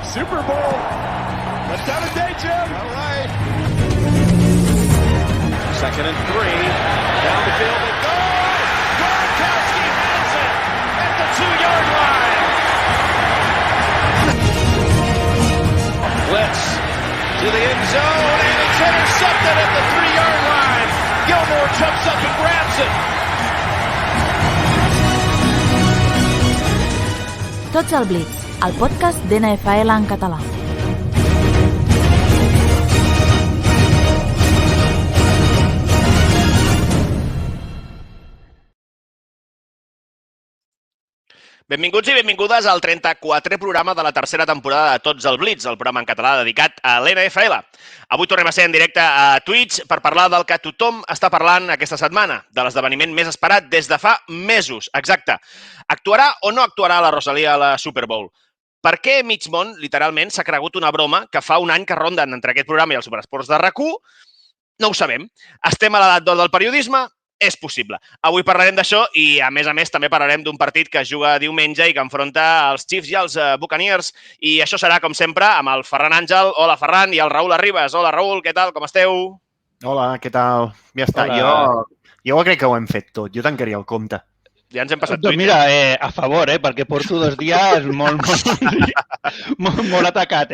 Super Bowl. Let's have a day, Jim. All right. 2nd and 3. Down the field they go. Gronkowski has it at the 2-yard line. Blitz to the end zone, and it's intercepted at the 3-yard line. Gilmore jumps up and grabs it. Tots al Blitz, el podcast d'NFL en català. Benvinguts i benvingudes al 34è programa de la tercera temporada de Tots al Blitz, el programa en català dedicat a l'NFL. Avui tornem a ser en directe a Twitch per parlar del que tothom està parlant aquesta setmana, de l'esdeveniment més esperat des de fa mesos. Exacte. Actuarà o no actuarà la Rosalia a la Super Bowl? Per què mig món, literalment, s'ha cregut una broma que fa un any que ronden entre aquest programa i els Superesports de RAC1? No ho sabem. Estem a l'edat d'or del periodisme? És possible. Avui parlarem d'això i, a més, també parlarem d'un partit que es juga diumenge i que enfronta els Chiefs i els Buccaneers. I això serà, com sempre, amb el Ferran Àngel. Hola, Ferran, i el Raül Arribas. Hola, Raül, què tal? Com esteu? Hola, què tal? Ja està. Jo crec que ho hem fet tot. Jo tancaria el compte. Ja ens hem passat Twitter. Mira, a favor, perquè porto 2 dies molt atacat,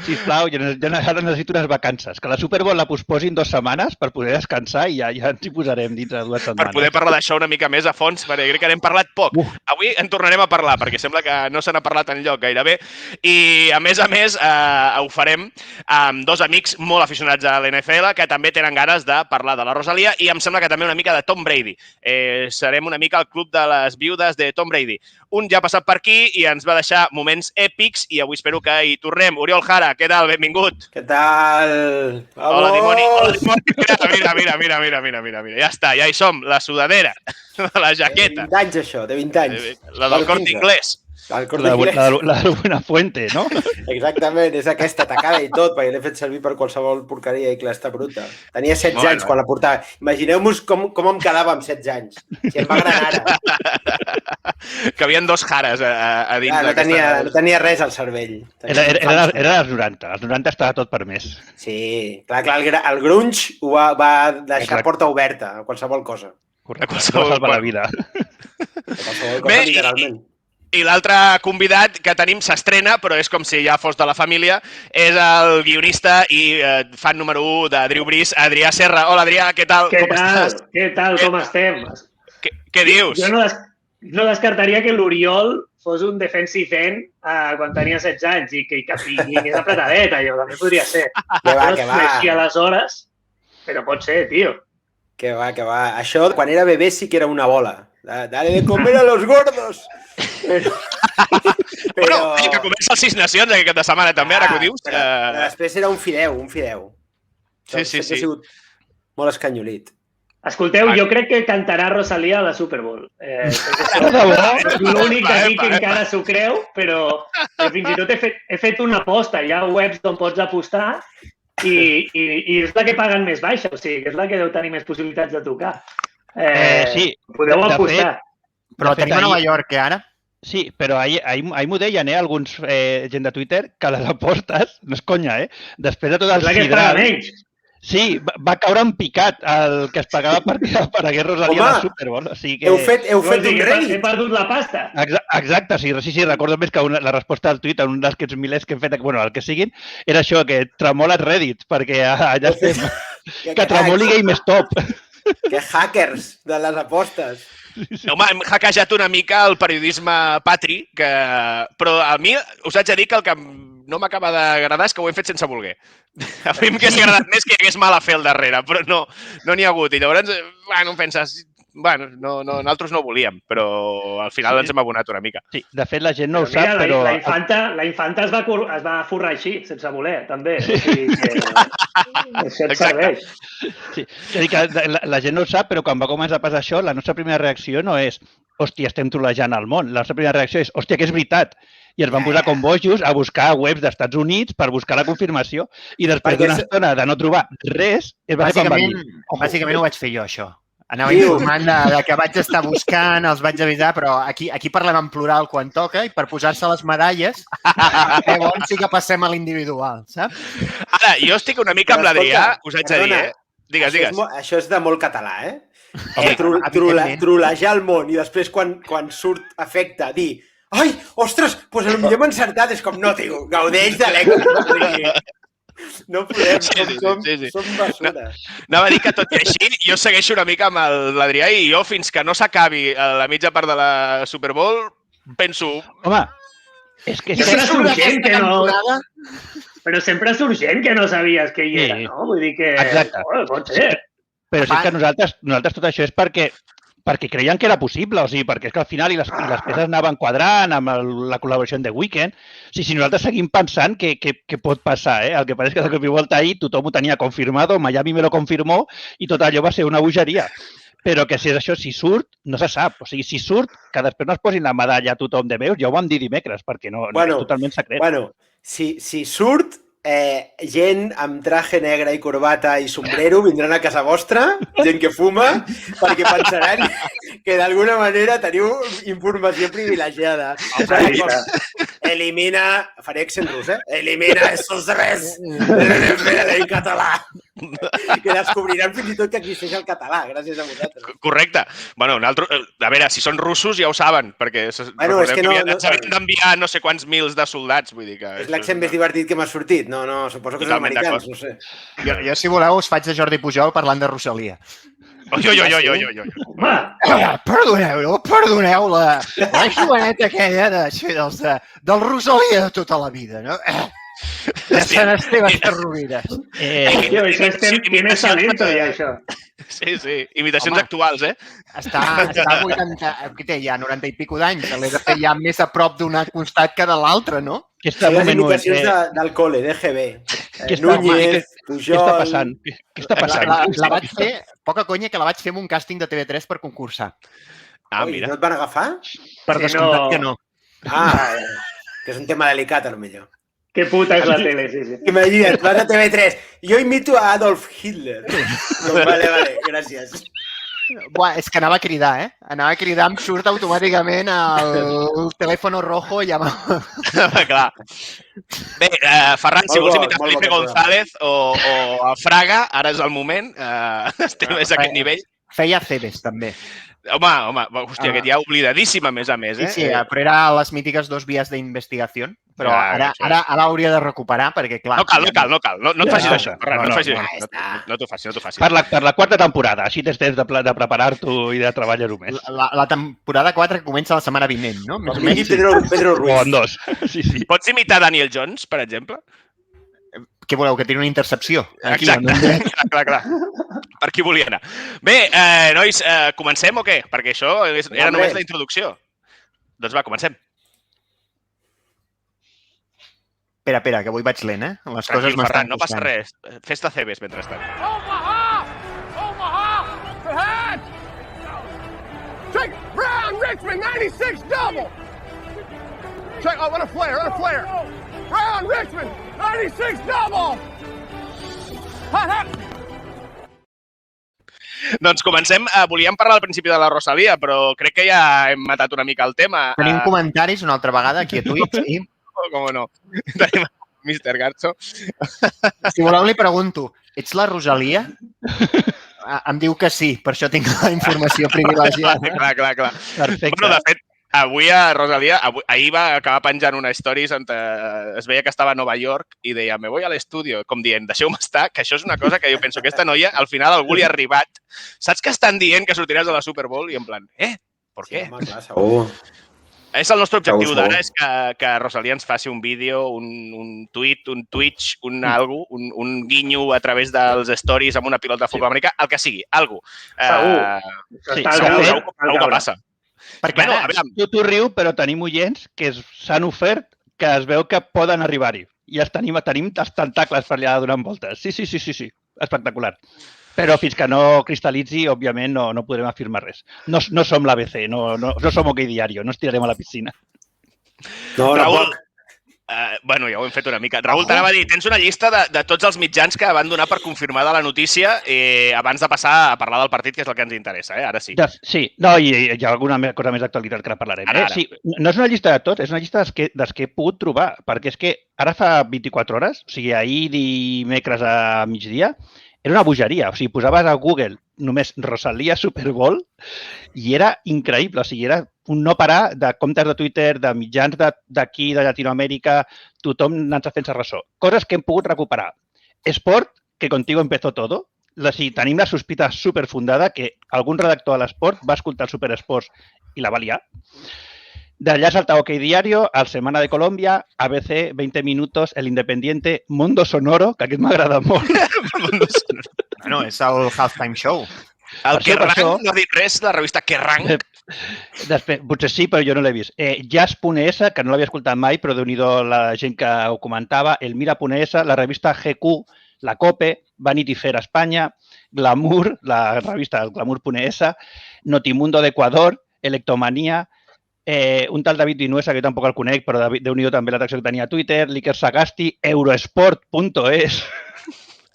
Sisplau, jo ara necessito unes vacances. Que la Super Bowl la posposin 2 setmanes per poder descansar i ja ens hi posarem dintre de 2 setmanes. Per poder parlar d'això una mica més a fons, perquè crec que n'hem parlat poc. Avui en tornarem a parlar, perquè sembla que no se n'ha parlat enlloc gairebé. I, a més, ho farem amb 2 amics molt aficionats a l'NFL que també tenen ganes de parlar de la Rosalia i em sembla que també una mica de Tom Brady. Serem una mica al club de les viudes de Tom Brady. Un ja ha passat per aquí i ens va deixar moments èpics i avui espero que hi tornem. Oriol Jara, què tal? Benvingut. Què tal? Hola, dimoni. Hola, dimoni. Mira. Ja està, ja hi som. La sudadera, la jaqueta. De 20 anys, això, de 20 anys. La del Corte Inglés. La de Buenafuente, no? Exactament, és aquesta tacada i tot, perquè l'he fet servir per qualsevol porqueria i clasta bruta. Tenia 16 anys quan la portava. Imagineu-vos com em quedava amb 16 anys. Si em va agradar ara. Que havien 2 jares a dins d'aquesta... No tenia res al cervell. Era als 90. Als 90 estava tot permès. Sí, clar, el grunge ho va deixar porta oberta a qualsevol cosa. Correcte, salva la vida. Qualsevol cosa, literalment. I l'altre convidat que tenim s'estrena, però és com si ja fos de la família, és el guionista i fan número 1 de Drew Brees, Adrià Serra. Hola, Adrià, què tal? Què tal? Com estem? Què dius? Jo no descartaria que l'Oriol fos un defensive end quan tenia 16 anys i que és apretadeta, jo també podria ser. Que va. No aleshores, però pot ser, tio. Que va. Això, quan era bebè, sí que era una bola. Dale de comer a los gordos! Bueno, que comença el 6 Nacions aquest cap de setmana també, ara que ho dius. Després era un fideu. Sí. Ha sigut molt escanyolit. Escolteu, jo crec que cantarà Rosalia a la Super Bowl. És l'únic aquí que encara s'ho creu, però fins i tot he fet una aposta. Hi ha webs on pots apostar i és la que paguen més baixa, o sigui, és la que deu tenir més possibilitats de tocar. Sí, podeu apostar. Però tenim a Nova York, ara? Sí, però ahir m'ho deien, alguns gent de Twitter, que les apostes, no és conya, després de tot el sidral... Sí, va caure en picat el que es pagava per hagués Rosalia a la Super Bowl. O sigui que... Heu fet un rèdit. He perdut la pasta. Exacte, sí, recordo més que la resposta del tuit a un d'aquests milers que hem fet, bueno, el que siguin, era això, que tremola Reddit, perquè allà estem. Que tremoli GameStop. Que hackers de les apostes. Home, hem hackejat una mica el periodisme patri, però a mi us haig de dir que el que no m'acaba d'agradar és que ho hem fet sense voler. A mi m'hauria agradat més que hi hagués mala fe al darrere, però no n'hi ha hagut. I llavors, bueno, penses, nosaltres no volíem, però al final ens hem abonat una mica. Sí, de fet, la gent no ho sap, però... La infanta es va forrar així, sense voler, també. O sigui que això et serveix. Sí, és a dir, que la gent no ho sap, però quan va començar a passar això, la nostra primera reacció no és hòstia, estem trolejant el món. La nostra primera reacció és hòstia, que és veritat. I es van posar com bojos a buscar webs d'Estats Units per buscar la confirmació i després d'una estona de no trobar res, es va fer quan va dir. Bàsicament ho vaig fer jo, això. Anava informant de que vaig estar buscant, els vaig avisar, però aquí parlem en plural quan toca i per posar-se les medalles, llavors sí que passem a l'individual, saps? Ara, jo estic una mica amb l'Adrià, us haig de dir, Digues. Això és de molt català, Trolejar el món i després quan surt efecte dir ai, ostres, doncs potser m'he encertat. És com, no, tio, gaudeix de l'èxit. No podem, som basura. Anava a dir que tot i així, jo segueixo una mica amb l'Adrià i jo fins que no s'acabi la mitja part de la Super Bowl penso... Home, és que... Sempre surt gent que no... Però sempre surt gent que no sabies que hi era, no? Vull dir que... Exacte. Pot ser. Però sí que nosaltres tot això és perquè creien que era possible, o sigui, perquè és que al final i les peces anaven quadrant amb la col·laboració de Weekend. Si nosaltres seguim pensant que pot passar, El que passa és que de cop i volta ahir tothom ho tenia confirmado, Miami me lo confirmó i tot allò va ser una bogeria. Però que si és això, si surt, no se sap. O sigui, si surt, que després no es posin la medalla a tothom de veus, ja ho vam dir dimecres, perquè no és totalment secret. Bueno, si surt, gent amb traje negre i corbata i sombrero vindran a casa vostra, gent que fuma, perquè pensaran que d'alguna manera teniu informació privilegiada. Elimina, faré accent rus, elimina esos res en català. Que descobriran fins i tot que existeix el català, gràcies a vosaltres. Correcte. Bueno, a veure, si són russos ja ho saben, perquè s'havien d'enviar no sé quants mils de soldats, vull dir que... És l'accent més divertit que m'ha sortit. No, suposo que són americans, no sé. Jo, si voleu, us faig de Jordi Pujol parlant de Rosalia. Perdoneu la joveneta aquella del Rosalia de tota la vida, no? De Sant Esteve de Rovires. Tio, això tiene talento, ja, això. Sí. Imitacions actuals, Està a 80... Què té, ja 90 i pico d'anys. L'he de fer ja més a prop d'un costat que de l'altre, no? Les imitacions del col·le, d'EGB. Núñez, Pujol... Què està passant? La vaig fer, poca conya, que la vaig fer en un càsting de TV3 per concursar. Mira. No et van agafar? Per descomptat que no. Que és un tema delicat, potser. Que puta és la tele, sí. Imagina't, vas a TV3. Jo imito a Adolf Hitler. Vale, gràcies. Buah, és que anava a cridar, Anava a cridar, em surt automàticament el telèfon rojo i Clar. Bé, Ferran, si vols imitar Felipe González o a Fraga, ara és el moment. Estem més a aquest nivell. Feia Cebes, també. Home, hòstia, aquest ja oblidadíssim, a més, Sí, però era les mítiques 2 vías d'investigació, però ara hauria de recuperar, perquè, clar... No cal, no et facis això, Ferran, no et facis això. No t'ho facis. Per la quarta temporada, així tens temps de preparar-t'ho i de treballar-ho més. La temporada 4 que comença la setmana vinent, no? Pedro Ruiz. O en 2, sí. Pots imitar Daniel Jones, per exemple? Què voleu, que tiri una intercepció? Exacte, clar. Per aquí volia anar. Bé, nois, comencem o què? Perquè això era només la introducció. Doncs va, comencem. Espera, que avui vaig lent, Les coses m'estan no passa res. Fes-te Cebes mentrestant. Omaha! Perhaps! Check Brown Richmond 96 double! Check, what a flare! Brown Richmond 96 double! Doncs comencem. Volíem parlar al principi de la Rosalia, però crec que ja hem matat una mica el tema. Tenim comentaris una altra vegada aquí a Twitch. Com no? Tenim Mr. Garzo. Si voleu, li pregunto, ets la Rosalia? Em diu que sí, per això tinc la informació privilegiada. Clar. Perfecte. Bueno, de fet, avui a Rosalia, ahir va acabar penjant una stories on es veia que estava a Nova York i deia, me voy al estudio, com dient, deixeu-me estar, que això és una cosa que jo penso que aquesta noia, al final algú li ha arribat. Saps que estan dient que sortiràs a la Super Bowl? I en plan, per què? Sí, clar, segur. És el nostre objectiu d'ara, és que Rosalia ens faci un vídeo, un tuit, un Twitch, un guinyo a través dels stories amb una pilota de futbol americà, el que sigui, algo. Segur que passa. Perquè tu riu, però tenim oients que s'han ofert que es veu que poden arribar-hi. I tenim els tentacles per allà donant voltes. Sí. Espectacular. Però fins que no cristal·litzi, òbviament, no podrem afirmar res. No som l'ABC, no som OK Diario, no ens tirarem a la piscina. Raül, Bueno, ja ho hem fet una mica. Raül, t'anava a dir, tens una llista de tots els mitjans que van donar per confirmada la notícia abans de passar a parlar del partit, que és el que ens interessa, ara sí. Sí, no, i hi ha alguna cosa més d'actualitat que ara parlarem. Ara. Sí, no és una llista de tots, és una llista dels que he pogut trobar, perquè és que ara fa 24 hores, o sigui, ahir dimecres a migdia, era una bogeria. O sigui, posaves a Google només Rosalía Super Bowl i era increïble. O sigui, era un no parar de comptes de Twitter, de mitjans d'aquí, de Llatinoamèrica, tothom anant fent-se ressò. Coses que hem pogut recuperar. Esport, que contigo empezó todo. Tenim la sospita superfundada que algun redactor de l'Esport va escoltar el Superesports i la va liar. D'allà salta OK Diario, al Semana de Colòmbia, ABC, 20 Minutos, El Independiente, Mundo Sonoro, que aquest m'agrada molt. Bueno, és el halftime show. El Kerrang no ha dit res, la revista Kerrang. Després, potser sí, però jo no l'he vist. Jazz.es, que no l'havia escoltat mai, però déu-n'hi-do la gent que ho comentava, El Mira.es, la revista GQ, la COPE, Vanity Fair Espanya, Glamour, la revista Glamour.es, Notimundo d'Equador, Electomanía, un tal David Vinuesa, que tampoc el conec, però déu-n'hi-do també l'atracció que tenia a Twitter, Liker Sagasti, Eurosport.es.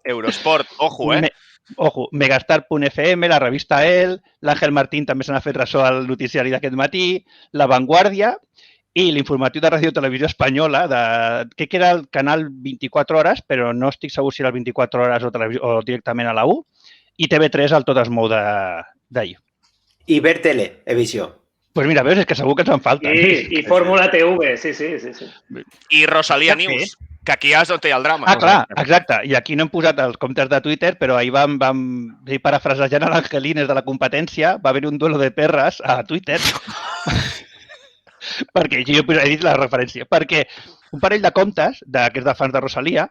Eurosport, ojo, Ojo, Megastar.fm, la revista El, l'Àngel Martín també se n'ha fet ressò al noticiari d'aquest matí, La Vanguardia i l'informatiu de Ràdio Televisió Espanyola, que era el canal 24 hores, però no estic segur si era el 24 hores o directament a la U, i TV3 el Tot es mou d'ahir. I Ver Tele, Evisió. Pues mira, veus, és que segur que ens en falta. I Fórmula TV, sí. I Rosalía News, que aquí és on té el drama. Ah, clar, exacte. I aquí no hem posat els comptes de Twitter, però ahir vam parafrasejant a l'Angelines de la competència, va haver un duelo de perres a Twitter. Perquè jo he dit la referència. Perquè un parell de comptes d'aquests de fans de Rosalía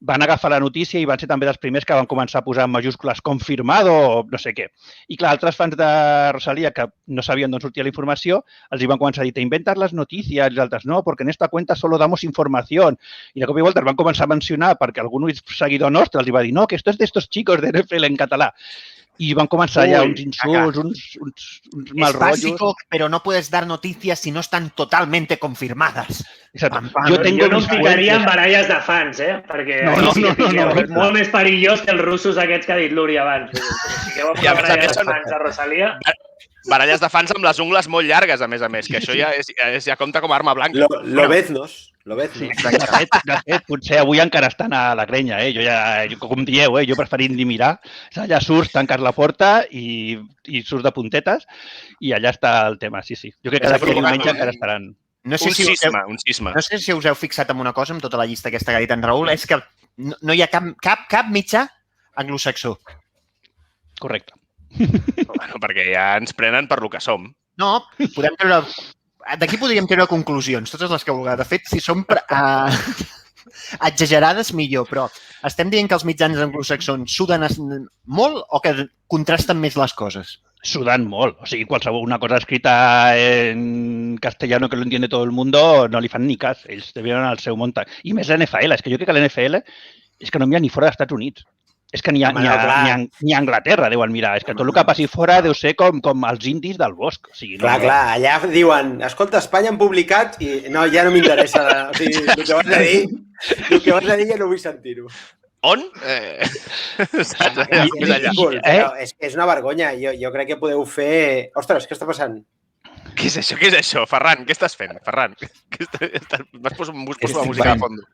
van agafar la notícia i van ser també dels primers que van començar a posar en majúscules confirmado o no sé què. I clar, altres fans de Rosalía que no sabien d'on sortia la informació, els hi van començar a dir, te inventas las noticias, i els altres, no, porque en esta cuenta solo damos información. I de cop i volta van començar a mencionar, perquè algun seguidor nostre els va dir, no, que esto es de estos chicos de NFL en català. Y van a comenzar ya uns insults, uns mal rotllos. Es básico, pero no puedes dar noticias si no están totalmente confirmadas. Exacto. Jo no em ficaria en baralles de fans, perquè no, és molt més perillós que els russos aquests que ha dit l'Uri abans. Si fiqueu en baralles de fans a Rosalía... Baralles de fans amb les ungles molt llargues, a més, que això ja compta com a arma blanca. Lobeznos. Sí, de fet, potser avui encara estan a la grenya, Jo, com dieu, jo preferint ni mirar. Allà surts, tanques la porta i surts de puntetes i allà està el tema, sí. Jo crec que cada diumenge encara estaran. Un cisma. No sé si us heu fixat en una cosa, amb tota la llista aquesta que ha dit en Raül, és que no hi ha cap mitjà anglosaxó. Correcte. Bueno, perquè ja ens prenen per lo que som. No, d'aquí podríem treure conclusions, totes les que vulgueu. De fet, si són exagerades, millor, però estem dient que els mitjans anglosaxons suden molt o que contrasten més les coses? Sudan molt. O sigui, qualsevol una cosa escrita en castellano que lo entiende todo el mundo no li fan ni cas. Ells tenen el seu munt. I més l'NFL. És que jo crec que l'NFL és que no mira ni fora dels Estats Units. És que ni a Anglaterra deuen mirar. És que tot el que passi fora deu ser com els indis del bosc. O sigui, clar, allà diuen, escolta, Espanya han publicat i no, ja no m'interessa. O sigui, el que vas a dir ja no vull sentir-ho. On? És una vergonya. Jo crec que podeu fer... Ostres, què està passant? Què és això? Ferran, què estàs fent? Ferran, m'has posat la música a fondo.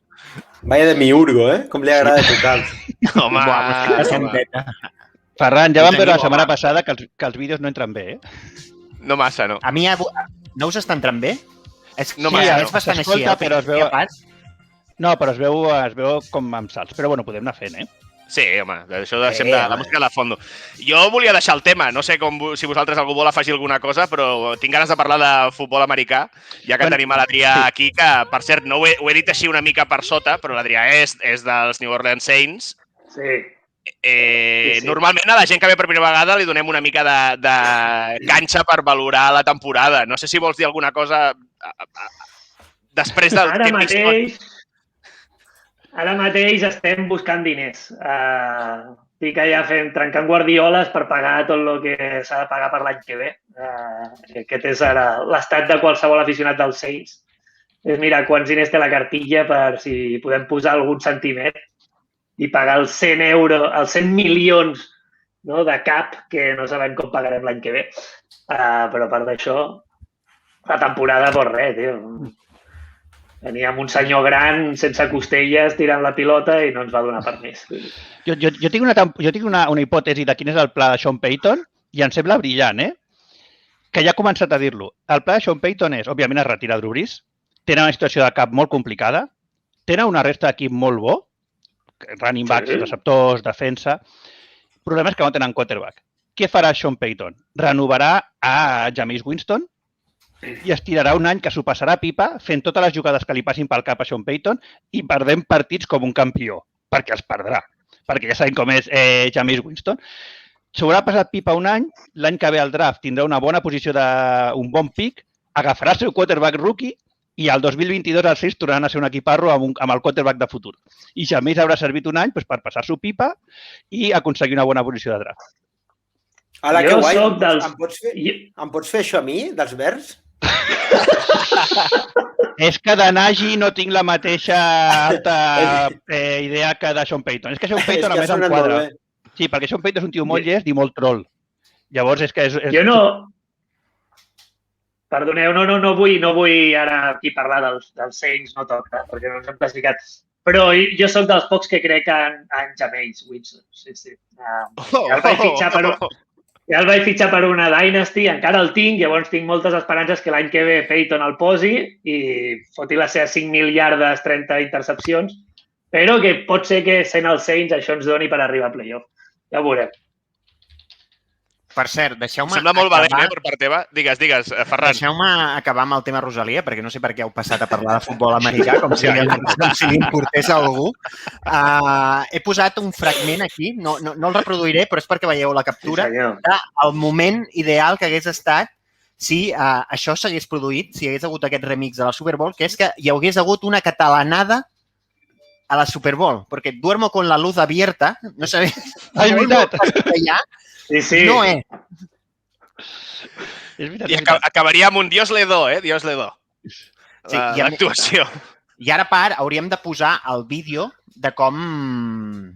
Vaya de miurgo, Com li agrada tocar. Home. Ferran, ja vam veure la setmana passada que els vídeos no entren bé, No massa, no. A mi no us està entrant bé? No massa, és bastant així, però es veu... No, però es veu com amb salts. Però bueno, podem anar fent, Sí, home, això de sempre la música de fondo. Jo volia deixar el tema, no sé si vosaltres algú vol afegir alguna cosa, però tinc ganes de parlar de futbol americà, ja que tenim a l'Adrià aquí, que, per cert, no ho he dit així una mica per sota, però l'Adrià és dels New Orleans Saints. Sí. Normalment a la gent que ve per primera vegada li donem una mica de ganxa per valorar la temporada. No sé si vols dir alguna cosa després del que hem vist. Ara mateix estem buscant diners. Estic allà trencant guardioles per pagar tot el que s'ha de pagar per l'any que ve. Aquest és ara l'estat de qualsevol aficionat dels Saints. és mirar quants diners té la cartilla per si podem posar algun centímet i pagar els 100 euros, els 100 milions, no, de cap que no sabem com pagarem l'any que ve. Però a part d'això, la temporada, pues res, tio. Teníem un senyor gran sense costelles tirant la pilota i no ens va donar per més. Jo tinc una hipòtesi de quin és el pla de Sean Payton i em sembla brillant, que ja ha començat a dir-lo. El pla de Sean Payton és, òbviament, es retira Drew Brees, tenen una situació de cap molt complicada, tenen una resta d'equip molt bo, running backs, receptors, defensa. El problema és que no tenen quarterback. Què farà Sean Payton? Renovarà a Jameis Winston i es tirarà un any que s'ho passarà pipa fent totes les jugades que li passin pel cap a Sean Payton i perdent partits com un campió, perquè els perdrà, perquè ja sabem com és Jameis Winston. S'haurà passat pipa un any, l'any que ve al draft tindrà una bona posició d'un bon pick, agafarà el seu quarterback rookie i al 2022 els 6 tornaran a ser un equiparro amb el quarterback de futur. I Jameis haurà servit un any per passar-s'ho pipa i aconseguir una bona posició de draft. Hola, que guai. Em pots fer això a mi, dels Verds? És que de Nagy no tinc la mateixa alta idea que de Sean Payton. És que Sean Payton a més em quadra. Sí, perquè Sean Payton és un tio molt llest i molt troll. Llavors és que és... Jo no... Perdoneu, no vull ara aquí parlar dels Saints, no toca, perquè no ens hem classificat. Però jo sóc dels pocs que crec en Jameis Winston. Sí. Ja el vaig fitxar per una Dynasty, encara el tinc, llavors tinc moltes esperances que l'any que ve Payton el posi i foti les seves 5.000 yardes, 30 intercepcions, però que pot ser que sent els Saints això ens doni per arribar a playoff. Ja ho veurem. Per cert, deixeu-me... Sembla molt valent, per part teva. Digues, Ferran. Deixeu-me acabar amb el tema Rosalia, perquè no sé per què heu passat a parlar de futbol americà, com si li importés a algú. He posat un fragment aquí, no el reproduiré, però és perquè veieu la captura, del moment ideal que hagués estat si això s'hagués produït, si hi hagués hagut aquest remix de la Super Bowl, que és que hi hagués hagut una catalanada a la Super Bowl, perquè duermo con la luz abierta, no sabeu... És veritat. Sí. No és. I acabaria amb un Dios le do, Dios le do. L'actuació. I ara, a part, hauríem de posar el vídeo de com,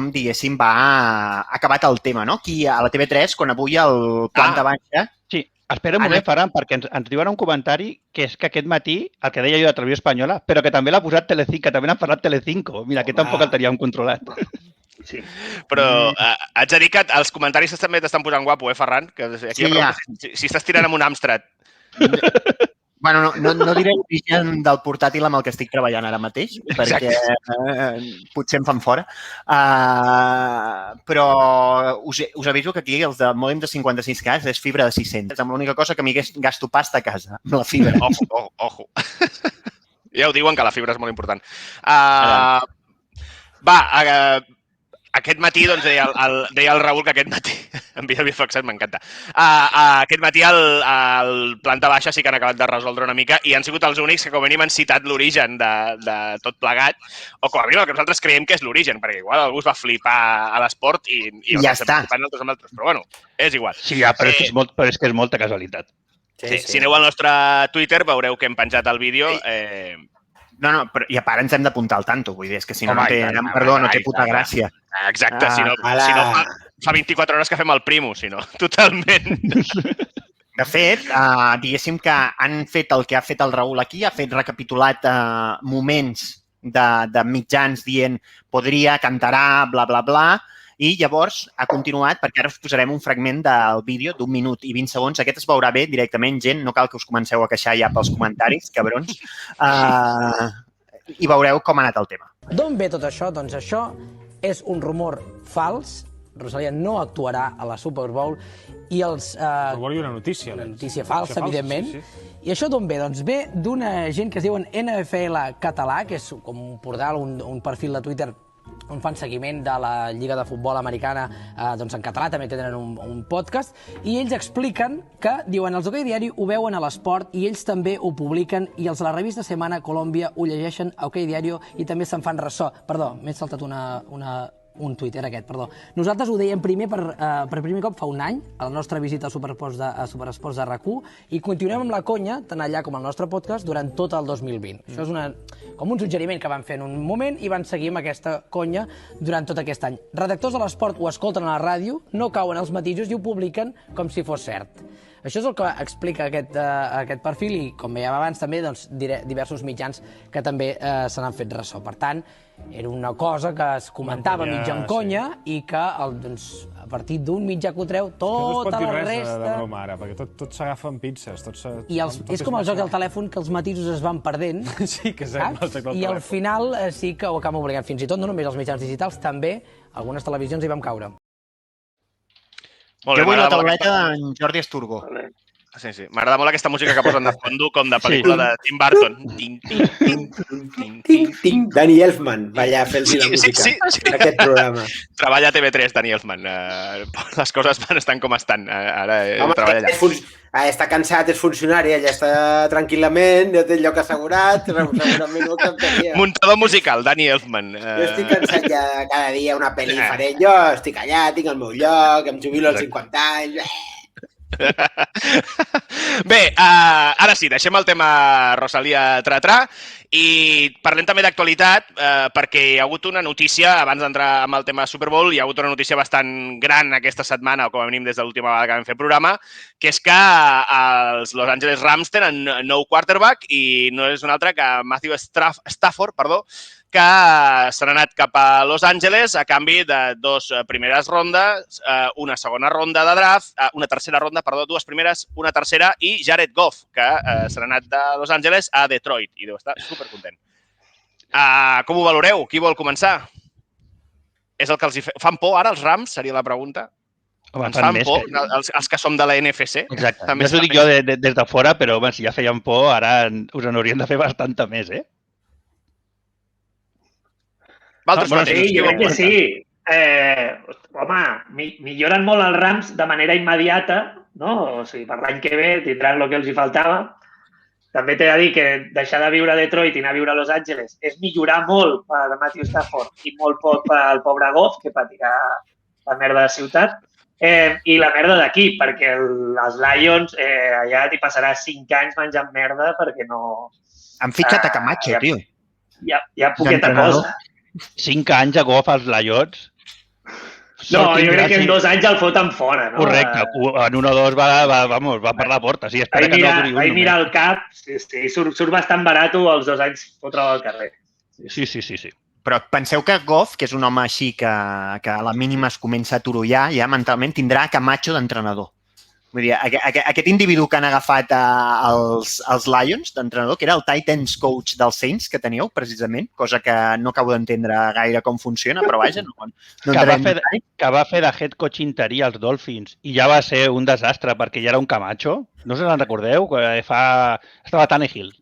diguéssim, va acabat el tema, no? Aquí a la TV3, quan avui el planta baixa... Sí, espera un moment, Ferran, perquè ens diuen un comentari que és que aquest matí, el que deia jo de Televisió Espanyola, però que també l'ha posat Telecinco, que també n'ha parlat Telecinco. Mira, que tampoc el teníem controlat. Sí. Però haig de dir que els comentaris també t'estan posant guapo, Ferran? Que aquí si estàs tirant amb un Amstrad. Bueno, no diré l'origen del portàtil amb el que estic treballant ara mateix, perquè potser em fan fora. Però us aviso que aquí els de mòdem de 56K és fibra de 600. Amb l'única cosa que m'hi gasto pasta a casa, amb la fibra. Ojo. Ja ho diuen que la fibra és molt important. Aquest matí, doncs, deia el Raül que aquest matí, en vídeo faxat, m'encanta, aquest matí el planta baixa sí que han acabat de resoldre una mica i han sigut els únics que com a mínim han citat l'origen de tot plegat, o com a mínim el que nosaltres creiem que és l'origen, perquè igual algú es va flipar a l'esport i ja està. Però bueno, és igual. Sí, però és que és molta casualitat. Si aneu al nostre Twitter veureu que hem penjat el vídeo. No, però i a part ens hem d'apuntar al tanto, vull dir, és que si no, no té puta gràcia. Exacte, si no fa 24 hores que fem el primo, si no, totalment. De fet, diguéssim que han fet el que ha fet el Raül aquí, ha fet recapitulat moments de mitjans dient podria, cantarà, bla, bla, bla, i llavors ha continuat, perquè ara us posarem un fragment del vídeo d'1 minut i 20 segons. Aquest es veurà bé directament, gent, no cal que us comenceu a queixar ja pels comentaris, cabrons, i veureu com ha anat el tema. D'on ve tot això? Doncs això és un rumor fals. Rosalia no actuarà a la Super Bowl i els... Rumor i una notícia. Una notícia falsa, evidentment. Sí. I això d'on ve? Doncs ve d'una gent que es diuen NFL Català, que és com un portal, un perfil de Twitter on fan seguiment de la Lliga de Futbol Americana doncs en català, també tenen un podcast, i ells expliquen que, diuen, els OK Diari ho veuen a l'esport i ells també ho publiquen i els de la revista Setmana Colòmbia ho llegeixen a OK Diario i també se'n fan ressò. Perdó, m'he saltat una un tuit, era aquest, perdó. Nosaltres ho dèiem primer per primer cop fa un any, a la nostra visita a Superesports de RAC1, i continuem amb la conya, tant allà com al nostre podcast, durant tot el 2020. Això és com un suggeriment que van fer en un moment i van seguir amb aquesta conya durant tot aquest any. Redactors de l'esport ho escolten a la ràdio, no cauen els matisos i ho publiquen com si fos cert. Això és el que explica aquest perfil i, com veiem abans, també diversos mitjans que també se n'han fet ressò. Per tant, era una cosa que es comentava mitja en conya i que a partir d'un mitjà que ho treu, tota la resta... No es pot dir res de broma ara, perquè tot s'agafa amb pinces. I és com el joc del telèfon, que els matisos es van perdent. Sí, que sembla el joc del telèfon. I al final sí que ho acabem obligant. Fins i tot, no només els mitjans digitals, també algunes televisions hi vam caure. Jo vull la tauleta d'en Jordi Esturgo. Sí. M'agrada molt aquesta música que posen de fondo, com de pel·lícula de Tim Burton. Danny Elfman va allà a fer-los la música d'aquest programa. Treballa a TV3, Danny Elfman. Les coses estan com estan. Ara treballa allà. Està cansat, és funcionari, ella està tranquil·lament, ja té el lloc assegurat, segurament ho cantaria. Muntador musical, Danny Elfman. Jo estic cansat ja cada dia una pel·li faré. Jo estic allà, tinc el meu lloc, em jubilo als 50 anys... Bé, ara sí, deixem el tema Rosalía Tratrà i parlem també d'actualitat perquè hi ha hagut una notícia, abans d'entrar amb el tema Super Bowl, hi ha hagut una notícia bastant gran aquesta setmana, o com a mínim des de l'última vegada que vam fer programa, que és que els Los Angeles Rams tenen nou quarterback i no és un altre que Matthew Stafford, que s'han anat cap a Los Angeles a canvi de dues primeres rondes, una segona ronda de draft, una tercera ronda, dues primeres, una tercera, i Jared Goff, que s'han anat de Los Angeles a Detroit, i deu estar supercontent. Com ho valoreu? Qui vol començar? És el que els fan por ara, els Rams, seria la pregunta? Home, ens fan por, els que som de la NFC? Exacte. Ja t'ho dic jo des de fora, però si ja feien por, ara us n'haurien de fer bastanta més, eh? Sí, jo crec que sí. Home, milloren molt els Rams de manera immediata, no? O sigui, per l'any que ve tindran el que els hi faltava. També t'he de dir que deixar de viure a Detroit i anar a viure a Los Angeles és millorar molt per Matthew Stafford i molt poc pel pobre Goff, que patirà la merda de ciutat. I la merda d'aquí, perquè els Lions allà t'hi passarà 5 anys menjant merda perquè no... Han fitxat a Camacho, tio. Hi ha poqueta cosa. 5 anys a Goff als Lions. No, jo crec que en 2 anys el foten fora, no? Correcte, en 1 o 2 va per la porta. Sí, espera que no duri un. Vaig mirar el cap, surt bastant barat els 2 anys fotre-lo al carrer. Sí. Però penseu que Goff, que és un home així que a la mínima es comença a turullar, ja mentalment tindrà Camacho d'entrenador. Vull dir, aquest individu que han agafat els Lions d'entrenador, que era el tight ends coach dels Saints que teníeu, precisament, cosa que no acabo d'entendre gaire com funciona, però vaja, que va fer de head coach interí als Dolphins i ja va ser un desastre perquè ja era un Camacho. No us en recordeu? Estava Tannehill.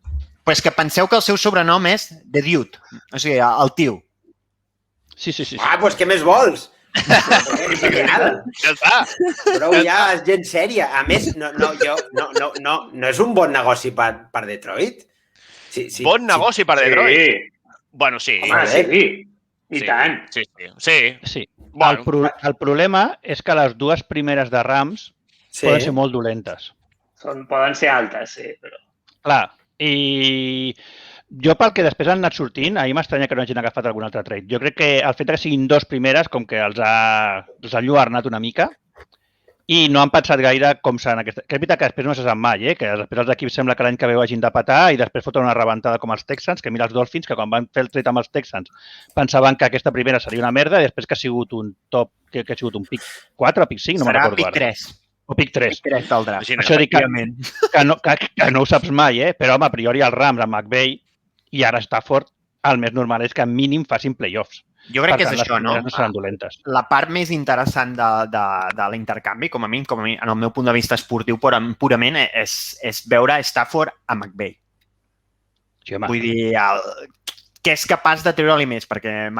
Pues que penseu que el seu sobrenom és The Dude, o sigui, el tio. Sí. Pues què més vols? Ja està. Però ja és gent sèria. A més, no és un bon negoci per Detroit? Bon negoci per Detroit? Bueno, sí. Home, sí. I tant. Sí. El problema és que les 2 primeres de Rams poden ser molt dolentes. Poden ser altes, sí. Clar, i... Jo, pel que després han anat sortint, ahir m'estranya que no hagin agafat algun altre trade. Jo crec que el fet que siguin 2 primeres, com que els ha lluernat una mica i no han pensat gaire com seran aquestes. Que és veritat que després no se sap mai, que després els equips sembla que l'any que ve ho hagin de petar i després foten una rebentada com els Texans, que mira els Dolphins, que quan van fer el trade amb els Texans pensaven que aquesta primera seria una merda i després que ha sigut un top, que ha sigut un pick 4 o pick 5, no me'n recordo ara. Serà pick 3. O pick 3. Pick 3 del draft. Això dic que no ho saps mai, però home, a priori els Rams amb McVay i ara Stafford, el més normal és que mínim facin playoffs. Jo crec que és això, no? No seran dolentes. La part més interessant de l'intercanvi, com a mi, en el meu punt de vista esportiu purament, és veure Stafford a McVay. Sí, home. Vull dir, que és capaç de treure-li més, perquè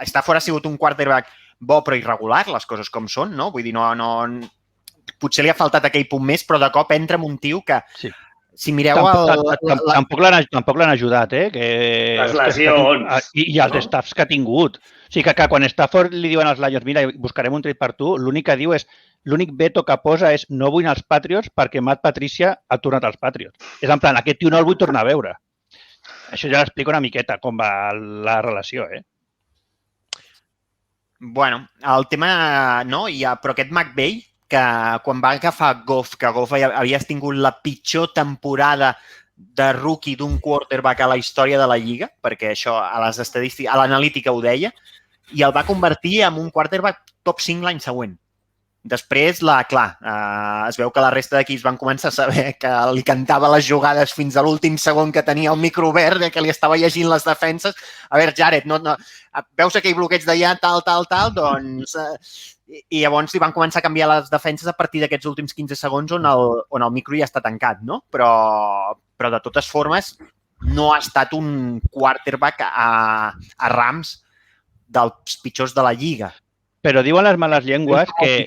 Stafford ha sigut un quarterback bo però irregular, les coses com són, no? Vull dir, potser li ha faltat aquell punt més, però de cop entra amb un tio que... Sí. Si mireu Tampoc l'han ajudat, que... Les lesions. I els staffs que ha tingut. O sigui, que quan Stafford li diuen als Lions, mira, buscarem un trade per tu, l'únic que diu és, l'únic veto que posa és no vull anar als Patriots perquè Matt Patricia ha tornat als Patriots. És en plan, aquest tio no el vull tornar a veure. Això ja l'explico una miqueta, com va la relació, Bueno, el tema, no? Però aquest McVay, que quan va agafar Goff, que Goff havies tingut la pitjor temporada de rookie d'un quarterback a la història de la Lliga, perquè això a les estadístiques, a l'analítica ho deia, i el va convertir en un quarterback top 5 l'any següent. Després, es veu que la resta d'equips van començar a saber que li cantava les jugades fins a l'últim segon que tenia el micro obert, que li estava llegint les defenses. A veure, Jared, veus aquell bloqueig d'allà, tal, doncs... I llavors li van començar a canviar les defenses a partir d'aquests últims 15 segons on el micro ja està tancat, no? Però de totes formes, no ha estat un quarterback a Rams dels pitjors de la Lliga. Però diuen les males llengües que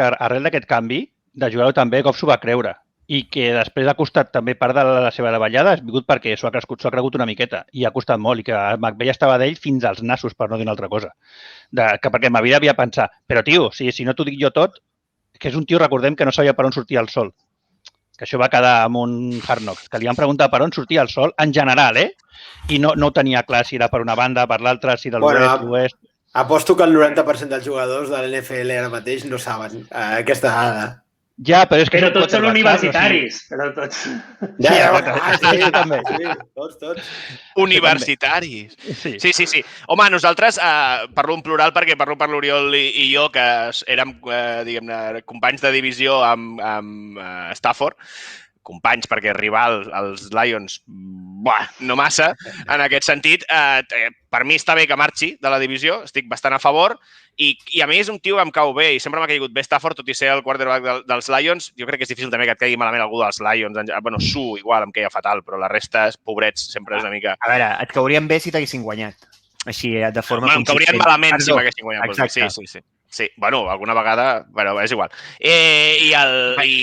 arrel d'aquest canvi de jugar-ho també, Goff s'ho va creure i que després ha costat també part de la seva davallada, ha vingut perquè s'ho ha cregut una miqueta i ha costat molt i que McVay estava d'ell fins als nassos, per no dir una altra cosa. Perquè m'havia de pensar, però tio, si no t'ho dic jo tot, que és un tio, recordem, que no sabia per on sortia el sol. Que això va quedar amb un Hard Knocks, que li van preguntar per on sortia el sol, en general, i no ho tenia clar si era per una banda, per l'altra, si de l'oest. Aposto que el 90% dels jugadors de l'NFL ara mateix no saben aquesta dada. Ja, però és que... Però tots són universitaris. Però tots... Ja, també. Tots. Universitaris. Sí. Home, nosaltres, parlo en plural perquè parlo per l'Oriol i jo, que érem, diguem-ne, companys de divisió amb Stafford, companys perquè rival, els Lions, no massa, en aquest sentit. Per mi està bé que marxi de la divisió, estic bastant a favor, i a mi és un tio que em cau bé i sempre m'ha caigut bé Stafford, tot i ser el quarterback dels Lions. Jo crec que és difícil també que et caigui malament algú dels Lions. Bueno, Su igual em queia fatal, però la resta, pobrets, sempre és una mica... A veure, et caurien bé si t'haguessin guanyat. Així, de forma consistent. Em caurien malament si m'haguessin guanyat. Exacte. Sí, bueno, alguna vegada... Bueno, és igual. I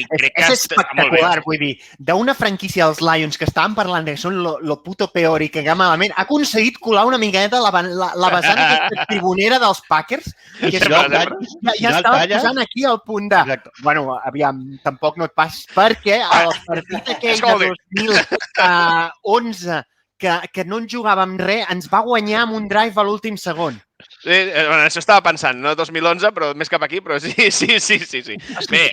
crec que... És espectacular, vull dir, d'una franquícia dels Lions que estàvem parlant que són lo puto peor i que malament, ha aconseguit colar una miqueta la vessant aquesta tribunera dels Packers, que ja estava posant aquí al punt de... Bueno, aviam, tampoc no et passis, perquè el partit aquell de 2011 que no en jugàvem res, ens va guanyar amb un drive a l'últim segon. Sí, això estava pensant, no 2011, però més cap aquí, però sí. Bé,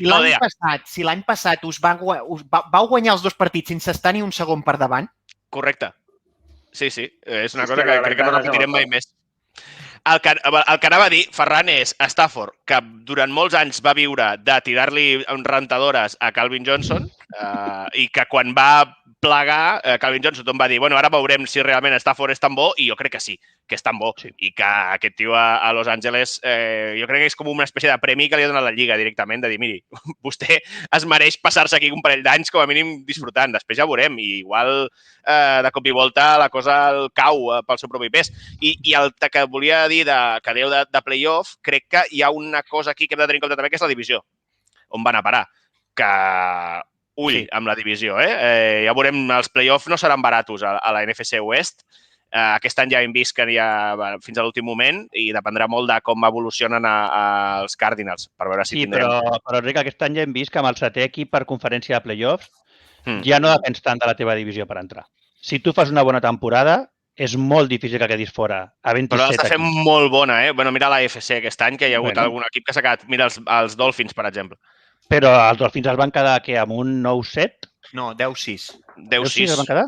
si l'any passat vau guanyar els dos partits sense estar ni un segon per davant... Correcte. Sí, és una cosa que crec que no repetirem mai més. El que anava a dir, Ferran, és Stafford, que durant molts anys va viure de tirar-li rentadores a Calvin Johnson i que quan va plegar, Calvin Johnson va dir, bueno, ara veurem si realment Stafford és tan bo, i jo crec que sí, que és tan bo. I que aquest tio a Los Angeles, jo crec que és com una espècie de premi que li ha donat la Lliga directament, de dir, miri, vostè es mereix passar-se aquí un parell d'anys com a mínim disfrutant, després ja veurem, i igual de cop i volta la cosa el cau pel seu propi pes. I el que volia dir que dèieu de playoff, crec que hi ha una cosa aquí que hem de tenir en compte també, que és la divisió, on van a parar. Que ull amb la divisió, ja veurem, els play-offs no seran baratos a la NFC Oest. Aquest any ja hem vist que hi ha fins a l'últim moment i dependrà molt de com evolucionen els Cardinals, per veure si tindrem... Però Enric, aquest any ja hem vist que amb el 7è equip per conferència de play-offs ja no depens tant de la teva divisió per entrar. Si tu fas una bona temporada, és molt difícil que quedis fora a 27 Però l'està fent molt bona, Bueno, mira l'AFC aquest any, que hi ha hagut algun equip que s'ha quedat... Mira els Dolphins, per exemple. Però els Dolphins els van quedar amb un 9-7? No, 10-6. 10-6 els van quedar?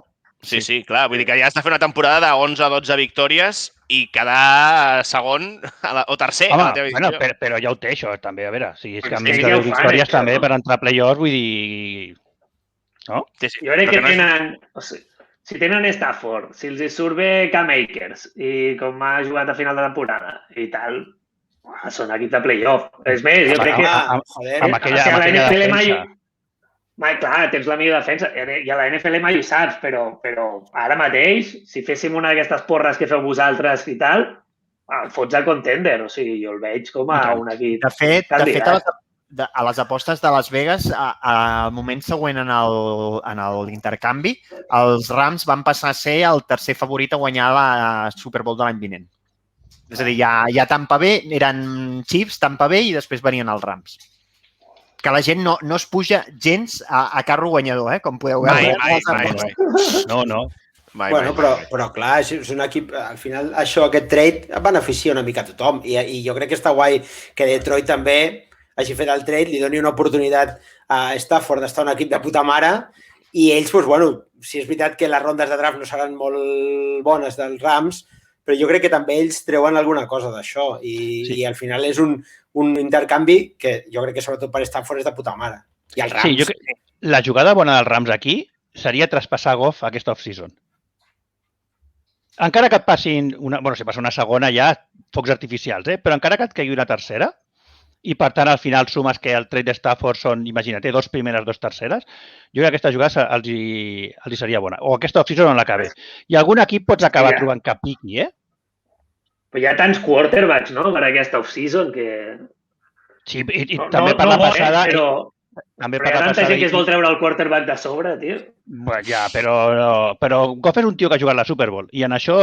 Sí, clar. Vull dir que ja has de fer una temporada de 11-12 victòries i quedar segon o tercer a la teva divisió. Bueno, però ja ho té, això, també. A veure, si és que amb més de 10 victòries també per entrar a play-offs, vull dir... No? Jo crec que tenen... Si tenen Stafford, si els surt bé Cam Akers i com ha jugat a final de temporada i tal... Són equip de play-off. És més, jo crec que... Amb aquella defensa. Clar, tens la millor defensa. I a la NFL mai ho saps, però ara mateix, si féssim una d'aquestes porres que feu vosaltres i tal, fots a contender. O sigui, jo el veig com a un equip candidat. a les apostes de Las Vegas, al moment següent en l'intercanvi, els Rams van passar a ser el tercer favorit a guanyar la Super Bowl de l'any vinent. És a dir, ja Tampa Bay, eren Chiefs, Tampa Bay, i després venien els Rams. Que la gent no es puja gens a carro guanyador, com podeu veure. Mai. No. Bueno, però clar, és un equip... Al final, aquest trade beneficia una mica a tothom. I jo crec que està guai que Detroit també hagi fet el trade, li doni una oportunitat a Stafford d'estar un equip de puta mare i ells, doncs, bueno, si és veritat que les rondes de draft no seran molt bones dels Rams, però jo crec que també ells treuen alguna cosa d'això i al final és un intercanvi que jo crec que sobretot per Stafford és de puta mare. I els Rams. Sí, jo crec que la jugada bona dels Rams aquí seria traspassar Goff aquesta off-season. Encara que et passin si passa una segona ja, focs artificials, però encara que et caigui una tercera i per tant al final sumes que el trade de Stafford són, imagina't, 2 primeres, 2 terceres, jo crec que aquesta jugada els hi seria bona. O aquesta off-season on l'acabé. I algun equip pots acabar trobant que piqui, Però hi ha tants quarterbacks, no?, per aquesta off-season que... Sí, i també per la passada... Però hi ha tanta gent que es vol treure el quarterback de sobre, tio. Ja, però Goff és un tio que ha jugat la Super Bowl i en això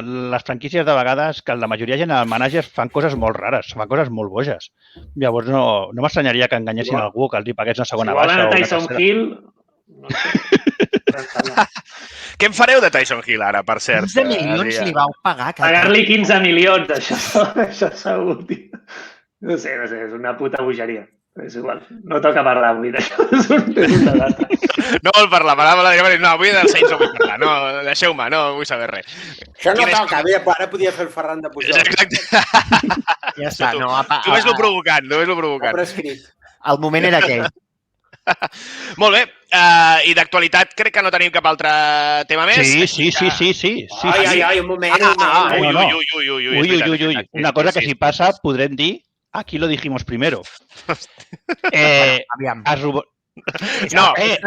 les franquícies de vegades, que la majoria de gent, els managers fan coses molt rares, fan coses molt boges. Llavors no m'estranyaria que enganyessin algú, que els hi pagués una segona baixa o una tercera. Si volen a Tyson Hill... No sé. Què en fareu de Tyson Hill ara, per cert? 15 milions li vau pagar. Pagar-li 15 milions, això segur, tio. No sé, és una puta bogeria. És igual, no toca parlar avui d'això, és un desastre. No vol parlar, no, avui dels Saints no vull parlar, no, deixeu-me, no vull saber res. Això no toca, ara podia fer el Ferran de Pujol. Exacte. Ja està, no. Tu ves-lo provocant, No prescrit. El moment era aquell. Molt bé, i d'actualitat crec que no tenim cap altre tema més. Sí. Ai, un moment. Ui. Una cosa que si passa podrem dir aquí lo dijimos primero. Aviam. No, he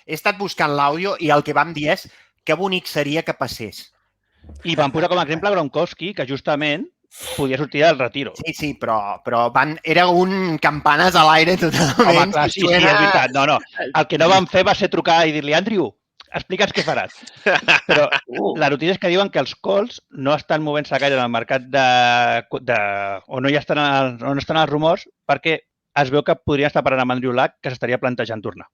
estat buscant l'àudio i el que vam dir és que bonic seria que passés. I vam posar com a exemple Gronkowski, que justament podia sortir del retiro. Sí, però era un campanes a l'aire totalment. Home, clar, sí, és veritat. No. El que no vam fer va ser trucar i dir-li, Andrew, explica'ns què faràs. Però la notícia és que diuen que els Colts no estan movent-se gaire en el mercat o no estan els rumors perquè es veu que podrien estar parlant amb Andrew Luck que s'estaria plantejant tornar.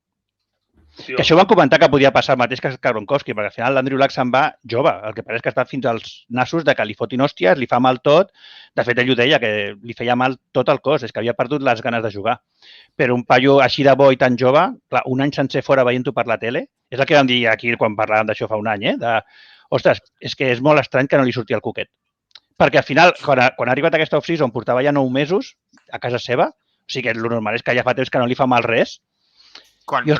Sí, que això ho van comentar que podia passar el mateix que Gronkowski, perquè al final l'Andrew Luck se'n va jove. El que passa és que està fins als nassos de que li fotin hòsties, li fa mal tot. De fet, ell ho deia, que li feia mal tot el cos, és que havia perdut les ganes de jugar. Però un paio així de bo i tan jove, clar, un any sencer fora veient-ho per la tele, és el que vam dir aquí quan parlàvem d'això fa un any, ostres, és que és molt estrany que no li surti el cuquet. Perquè al final, quan ha arribat aquesta off-season, portava ja 9 mesos a casa seva, o sigui que el normal és que ja fa temps que no li fa mal res. Quan dius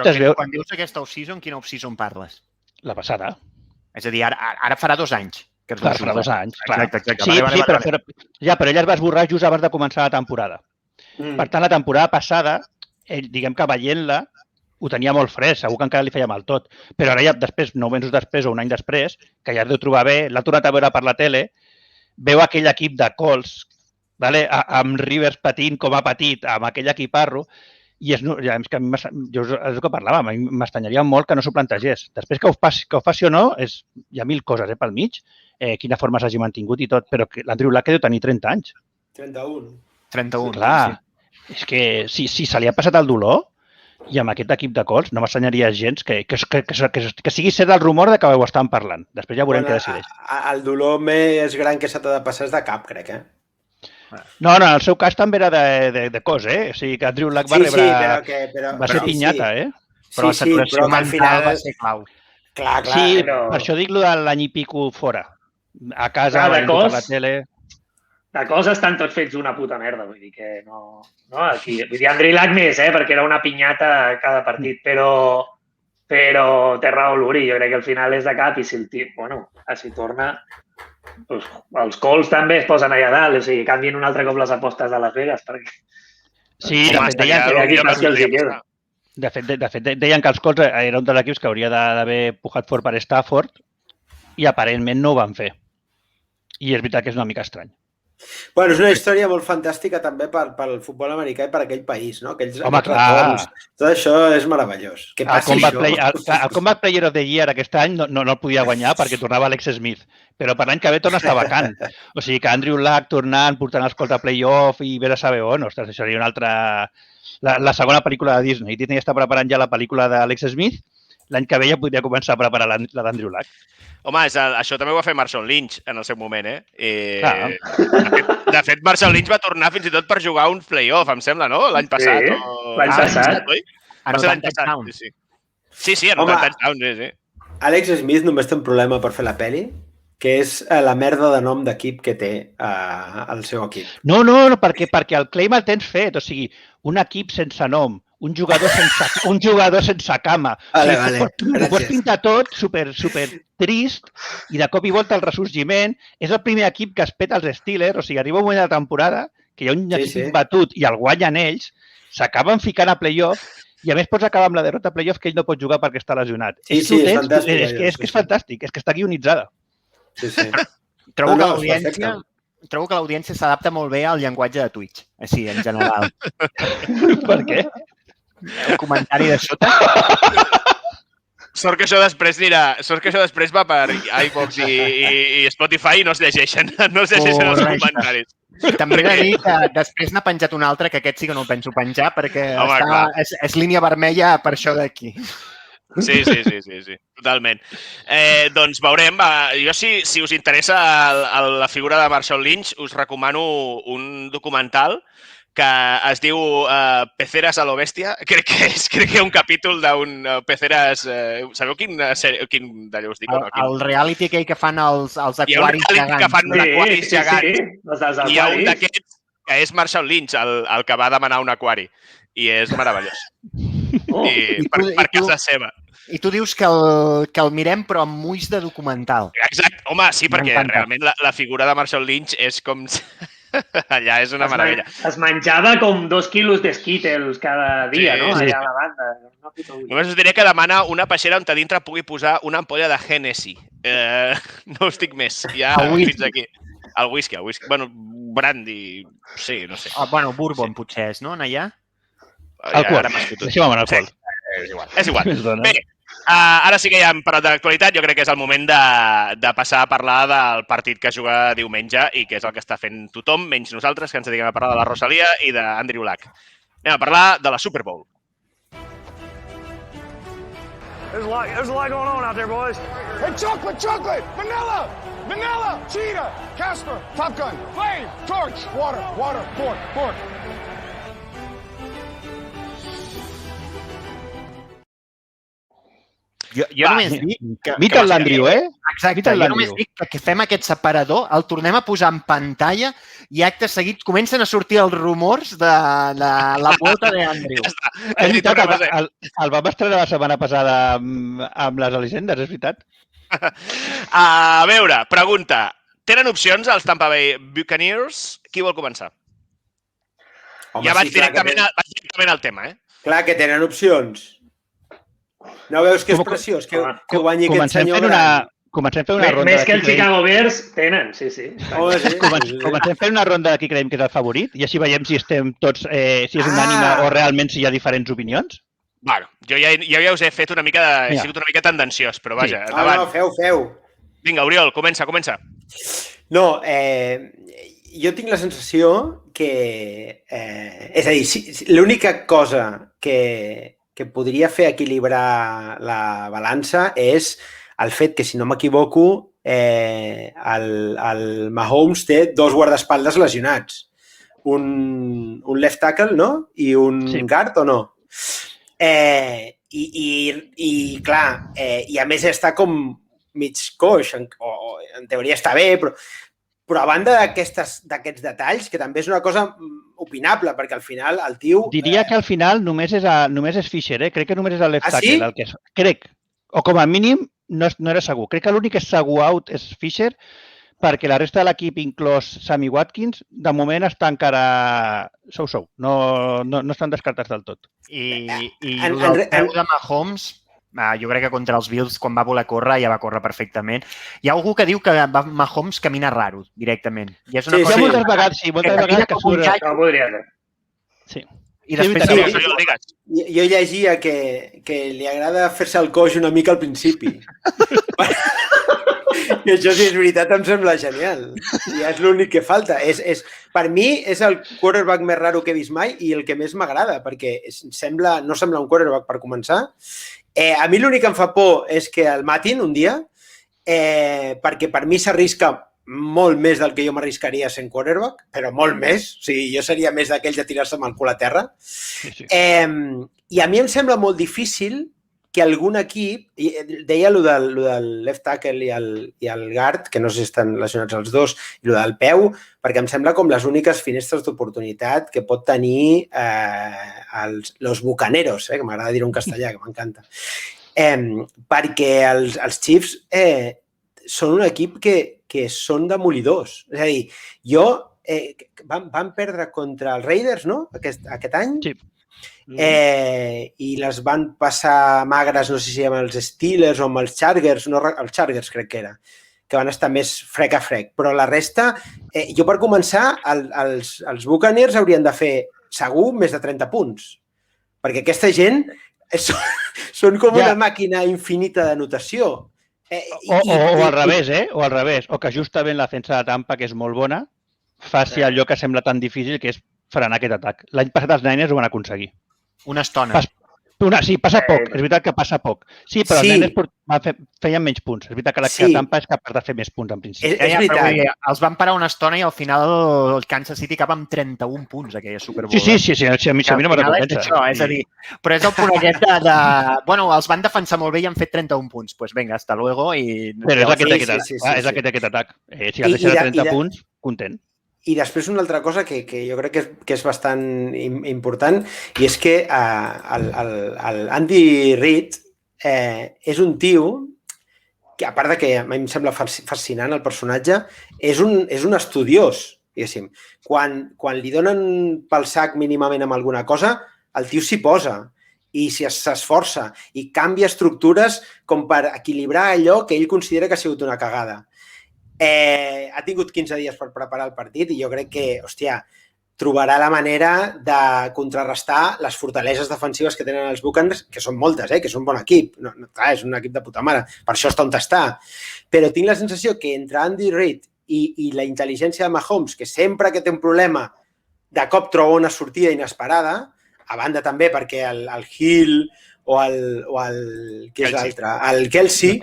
aquesta off-season, quina off-season parles? La passada. És a dir, ara farà 2 anys. Clar, farà 2 anys. Exacte. Sí, però ella es va esborrar just abans de començar la temporada. Per tant, la temporada passada, diguem que veient-la, ho tenia molt fresc, segur que encara li feia mal tot. Però ara ja després, 9 mesos després o un any després, que ja es deu trobar bé, l'ha tornat a veure per la tele, veu aquell equip de Colts, amb Rivers patint com ha patit, amb aquell equiparro, i és que a mi, jo és el que parlàvem, a mi m'estranyaria molt que no s'ho plantegés. Després que ho faci o no, hi ha 1000 coses pel mig, quina forma s'hagi mantingut i tot, però l'Andrew Luck deu tenir 30 anys. 31. Clar, és que si se li ha passat el dolor, i amb aquest equip de Colts no m'estranyaria gens que sigui cert el rumor de que ho estan parlant. Després ja veurem què decideix. El dolor més gran que s'ha de passar és de cap, crec, No, en el seu cas també era de cos, O sigui que Andrew Luck va rebre... Va ser pinyata, Però la saturació mental va ser clau. Clar. Sí, per això dic de l'any i pico fora. A casa, per la tele... De cos estan tots fets una puta merda, vull dir que no... Aquí, vull dir, Andrew Luck més, perquè era una pinyata cada partit, però té raó l'Uri, jo crec que al final és de cap i si el tio, si torna... Doncs els Colts també es posen allà dalt, o sigui, canvien un altre cop les apostes de Las Vegas. Perquè... Sí, de fet, deien que els Colts era un dels equips que hauria d'haver pujat fort per Stafford i aparentment no ho van fer. I és veritat que és una mica estrany. Bueno, és una història molt fantàstica també pel futbol americà i per aquell país, no? Aquells retorns. Tot això és meravellós. Què passa el Combat Player of the Year aquest any no el podia guanyar perquè tornava Alex Smith, però per l'any que ve torna a estar vacant. O sigui que Andrew Luck tornant, portant els Colts a playoff i vés a saber on. Ostres, això seria una altra... La segona pel·lícula de Disney. Disney està preparant ja la pel·lícula d'Alex Smith. L'any que ve ja podria començar a preparar la d'Andrew Luck. Home, això també ho va fer Marshawn Lynch en el seu moment, De fet, Marshawn Lynch va tornar fins i tot per jugar un playoff, em sembla, no? L'any passat. L'any passat. Va ser l'any passat, sí. Sí, en el touchdown, sí. Alex Smith només té un problema per fer la pel·li, que és la merda de nom d'equip que té el seu equip. No, perquè el claim el tens fet, o sigui, un equip sense nom, un jugador sense cama. Vale, ho pots pintar tot super trist i de cop i volta el ressorgiment. És el primer equip que es peta els Steelers, o sigui, arriba un moment de la temporada que hi ha un equip batut i el guanyen ells, s'acaben ficant a playoff i a més pots acabar amb la derrota a playoff que ell no pot jugar perquè està lesionat. Sí, és fantàstic. És que és fantàstic, és que està guionitzada. Sí. Trobo que l'audiència s'adapta molt bé al llenguatge de Twitch, així, en general. Per què? El comentari de sota. Sort que això després va per iVoox i Spotify i no es llegeixen els comentaris. També he de dir que després n'ha penjat un altre, que aquest sí que no el penso penjar, perquè és línia vermella per això d'aquí. Sí, totalment. Doncs veurem. Jo, si us interessa la figura de Marshawn Lynch, us recomano un documental que es diu Peceres a lo Bèstia. Crec que hi ha un capítol d'un Peceres... Sabeu quin d'allò us dic? El reality aquell que fan els aquaris gegants. Hi ha un reality que fan els aquaris gegants. I hi ha un d'aquests que és Marshawn Lynch, el que va demanar un aquari. I és meravellós. Per casa seva. I tu dius que el mirem però amb ulls de documental. Exacte. Home, sí, perquè realment la figura de Marshawn Lynch és com... Allà és una meravella. Es menjava com 2 quilos d'Skittles cada dia, no? Allà a la banda. Només us diré que demana una peixera on a dintre pugui posar una ampolla de Hennessy. No us dic més. Ja fins aquí. El whisky. Bueno, brandy, sí, no sé. Bueno, bourbon potser és, no, allà? Alcohol. Deixem amb alcohol. És igual. Bé, ara sí que ja hem parlat de l'actualitat. Jo crec que és el moment de passar a parlar del partit que es juga diumenge i que és el que està fent tothom, menys nosaltres, que ens dediquem a parlar de la Rosalia i d'Andrew Luck. Anem a parlar de la Super Bowl. There's a lot going on out there, boys. Hey, chocolate, vanilla, cheetah, Casper, Top Gun, flame, torch, water, pork. Jo només dic que... Mita l'Andrew, Exacte, jo només dic que fem aquest separador, el tornem a posar en pantalla i acte seguit comencen a sortir els rumors de la volta d'Andrew. El vam estrenar la setmana passada amb les llegendes, és veritat? A veure, pregunta. Tenen opcions els Tampa Bay Buccaneers? Qui vol començar? Ja vaig directament al tema, Clar que tenen opcions. No veus que és preciós que guanyi aquest senyor gran? Comencem fent una ronda... Més que el Chicago Bears tenen, sí. Comencem fent una ronda de qui creiem que és el favorit i així veiem si estem tots, si és unànime o realment si hi ha diferents opinions. Bueno, jo ja us he fet una mica he sigut una mica tendenciós, però vaja, endavant. No, feu. Vinga, Oriol, comença. No, jo tinc la sensació que... és a dir, l'única cosa que podria fer equilibrar la balança és el fet que, si no m'equivoco, el Mahomes té 2 guardaespatldes lesionats. Un left tackle, no? I un guard, o no? I clar, i a més està com mig coix, en teoria està bé, però a banda d'aquests detalls, que també és una cosa opinable, perquè al final el tio... Diria que al final només és Fisher, Crec que només és el left tackle. El que és. Crec. O com a mínim no era segur. Crec que l'únic que és segur out és Fisher, perquè la resta de l'equip, inclòs Sammy Watkins, de moment està encara sou. No estan descartats del tot. I el peu de Mahomes Jo crec que contra els Bills, quan va voler córrer, ja va córrer perfectament. Hi ha algú que diu que Mahomes camina raro, directament. I és una Sí, cosa moltes vegades, sí, moltes vegades que surt... No podria ser. Sí. I després... Jo llegia que li agrada fer-se el coix una mica al principi. I això, si és veritat, em sembla genial. I és l'únic que falta. Per mi, és el quarterback més raro que he vist mai i el que més m'agrada, perquè no sembla un quarterback per començar. A mi l'únic que em fa por és que el matin un dia, perquè per mi s'arrisca molt més del que jo m'arriscaria sent quarterback, però molt més. O sigui, jo seria més d'aquells de tirar-se amb el cul a terra. I a mi em sembla molt difícil que algun equip, deia el del left tackle i el guard, que no sé si estan relacionats els dos, i el del peu, perquè em sembla com les úniques finestres d'oportunitat que pot tenir los bucaneros, que m'agrada dir-ho en castellà, que m'encanta. Perquè els Chiefs són un equip que són demolidors. És a dir, van perdre contra els Raiders, no?, aquest any? Sí. I les van passar magres, no sé si amb els Steelers o amb els Chargers, els Chargers crec que era, que van estar més frec a frec. Però la resta, jo per començar, els Buccaneers haurien de fer segur més de 30 punts, perquè aquesta gent són com una màquina infinita d'anotació. O al revés, o al revés. O que justament la defensa de Tampa, que és molt bona, faci allò que sembla tan difícil, que és frenar aquest atac. L'any passat els Niners ho van aconseguir. Una estona. Sí, passa poc. És veritat que passa poc. Sí, però els Niners feien menys punts. És veritat que la Tampa és capaç de fer més punts, en principi. És veritat. Els van parar una estona i al final el Kansas City acaba amb 31 punts, aquella Super Bowl. Sí, a mi no me recompensa. És a dir, però és el punt aquest de... Bueno, els van defensar molt bé i han fet 31 punts. Pues vinga, hasta luego. Però és aquest atac. Si el deixa de 30 punts, content. I després una altra cosa que jo crec que és bastant important i és que Andy Reid és un tio que, a part de que a mi em sembla fascinant el personatge, és un estudiós, diguéssim. Quan li donen pel sac mínimament amb alguna cosa, el tio s'hi posa i s'esforça i canvia estructures com per equilibrar allò que ell considera que ha sigut una cagada. Ha tingut 15 dies per preparar el partit i jo crec que, hòstia, trobarà la manera de contrarrestar les fortaleses defensives que tenen els Buccaneers, que són moltes, que són un bon equip. És un equip de puta mare, per això està on està. Però tinc la sensació que entre Andy Reid i la intel·ligència de Mahomes, que sempre que té un problema de cop troba una sortida inesperada, a banda també perquè el Hill o el què és l'altre? El Kelsey,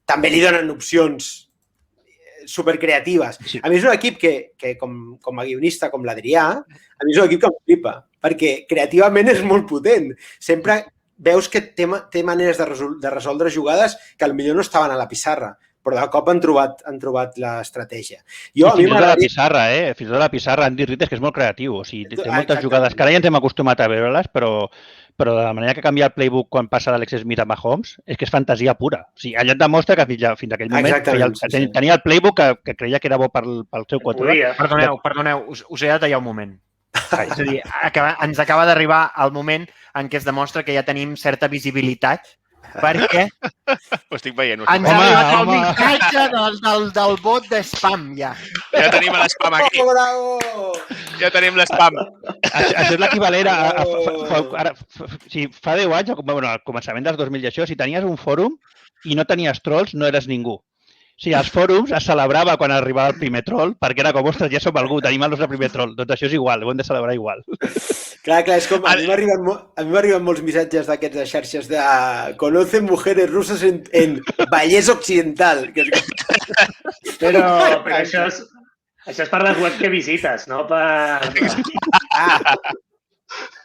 també li donen opcions supercreatives. Sí. A mi és un equip que com a guionista, com l'Adrià, a mi és un equip que em flipa, perquè creativament és molt potent. Sempre veus que té maneres de resoldre jugades que potser no estaven a la pissarra, però de cop han trobat l'estratègia. Fins i tot a la pissarra, fins i tot a la pissarra, Andy Reid és que és molt creatiu. O sigui, té moltes jugades que ara ja ens hem acostumat a veure-les, però de la manera que canvia el playbook quan passa d'Alex Smith a Mahomes és que és fantasia pura. O sigui, allà et demostra que fins aquell moment tenia el playbook que creia que era bo pel seu quarterback. Perdoneu, us he de tallar un moment. És a dir, ens acaba d'arribar el moment en què es demostra que ja tenim certa visibilitat perquè ho estic veient. Ens ha arribat el missatge del bot de spam, ja. Ja tenim l'spam aquí. Bravo! Ja tenim l'spam. Això és l'equivalent a... Fa 10 anys, al començament dels 2000 i això, si tenies un fòrum i no tenies trolls, no eres ningú. O sigui, als fòrums es celebrava quan arribava el primer troll, perquè era com, ostres, ja som algú, tenim el nostre primer troll. Doncs això és igual, ho hem de celebrar igual. Clar, és com... A mi m'arriben molts missatges d'aquests de xarxes de «Conocen mujeres russes en Vallès Occidental». Però això és per les webs que visites, no per...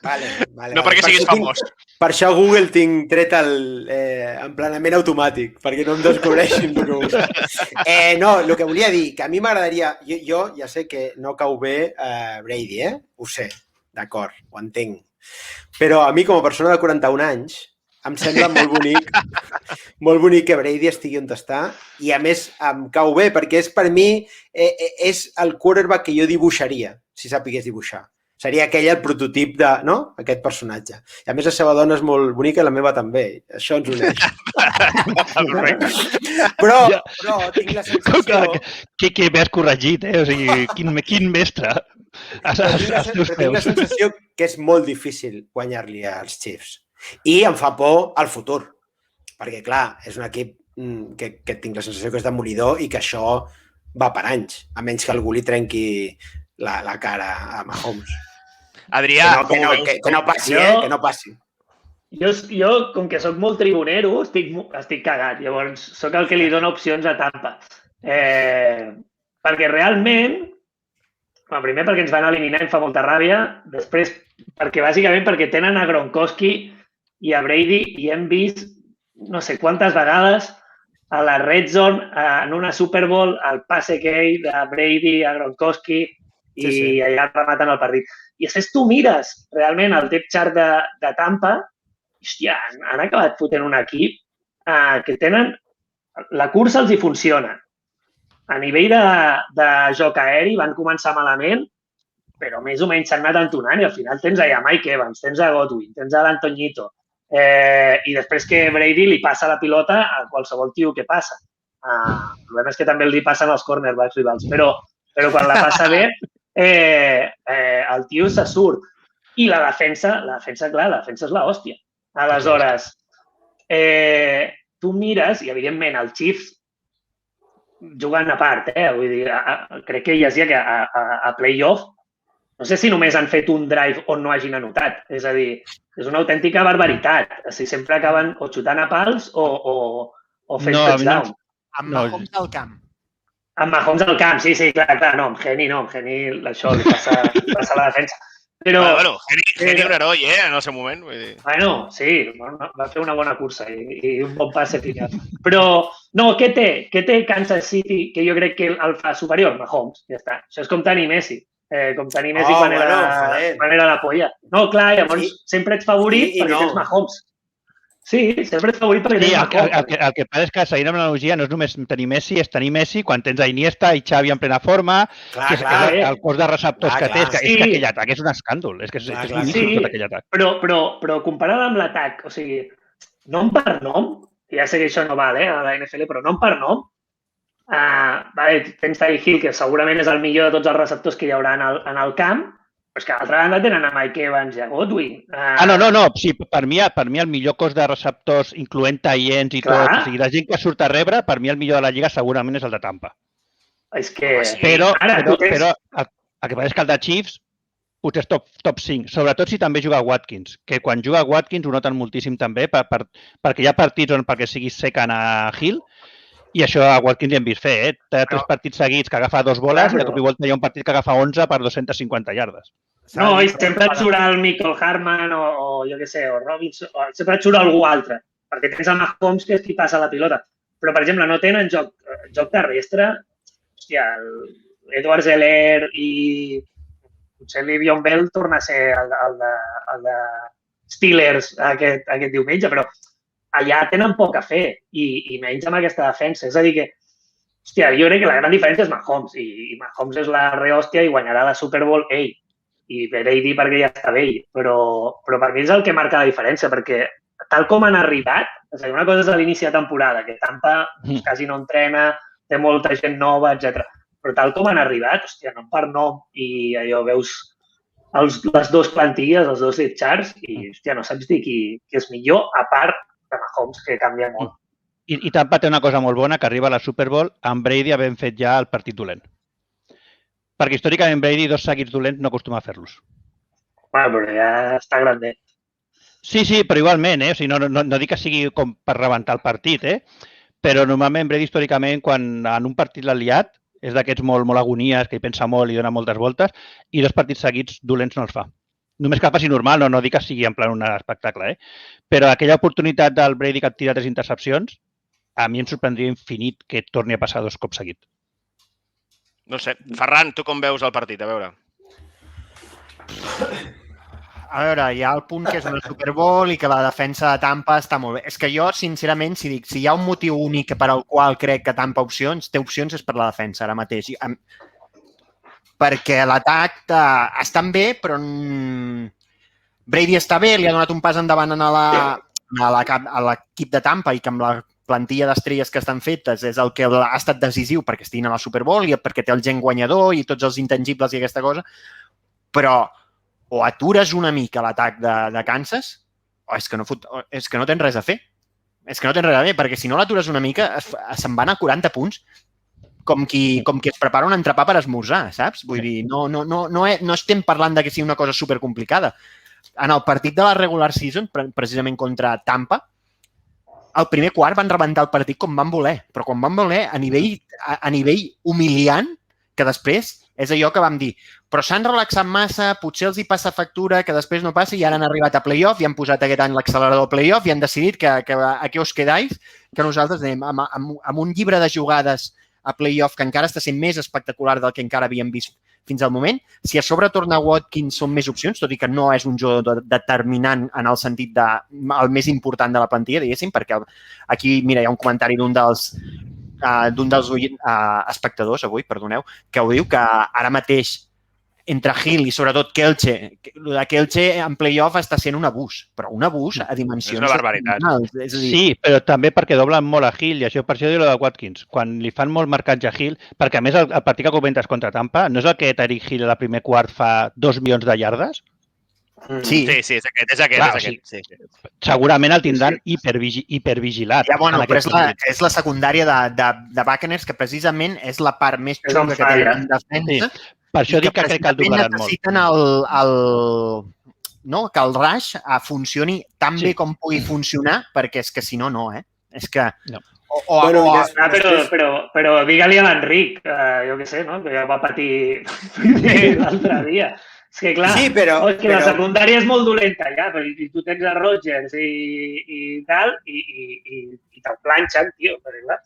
Vale. No perquè siguis famós. Per això a Google tinc tret emplenament automàtic, perquè no em descobreixin el que busco. No, el que volia dir, que a mi m'agradaria... Jo ja sé que no cau bé Brady, ho sé, d'acord, ho entenc. Però a mi, com a persona de 41 anys, em sembla molt bonic que Brady estigui on està i, a més, em cau bé, perquè per mi és el quarterback que jo dibuixaria, si sapigués dibuixar. Seria aquell el prototip de, no? Aquest personatge. I a més la seva dona és molt bonica i la meva també. Això ens uneix. Però tinc la sensació... Que m'has corregit, O sigui, quin mestre. Tinc la sensació que és molt difícil guanyar-li als Chiefs. I em fa por al futur. Perquè, clar, és un equip que tinc la sensació que és demolidor i que això va per anys, a menys que algú li trenqui la cara a Mahomes. Adrià, que no passi, que no passi. Jo, com que sóc molt tribunero, estic cagat. Llavors, sóc el que li dona opcions a Tampa. Perquè realment, primer perquè ens van eliminar i em fa molta ràbia, després bàsicament perquè tenen a Gronkowski i a Brady i hem vist no sé quantes vegades a la Red Zone, en una Super Bowl, el passe gay de Brady a Gronkowski i allà rematen el partit. I després tu mires realment el depth chart de Tampa, hòstia, han acabat fotent un equip que tenen... La cursa els hi funciona. A nivell de joc aeri van començar malament, però més o menys s'han anat entonant i al final tens a Mike Evans, tens a Godwin, tens a l'Antoñito, i després que Brady li passa la pilota a qualsevol tio que passa. El problema és que també li passen els cornerbacks rivals, però quan la passa bé, el tio se surt. I la defensa, clar, la defensa és l'hòstia. Aleshores, tu mires, i evidentment els Chiefs jugant a part, vull dir, crec que llegia que a playoff, no sé si només han fet un drive on no hagin anotat. És a dir, és una autèntica barbaritat. Sempre acaben o xutant a pals o fent touchdown. Amb Mahomes al camp. Amb Mahomes al camp, sí, clar, no, amb Geni això li passa la defensa. Però, bueno, Geni un heroi, en el seu moment. Vull dir. Bueno, sí, va fer una bona cursa i un bon passe final. Però, no, què té Kansas City que jo crec que el fa superior? Mahomes, ja està. Això és com tenir Messi. Com tenir Messi quan era la polla. No, clar, llavors sempre ets favorit perquè tens Mahomes. Sí, sempre ets favorit perquè tens Mahomes. El que passa és que, seguint amb l'analogia, no és només tenir Messi, és tenir Messi quan tens a Iniesta i Xavi en plena forma, que és el cos de receptors que tens, és que aquell atac és un escàndol, és que és boníssim tot aquell atac. Però comparat amb l'atac, o sigui, nom per nom, ja sé que això no val a la NFL, però nom per nom, tens Tyreek Hill, que segurament és el millor de tots els receptors que hi haurà en el camp, però és que a l'altra banda tenen a Mike Evans i a Godwin. No, sí, per mi el millor cos de receptors, incloent tight i tot, o sigui, la gent que surt a rebre, per mi el millor de la Lliga segurament és el de Tampa. És que... Però el que passa és que el de Chiefs potser és top 5, sobretot si també juga Watkins, que quan juga Watkins ho noten moltíssim també, perquè hi ha partits on perquè sigui secant a Hill, i això a Watkins hi hem vist fer, Té 3 partits seguits que agafa 2 boles i de cop i volta hi ha un partit que agafa 11 per 250 yardes. No, i sempre et surt el Michael Hartman o jo què sé, o Robinson, sempre et surt algú altre, perquè tens el Mahomes que és qui passa la pilota. Però, per exemple, no tenen joc terrestre. Hòstia, Edward Zeller i potser Le'Veon Bell torna a ser el de Steelers aquest diumenge, però allà tenen poc a fer i menys amb aquesta defensa. És a dir que, hòstia, jo crec que la gran diferència és Mahomes i Mahomes és la rehòstia i guanyarà la Super Bowl ell i Brady perquè ja està vell. Però per mi és el que marca la diferència perquè tal com han arribat, és a dir, una cosa és a l'inici de temporada, que Tampa quasi no entrena, té molta gent nova, etc. Però tal com han arribat, hòstia, nom per nom i allò veus les dues plantilles, els dos depth charts i, hòstia, no saps dir qui és millor a part de Mahomes, que canvia molt. I Tampa té una cosa molt bona, que arriba a la Super Bowl amb Brady havent fet ja el partit dolent. Perquè històricament Brady 2 seguits dolents no acostuma a fer-los. Bueno, però ja està grandet. Sí, però igualment, O sigui, no dic que sigui com per rebentar el partit, Però normalment Brady històricament, quan en un partit l'ha liat, és d'aquests molt agonies, que hi pensa molt i dona moltes voltes, i 2 partits seguits dolents no els fa. Només que faci normal, no dic que sigui en plan un espectacle, Però aquella oportunitat del Brady que et tira 3 intercepcions, a mi em sorprendria infinit que torni a passar 2 cops seguit. No sé. Ferran, tu com veus el partit? A veure, hi ha el punt que és una Super Bowl i que la defensa de Tampa està molt bé. És que jo, sincerament, si hi ha un motiu únic per al qual crec que Tampa té opcions és per la defensa ara mateix. perquè l'atac estan bé, però Brady està bé, li ha donat un pas endavant a l'equip de Tampa i que amb la plantilla d'estrelles que estan fetes és el que ha estat decisiu perquè estiguin a la Super Bowl i perquè té el gen guanyador i tots els intangibles i aquesta cosa, però o atures una mica l'atac de Kansas o és que no tens res a fer. És que no tens res a fer, perquè si no l'atures una mica se'n van a 40 punts com qui es prepara un entrepà per esmorzar, saps? Vull dir, no estem parlant de que sigui una cosa supercomplicada. En el partit de la regular season, precisament contra Tampa, al primer quart van rebentar el partit com van voler, però quan van voler a nivell humiliant, que després és allò que vam dir, però s'han relaxat massa, potser els hi passa factura, que després no passa i ara han arribat a playoff i han posat aquest any l'accelerador playoff i han decidit que aquí us quedais, que nosaltres anem amb un llibre de jugades a playoff que encara està sent més espectacular del que encara havíem vist fins al moment. Si a sobre torna Watkins són més opcions, tot i que no és un jugador determinant en el sentit el més important de la plantilla, diguéssim, perquè aquí, mira, hi ha un comentari d'un dels espectadors avui, perdoneu, que ho diu que ara mateix entre Hill i sobretot Kelce, el de Kelce en playoff està sent un abús, però un abús a dimensions... És una barbaritat. És a dir, Sí, però també perquè doblen molt a Hill i això per això diu lo de Watkins. Quan li fan molt marcatge a Hill, perquè a més el partit que comentes contra Tampa no és el que Tyreek Hill a la primer quart fa 2 milions de yardes? Sí, és aquest. Sí. Segurament el tindran hipervigilat. Ja, bueno, però és la secundària de Buccaneers, que precisament és la part més xunga que tenen en defensa. Per això dic que crec que el doblaran molt. Necessiten que el rush funcioni tan bé com pugui funcionar, perquè és que si no, És que... Però digue-li a l'Enric, jo què sé, no? Que ja va patir l'altre dia. És que, clar, la secundària és molt dolenta, ja, i tu tens a Rodgers i tal, i te'l planxen, tio, perquè, clar...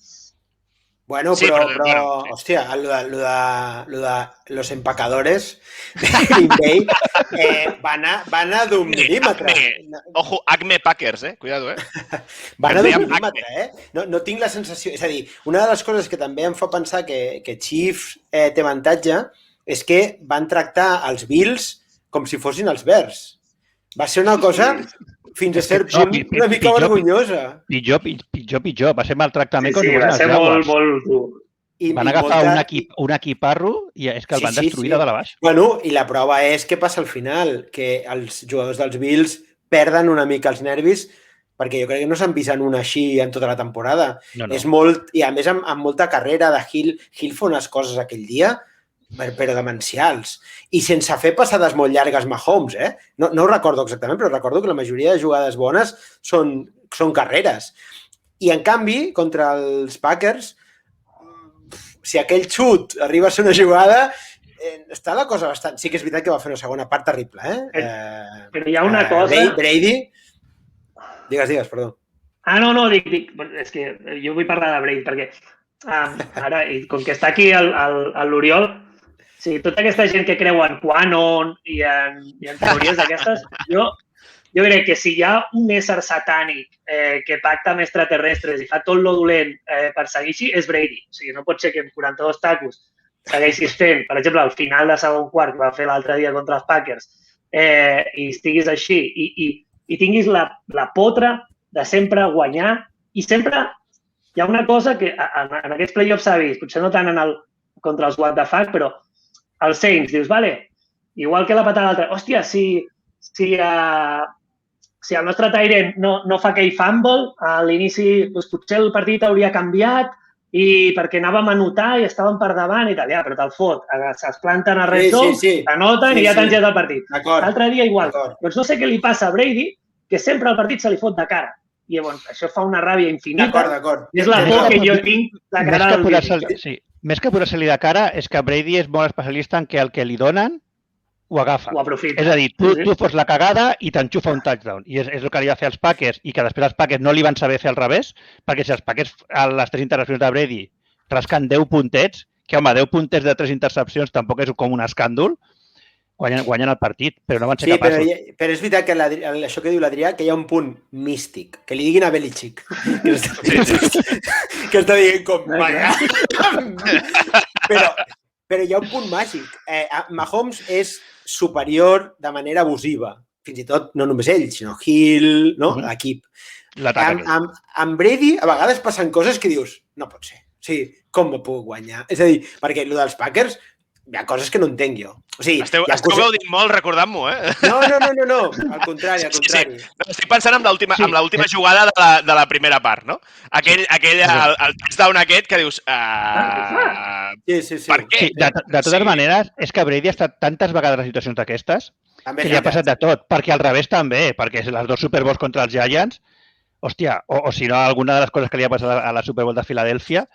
Bueno, però hòstia, lo de los empacadores de Green Bay van a d'un mil·límetre. Ojo, Acme Packers, cuidado, Van a d'un mil·límetre, No tinc la sensació... És a dir, una de les coses que també em fa pensar que Chiefs té avantatge és que van tractar els Bills com si fossin els Bears. Va ser una cosa... fins a cert punt una mica vergonyosa. Pitjor. Va ser maltractament com si va ser molt dur. Van agafar un equiparro i és que el van destruir de dalt a baix. Bueno, i la prova és què passa al final, que els jugadors dels Bills perden una mica els nervis perquè jo crec que no s'han vist en una així en tota la temporada. No. És molt, i a més amb molta carrera de Hill. Hill fa unes coses aquell dia però demencials. I sense fer passades molt llargues Mahomes, No ho recordo exactament, però recordo que la majoria de jugades bones són carreres. I, en canvi, contra els Packers, si aquell xut arriba a ser una jugada, està la cosa bastant... Sí que és veritat que va fer una segona part terrible, Però hi ha una cosa... Brady... Digues, perdó. No, dic, és que jo vull parlar de Brady, perquè ara, com que està aquí l'Oriol, sí, tota aquesta gent que creu en QAnon i en teories d'aquestes, jo crec que si hi ha un ésser satànic que pacta amb extraterrestres i fa tot lo dolent per seguir així, és Brady. O sigui, no pot ser que en 42 tacos segueixis fent, per exemple, al final de segon quart que va fer l'altre dia contra els Packers i estiguis així i tinguis la potra de sempre guanyar i sempre hi ha una cosa que en aquests playoffs s'ha vist, potser no tant contra els what the fuck, però els Saints, dius, vale, igual que la patada l'altra, hòstia, si el nostre Tyrant no fa aquell fumble, a l'inici potser el partit hauria canviat i perquè anàvem a notar i estàvem per davant i tal, ja, però te'l fot, es planten a red zone, t'anoten i ja t'han girat el partit. L'altre dia igual. Doncs no sé què li passa a Brady, que sempre el partit se li fot de cara. I llavors això fa una ràbia infinita. D'acord. I és la por que jo tinc de cara al vídeo. Més que posar-se-li de cara, és que Brady és molt especialista en que el que li donen ho agafa. Ho aprofita. És a dir, tu fos la cagada i t'enxufa un touchdown. I és el que li va fer als Packers i que després els Packers no li van saber fer al revés, perquè si els Packers, a les 3 intercepcions de Brady, rasquen 10 puntets, que home, 10 puntets de 3 intercepcions tampoc és com un escàndol, guanyen el partit, però no van ser capaços. Sí, però és veritat que això que diu l'Adrià, que hi ha un punt místic, que li diguin a Belichick, que està dient com... Però Però hi ha un punt màgic. Mahomes és superior de manera abusiva. Fins i tot, no només ell, sinó Hill, no? L'equip. Amb Brady, a vegades passen coses que dius, no pot ser. O sigui, com me puc guanyar? És a dir, perquè el dels Packers hi ha coses que no entenc jo. O sigui, esteu gaudint molt recordant-m'o, eh? No. Al contrari, al contrari. Sí. No, estic pensant en l'última jugada de la primera part, no? El touchdown aquest que dius... Sí. Per què? De totes maneres, és que Brady ha estat tantes vegades en situacions d'aquestes que li ha passat de tot. Perquè al revés també, perquè les dos Super Bowls contra els Giants, hòstia, o si no, alguna de les coses que li ha passat a la Super Bowl de Filadèlfia,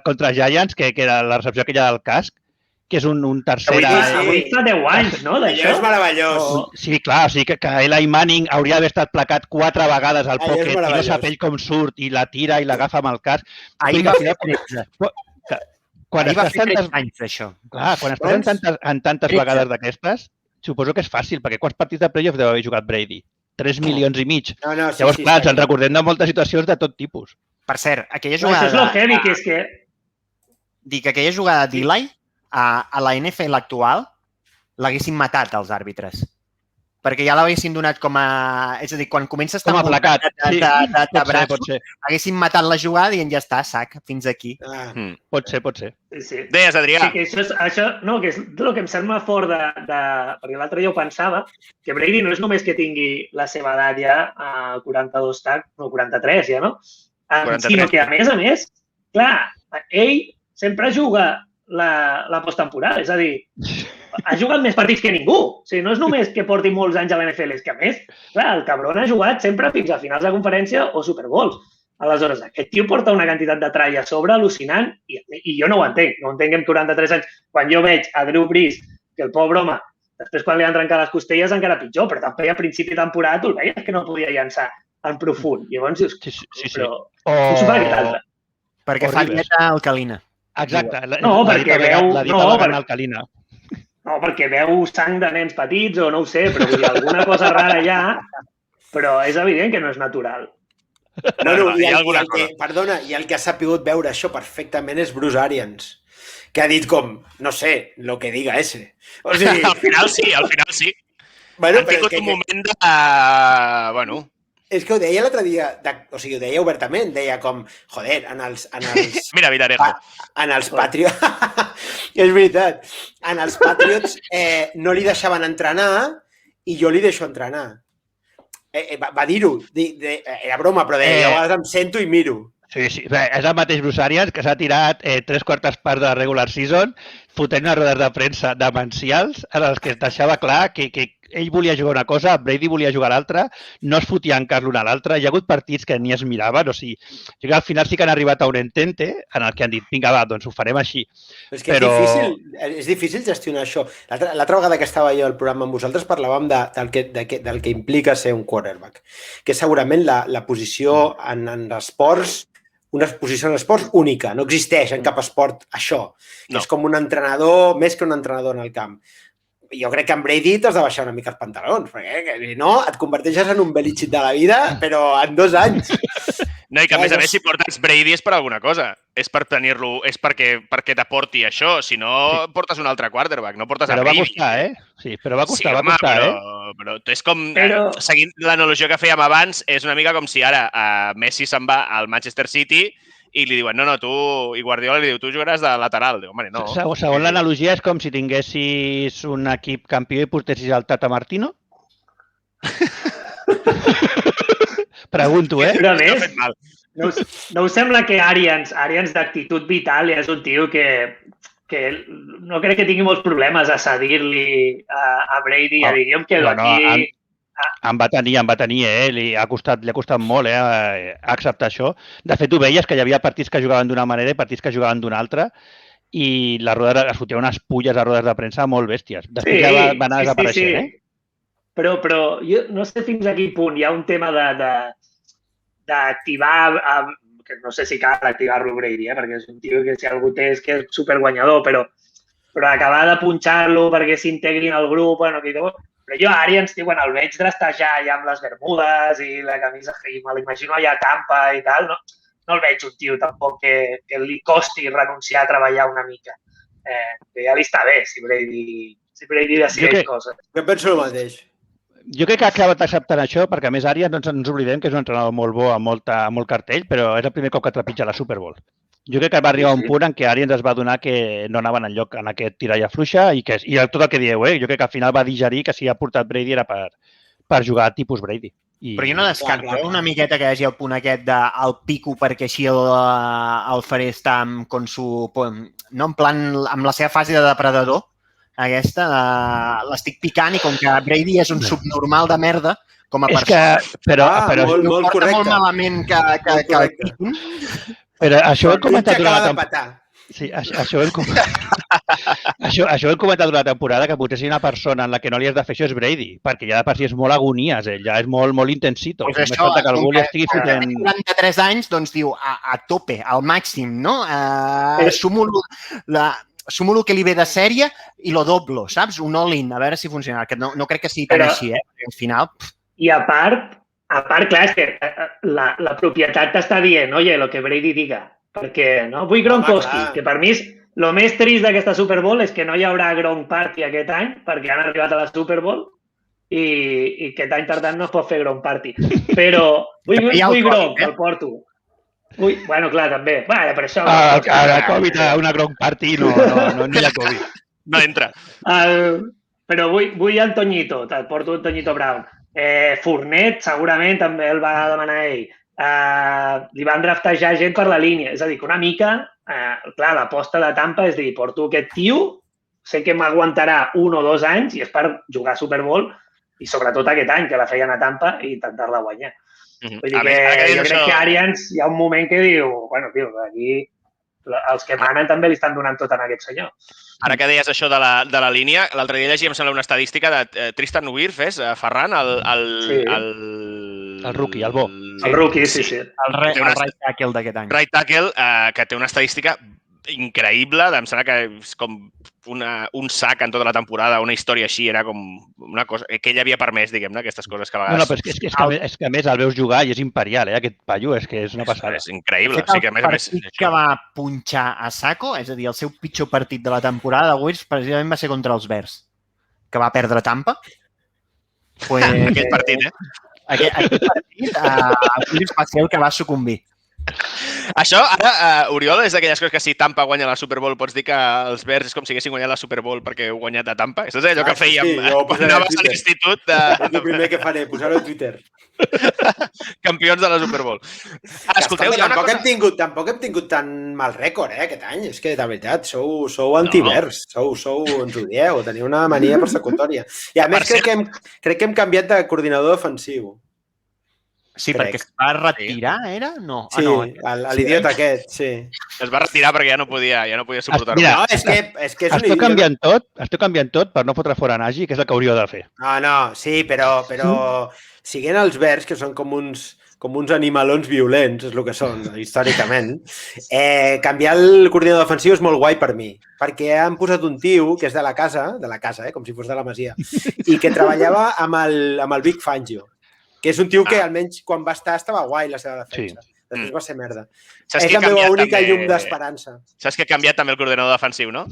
contra els Giants, que era la recepció aquella del casc, que és un tercer... Avui fa 10 anys, no, d'això? És meravellós. Sí, clar, o sigui que Eli Manning hauria d'haver estat placat 4 vegades al pocket i no sap ell com surt i la tira i l'agafa amb el casc. Ahir va fer 13. Quan va fer 13 anys, això. Clar, quan estàs en tantes vegades d'aquestes, suposo que és fàcil, perquè quants partits de playoff deu haver jugat Brady? 3 milions i mig. Llavors, clar, ens en recordem de moltes situacions de tot tipus. Per cert, aquella jugada... Això és lo heavy, que és que... Dic, aquella jugada d'Eli a la NFL actual l'haguessin matat els àrbitres. Perquè ja l'haguessin donat com a... És a dir, quan comença a estar... Com a placat. De braços, haguessin matat la jugada i ja està, sac, fins aquí. Pot ser. Sí. Deies, Adrià. Sí, que això no, que és el que em sembla fort perquè l'altre dia ho pensava, que Brady no és només que tingui la seva edat ja a 42 tac, no, 43 ja, no? 43. Sinó que, a més, clar, ell sempre juga la posttemporada, és a dir, ha jugat més partits que ningú. O sigui, no és només que porti molts anys a l'NFL, és que, a més, clar, el cabron ha jugat sempre fins a finals de conferència o Super Bowls. Aleshores, aquest tio porta una quantitat de tralla a sobre al·lucinant i jo no ho entenc. No ho entenc amb 43 anys. Quan jo veig a Drew Brees, que el pobre home, després quan li han trencat les costelles encara pitjor, però també a principi de temporada tu el veies que no podia llançar en profund. I llavors dius, però no s'ho fa aquest altre. Perquè fa dieta alcalina. Exacte. No, perquè veu... alcalina. No, perquè veu sang de nens petits o no ho sé, però vull dir, alguna cosa rara hi ha, però és evident que no és natural. Perdona, i el que ha sapigut veure això perfectament és Bruce Arians, que ha dit com, no sé, lo que diga ese. O sigui... Al final sí. Bueno, han tingut un moment de... Bueno... És que ho deia l'altre dia, o sigui, ho deia obertament, deia com, joder, en els Mira, Vidarejo. En els Patriots... És veritat. En els Patriots no li deixaven entrenar i jo li deixo entrenar. Va dir-ho. Era broma, però deia, jo a vegades em sento i miro. Sí. És el mateix Bruce Arians que s'ha tirat 3/4 parts de la regular season fotent unes rodes de premsa demencials en els que es deixava clar que ell volia jugar una cosa, Brady volia jugar l'altra, no es fotien cas l'un a l'altre, hi ha hagut partits que ni es miraven, o sigui, jo crec que al final sí que han arribat a un entente en el que han dit, vinga, va, doncs ho farem així. Però és difícil gestionar això. L'altra vegada que estava jo al programa amb vosaltres parlàvem del que implica ser un quarterback, que és segurament la posició en esports, una posició en esports única, no existeix en cap esport això, que és com un entrenador, més que un entrenador en el camp. Jo crec que en Brady t'has de baixar una mica els pantalons, perquè si no et converteixes en un Belichick de la vida, però en 2 anys. No, i que a més, si portes Brady és per alguna cosa. És per tenir-lo, és perquè t'aporti això. Si no, portes un altre quarterback, no portes a Brady. Però va costar, Sí, però va costar, Però és com, seguint l'analogia que fèiem abans, és una mica com si ara Messi se'n va al Manchester City i li diuen, no, tu, i Guardiola li diu, tu jugaràs de lateral. Diu, home, no. Segons l'analogia és com si tinguessis un equip campió i portessis el Tata Martino? Pregunto, Però a més, no us sembla que Arians d'actitud vital és un tio que no crec que tingui molts problemes a cedir-li a Brady, a dir, jo em quedo aquí... Em va tenir, li ha costat molt acceptar això. De fet, ho veies que hi havia partits que jugaven d'una manera i partits que jugaven d'una altra i les rodes es fotien unes pulles a rodes de premsa molt bèsties. Després ja va anar desapareixent, Però jo no sé fins a quin punt hi ha un tema d'activar, que no sé si cal activar-lo Brady, perquè és un tio que si algú té és que és superguanyador, però acabar de punxar-lo perquè s'integri en el grup, bueno, però jo a Arians, quan el veig drestejar allà amb les bermudes i la camisa, i me l'imagino allà a Tampa i tal, no el veig un tio tampoc que li costi renunciar a treballar una mica. que ja li està bé si Brady decideix coses. Jo penso el mateix. Jo crec que ha acabat acceptant això perquè, a més, Arians no ens oblidem que és un entrenador molt bo, amb molt cartell, però és el primer cop que trepitja la Super Bowl. Jo crec que va arribar un punt en què Arians es va adonar que no anaven enlloc en aquest tiralla fluixa i tot el que dieu, jo crec que al final va digerir que si ha portat Brady era per jugar tipus Brady. Però jo no descarto una miqueta que hi hagi el punt aquest del pico perquè així el faré estar no en plan amb la seva fase de depredador, aquesta, l'estic picant i com que Brady és un subnormal de merda, com a persona. Però molt correcte. Molt malament que el piquin. Però això ho hem comentat durant la temporada. Sí, això ho hem comentat durant la temporada, que potser si una persona en la que no li has de fer això és Brady, perquè ja de per si és molt agonies, ja és molt intensito. Pues això, que algú li estigui fotent... 43 anys, doncs diu, a tope, al màxim, no? Sumo el que li ve de sèrie i lo doblo, saps? Un all-in, a veure si funciona. Que no crec que sigui tan així, Al final... I a part, clar, és que la propietat t'està dient, oye, lo que Brady diga. Perquè, no? Vull Gronkowski, que per mi és el més trist d'aquesta Super Bowl és que no hi haurà Gronk Party aquest any perquè han arribat a la Super Bowl i aquest any, per tant, no es pot fer Gronk Party. Però vull Gronk, el porto. Bueno, clar, també. Per això... Ara, Covid, una Gronk Party, no hi ha Covid. No entra. Però vull el Toñito, el porto el Toñito Brown. Fournette, segurament, també el va demanar ell. Li van draftejar gent per la línia. És a dir, que una mica, clar, l'aposta de Tampa és dir, porto aquest tio, sé que m'aguantarà 1 o 2 anys i és per jugar a Super Bowl i sobretot aquest any, que la feien a Tampa i intentar-la guanyar. Vull dir que jo crec que Arians hi ha un moment que diu, bueno, tio, aquí els que manen també li estan donant tot a aquest senyor. Ara que deies això de la línia, l'altre dia llegíem, sembla, una estadística de Tristan Wirf, Ferran, el rookie, el bo. El rookie, sí. El right tackle d'aquest any. Right tackle, que té una estadística increïble, em sembla que és com un sac en tota la temporada, una història així, era com una cosa que ell havia permès, diguem-ne, aquestes coses que a vegades... No, però és que a més el veus jugar i és imperial, aquest paio, és que és una passada. És increïble. Sí, que el partit que va punxar a saco, és a dir, el seu pitjor partit de la temporada de Wirfs, precisament va ser contra els Bears, que va perdre Tampa. Aquest partit, Aquest partit, Wirfs va ser el que va sucumbir. Això, ara, Oriol, és d'aquelles coses que si Tampa guanya la Super Bowl pots dir que els Bears és com si haguessin guanyat la Super Bowl perquè heu guanyat a Tampa? Això és allò que fèiem quan anaves a l'institut. És el primer que faré, posar-ho a Twitter. Campions de la Super Bowl. Escolteu, tampoc hem tingut tan mal rècord, aquest any. És que, de veritat, sou anti-Bears. Ens odieu, teniu una mania persecutòria. I a més, crec que hem canviat de coordinador defensiu. Sí, perquè es va retirar, era? No. Sí, l'idiota aquest, sí. Es va retirar perquè ja no podia suportar-ho. No, és que és un idiota. Esteu canviant tot per no fotre fora Nagy, que és el que hauríeu de fer. No, sí, però siguent els Bears, que són com uns animalons violents, és el que són, històricament, canviar el coordinador defensiu és molt guai per mi, perquè han posat un tio que és de la casa, com si fos de la Masia, i que treballava amb el Vic Fangio, que és un tio que almenys quan va estar estava guai la seva defensa. Sí. Després va ser merda. És la meva única llum d'esperança. Saps que ha canviat també el coordinador defensiu, no?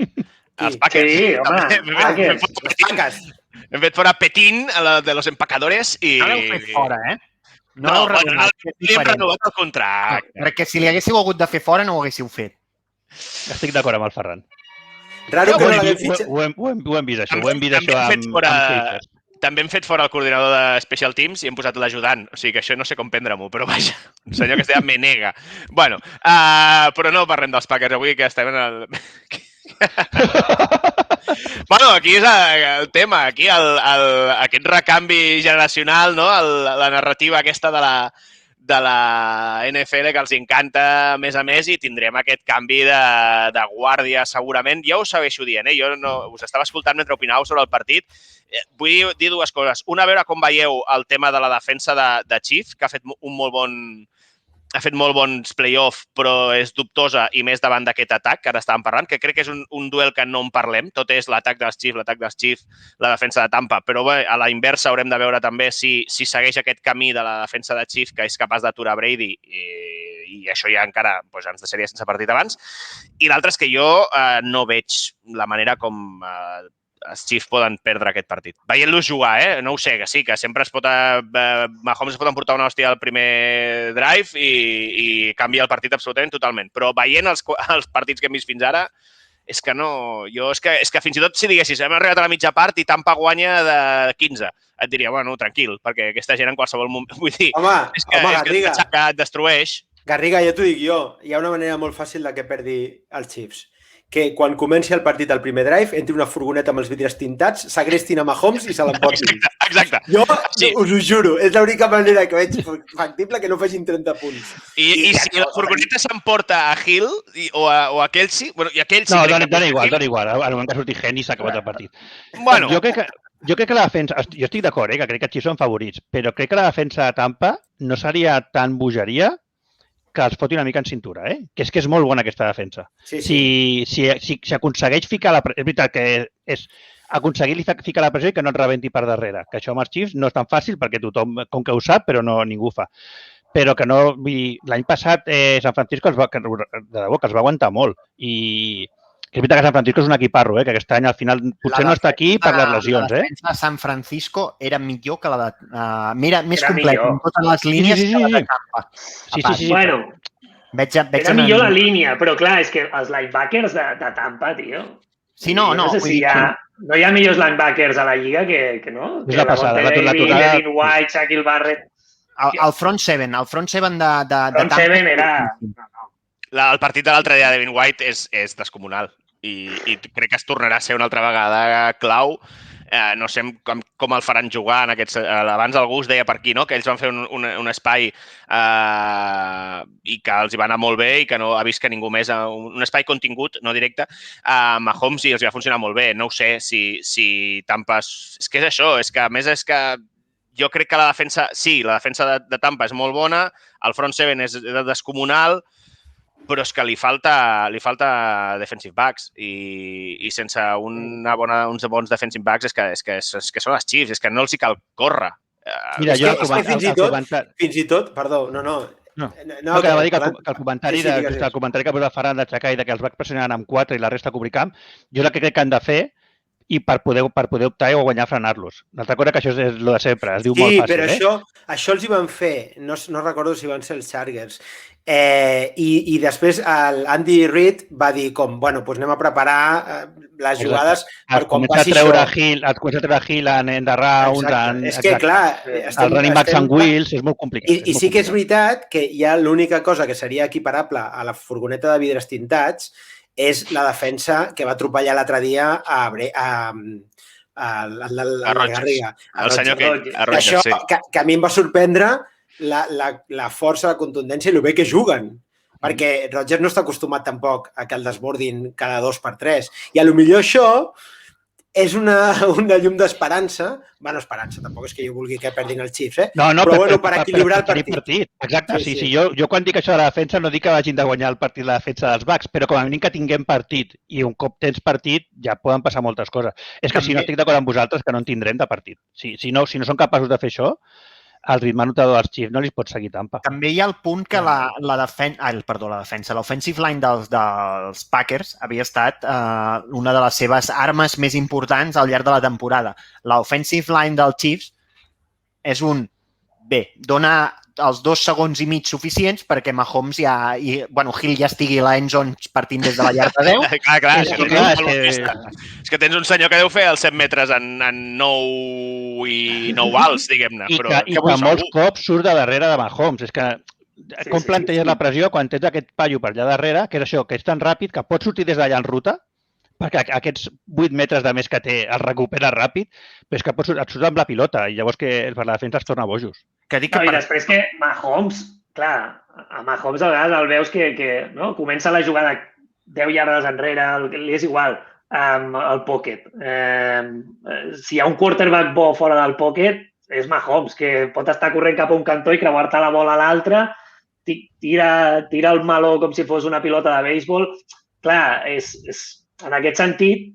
Els Packers. Sí, home. Els Packers. Hem fet fora Petín, de los empacadores, i... No l'heu fet fora, No li hem renovat el contracte. Perquè si li haguéssiu hagut de fer fora no ho haguéssiu fet. Estic d'acord amb el Ferran. Raro que no l'haguem fitxat. Ho hem vist, això. Ho hem vist, això, amb Clippers. També hem fet fora el coordinador de Special Teams i hem posat l'ajudant. O sigui que això no sé com prendre-m'ho, però vaja, un senyor que es deia Menega. Bueno, però no parlem dels Packers avui, que estem en el... Bueno, aquí és el tema, aquí aquest recanvi generacional, no? La narrativa aquesta de la NFL que els encanta a més i tindrem aquest canvi de guàrdia segurament. Jo us segueixo dient, jo us estava escoltant mentre opinàveu sobre el partit. Vull dir 2 coses. Una, a veure com veieu el tema de la defensa de Chiefs, que ha fet molt bons play-off, però és dubtosa i més davant d'aquest atac que ara estàvem parlant, que crec que és un duel que no en parlem. Tot és l'atac dels Chiefs, la defensa de Tampa. Però bé, a la inversa haurem de veure també si segueix aquest camí de la defensa de Chiefs, que és capaç d'aturar Brady i i això ja encara ens deixaria sense partit abans. I l'altre és que jo no veig la manera com els Chiefs poden perdre aquest partit. Veient-los jugar, no ho sé, que sí, que sempre Mahomes es pot emportar una hòstia al primer drive i canvia el partit absolutament totalment. Però veient els partits que hem vist fins ara, és que no... És que fins i tot si diguessis hem arribat a la mitja part i Tampa guanya de 15, et diria, bueno, tranquil, perquè aquesta gent en qualsevol moment... Vull dir, és que et destrueix. Garriga, ja t'ho dic jo, hi ha una manera molt fàcil de que perdi els Chiefs. Que quan comenci el partit al primer drive, entri una furgoneta amb els vidres tintats, s'agrestin a Mahomes i se l'emportin. Exacte. Jo us ho juro, és l'única manera que veig factible que no facin 30 punts. I si la furgoneta s'emporta a Hill o a Kelsey... Bueno, i a Kelsey no, dona igual. Al moment que surti Henry s'ha acabat el partit. Bueno. Jo crec que la defensa... Jo estic d'acord, que crec que Chiefs són favorits, però crec que la defensa de Tampa no seria tan bogeria que els foti una mica en cintura, que és molt bona aquesta defensa. Sí. Si aconsegueix ficar la pressió... És veritat que és aconseguir ficar la pressió i que no et rebenti per darrere. Que això amb els Chiefs no és tan fàcil perquè tothom, com que ho sap, però ningú ho fa. Però que no... L'any passat San Francisco de debò que els va aguantar molt. I és veritat que San Francisco és un equiparro, que aquest any al final potser no està aquí per les lesions. La defensa de San Francisco era millor que la de... Més completa, amb totes les línies que la de Tampa. Sí. Bueno, era millor la línia, però clar, és que els linebackers de Tampa, tio... Sí, no. No sé si no hi ha millors linebackers a la lliga que no. És la passada. Devin White, Shaquille Barrett... El front seven de Tampa... Front seven era... El partit de l'altre dia de Devin White és descomunal. I crec que es tornarà a ser una altra vegada clau. No sé com el faran jugar en aquests... Abans algú us deia per aquí, no? Que ells van fer un espai i que els hi va anar molt bé i que no ha vist que ningú més... Un espai contingut, no directe, a Mahomes i els hi va funcionar molt bé. No ho sé si Tampa... És que és això, és que a més és que jo crec que la defensa... Sí, la defensa de Tampa és molt bona, el front seven és descomunal, però és que li falta defensive backs i sense uns bons defensive backs és que són els Chiefs, és que no els hi cal córrer. Mira, fins i tot, perdó, no. Que va dir que el comentari que posa Ferran d'aixecar i que els backs pressionaran amb 4 i la resta cobrir camp, jo crec que han de fer i per poder optar o guanyar frenar-los. L'altra cosa que això és el de sempre, es diu molt fàcil. Sí, però això els hi van fer, no recordo si van ser els Chargers, i després l'Andy Reid va dir doncs anem a preparar les jugades per quan passi això. Et comença a treure Hill en the rounds. És que, clar... El running backs and wheels és molt complicat. I sí que és veritat que hi ha l'única cosa que seria equiparable a la furgoneta de vidres tintats és la defensa que va atropellar l'altre dia a Garriga. El senyor Rodgers, sí. Que a mi em va sorprendre la força, la contundència i el bé que juguen. Perquè Rodgers no està acostumat tampoc a que el desbordin cada 2x3. I potser això és una llum d'esperança. Bueno, esperança, tampoc és que jo vulgui que perdin els Chiefs, però per equilibrar el partit. Exacte, sí. Jo quan dic això de la defensa no dic que vagin de guanyar el partit la defensa dels Bucks, però com a mínim que tinguem partit i un cop tens partit ja poden passar moltes coses. És que si no estic d'acord amb vosaltres que no en tindrem de partit. Si no són capaços de fer això, el ritme anotador dels Chiefs no li pot seguir Tampa. També hi ha el punt que l'offensive line dels Packers havia estat una de les seves armes més importants al llarg de la temporada. L'offensive line dels Chiefs és dona els 2 segons i mig suficients perquè Mahomes Hill ja estigui a l'endzone partint des de la yarda 10. És que tens un senyor que deu fer els 100 metres en 9 i 9 alts, diguem-ne. I que molts cops surt de darrere de Mahomes. És que com planteges la pressió quan tens aquest paio per allà darrere, que és això, que és tan ràpid que pots sortir des d'allà en ruta, perquè aquests 8 metres de més que té els recupera ràpid, però és que et surt amb la pilota i llavors que per la defensa es torna bojos. I després que Mahomes, clar, a Mahomes a vegades el veus que comença la jugada 10 iardes enrere, li és igual, el pocket. Si hi ha un quarterback bo fora del pocket, és Mahomes, que pot estar corrent cap a un cantó i creuar-te la bola a l'altre, tira el meló com si fos una pilota de béisbol. Clar, en aquest sentit,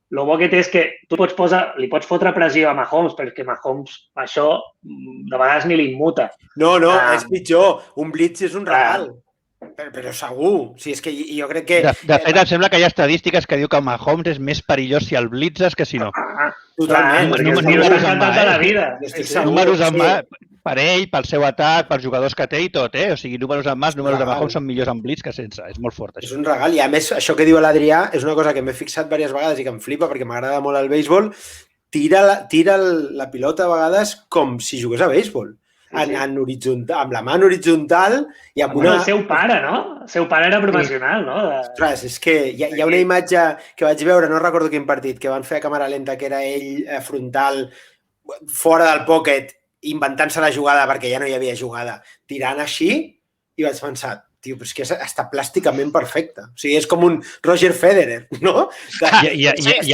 el bo que té és que tu li pots fotre pressió a Mahomes, perquè Mahomes això de vegades ni li immuta. No, és pitjor. Un blitz és un regal. Però segur. O sigui, és que jo crec que... De fet, em sembla que hi ha estadístiques que diu que Mahomes és més perillós si el blitzes que si no. Totalment. Números en mà, la vida. Números en mà per ell, pel seu atac, pels jugadors que té i tot, O sigui, números en mà, números de Mahomes són millors en blitz que sense. És molt fort, És això. un regal. I a més, això que diu l'Adrià és una cosa que m'he fixat diverses vegades i que em flipa perquè m'agrada molt el béisbol. Tira la pilota a vegades com si jugués a béisbol. En horitzontal, amb la mà en horitzontal i amb una... El seu pare, no? El seu pare era professional, no? Ostres, és que hi ha una imatge que vaig veure, no recordo quin partit, que van fer a càmera lenta, que era ell frontal, fora del pocket, inventant-se la jugada perquè ja no hi havia jugada, tirant així, i vaig pensar, tio, però és que està plàsticament perfecte. O sigui, és com un Roger Federer, no?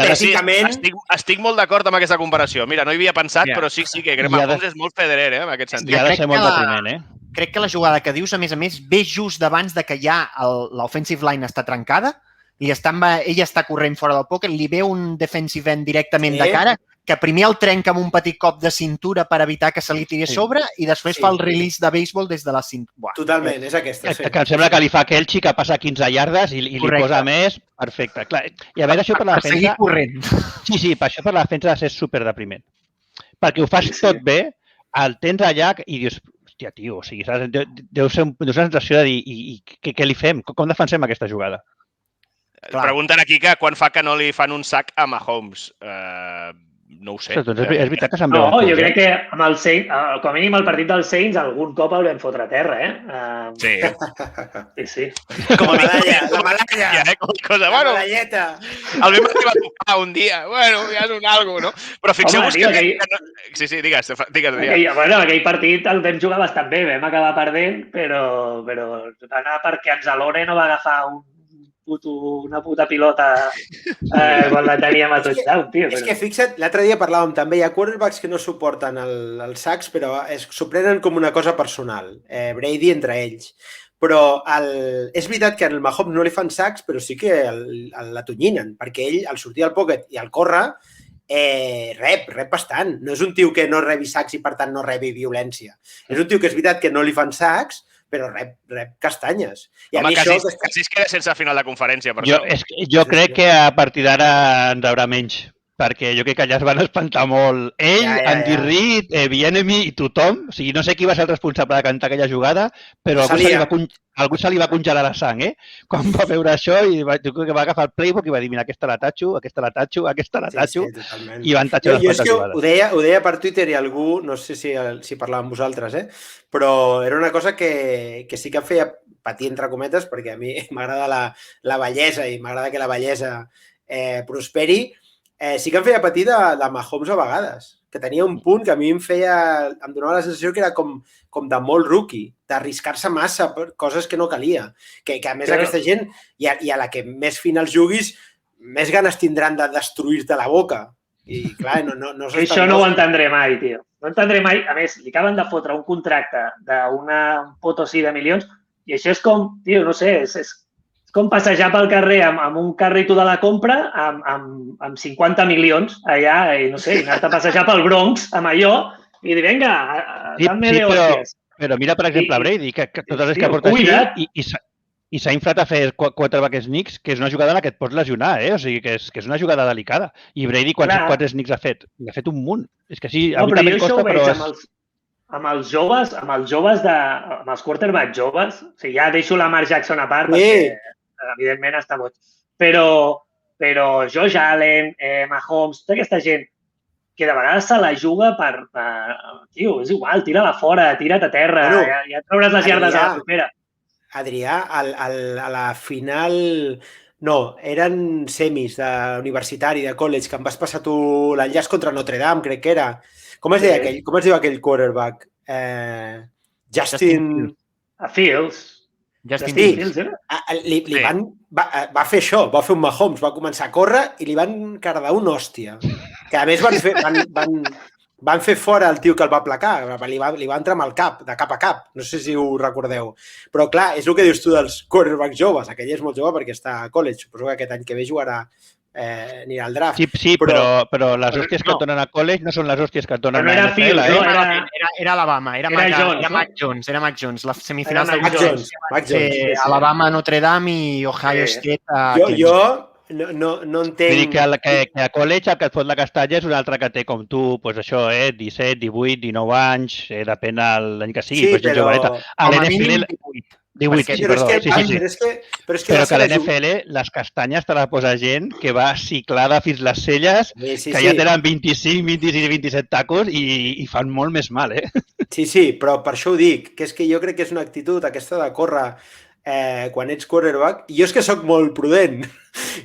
Estic molt d'acord amb aquesta comparació. Mira, no hi havia pensat, però sí que Mahomes és molt Federer, en aquest sentit. I ha de ser molt depriment, Crec que la jugada que dius, a més, ve just d'abans de que ja l'offensive line està trencada, ell està corrent fora del pocket, li ve un defensive end directament de cara, que primer el trenca amb un petit cop de cintura per evitar que se li tiri a sobre i després fa el release de béisbol des de la cintura. Totalment, és aquesta. Que em sembla que li fa Kelchi, que passa 15 yardes i li posa més. Perfecte. Clar. I a veure, això per la defensa... Per seguir corrent. Sí, per això per la defensa ha de ser superdepriment. Perquè ho fas tot bé, el tens allà i dius, hòstia, tio, o sigui, deu ser una sensació de dir, i què li fem? Com defensem aquesta jugada? Pregunten aquí que quan fa que no li fan un sac a Mahomes. No ho sé. Doncs és veritat que se'n veuen. No, jo crec que amb el Saints, com a mínim el partit dels Saints, algun cop el vam fotre a terra, Sí. Com a medalla, la medalla. La medalleta. El vam arribar a tocar un dia. Bueno, ja és un algo, no? Però fixeu-vos que... Sí, digues, Adrià. Bueno, aquell partit el vam jugar bastant bé, vam acabar perdent, però va anar perquè Anzalone no va agafar una puta pilota quan la teníem a touchdown, tio. És que fixa't, l'altre dia parlàvem també, hi ha quarterbacks que no suporten els sacks, però s'ho prenen com una cosa personal. Brady entre ells. Però és veritat que al Mahomes no li fan sacks, però sí que l'atonyinen, perquè ell, al sortir del pocket i al córrer, rep bastant. No és un tio que no rebi sacks i, per tant, no rebi violència. És un tio que és veritat que no li fan sacks, però rep castanyes. I home, quasi es queda sense final de conferència, per això. Jo crec que a partir d'ara en rebrà menys, perquè jo crec que allà es van espantar molt. Ell, Andy Reid, Bieniemy i tothom. O sigui, no sé qui va ser el responsable de cantar aquella jugada, però algú se li va congelar la sang, quan va veure això i jo crec que va agafar el playbook i va dir, mira, aquesta la tatxo, i van tatxar les quantes jugades. Ho deia per Twitter i algú, no sé si parlava amb vosaltres, però era una cosa que sí que em feia patir, entre cometes, perquè a mi m'agrada la bellesa i m'agrada que la bellesa prosperi. Sí que em feia patir de Mahomes a vegades, que tenia un punt que a mi em donava la sensació que era com de molt rookie, d'arriscar-se massa per coses que no calia. Que a més aquesta gent, i a la que més finals juguis, més ganes tindran de destruir-te la boca. I clar, no això no ho entendré mai, tio. No entendré mai. A més, li acaben de fotre un contracte d'un potosí de milions i això és com, tio, no sé, és com passejar pel carrer amb un carrito de la compra amb 50 milions allà, i no sé, anar-te a passejar pel Bronx amb allò i dir, vinga, dame de hòsties. Però mira, per exemple, Brady, que totes les que porta aquí i s'ha inflat a fer quarterback sneaks, que és una jugada en la que et pots lesionar, O sigui, que és una jugada delicada. I Brady, quants sneaks ha fet? N'ha fet un munt. És que sí, a mi també em costa, però... Amb els joves, amb els quarterbacks joves, o sigui, ja deixo la Lamar Jackson a part, perquè evidentment està boig. Però Josh Allen, Mahomes, tota aquesta gent que de vegades se la juga per... Tio, és igual, tira-la fora, tira't a terra, ja trauràs les yardes a la propera. Adrià, a la final... No, eren semis d'universitari, de college, que em vas passar tu l'enllaç contra Notre Dame, crec que era. Com es diu aquell quarterback? Justin... Fields. Justin Fields, va fer això, va fer un Mahomes, va començar a córrer i li van cardar una hòstia. Que a més van fer fora el tio que el va placar, li va entrar amb el cap, de cap a cap, no sé si ho recordeu. Però clar, és el que dius tu dels quarterbacks joves, aquell és molt jove perquè està a college, suposo que aquest any que ve jugarà anirà al draft. Sí, però les hòsties que et donen a college no són les hòsties que et donen a NFL. Era Alabama, era Mac Jones. Les semifinals de Mac Jones. Alabama, Notre Dame i Ohio State. Jo no entenc... Vull dir que a college el que et fot la castanya és un altre que té com tu, doncs això, 17, 18, 19 anys, depèn l'any que sigui. Sí, però... A l'NFL... 18, perdó. Però que a l'NFL les castanyes te les posa gent que va ciclada fins les celles, que ja tenen 25, 26, 27 tacos i fan molt més mal, eh? Sí, però per això ho dic, que és que jo crec que és una actitud aquesta de córrer quan ets quarterback. Jo és que sóc molt prudent.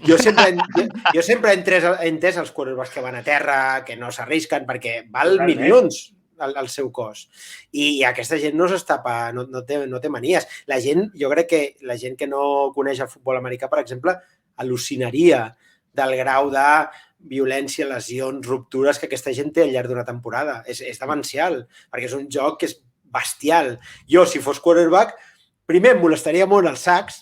Jo sempre he entès els quarterbacks que van a terra, que no s'arrisquen, perquè val milions el seu cos. I aquesta gent no s'estapa, no té manies. Jo crec que la gent que no coneix el futbol americà, per exemple, al·lucinaria del grau de violència, lesions, ruptures que aquesta gent té al llarg d'una temporada. És demencial, perquè és un joc que és bestial. Jo, si fos quarterback, primer em molestaria molt els sacs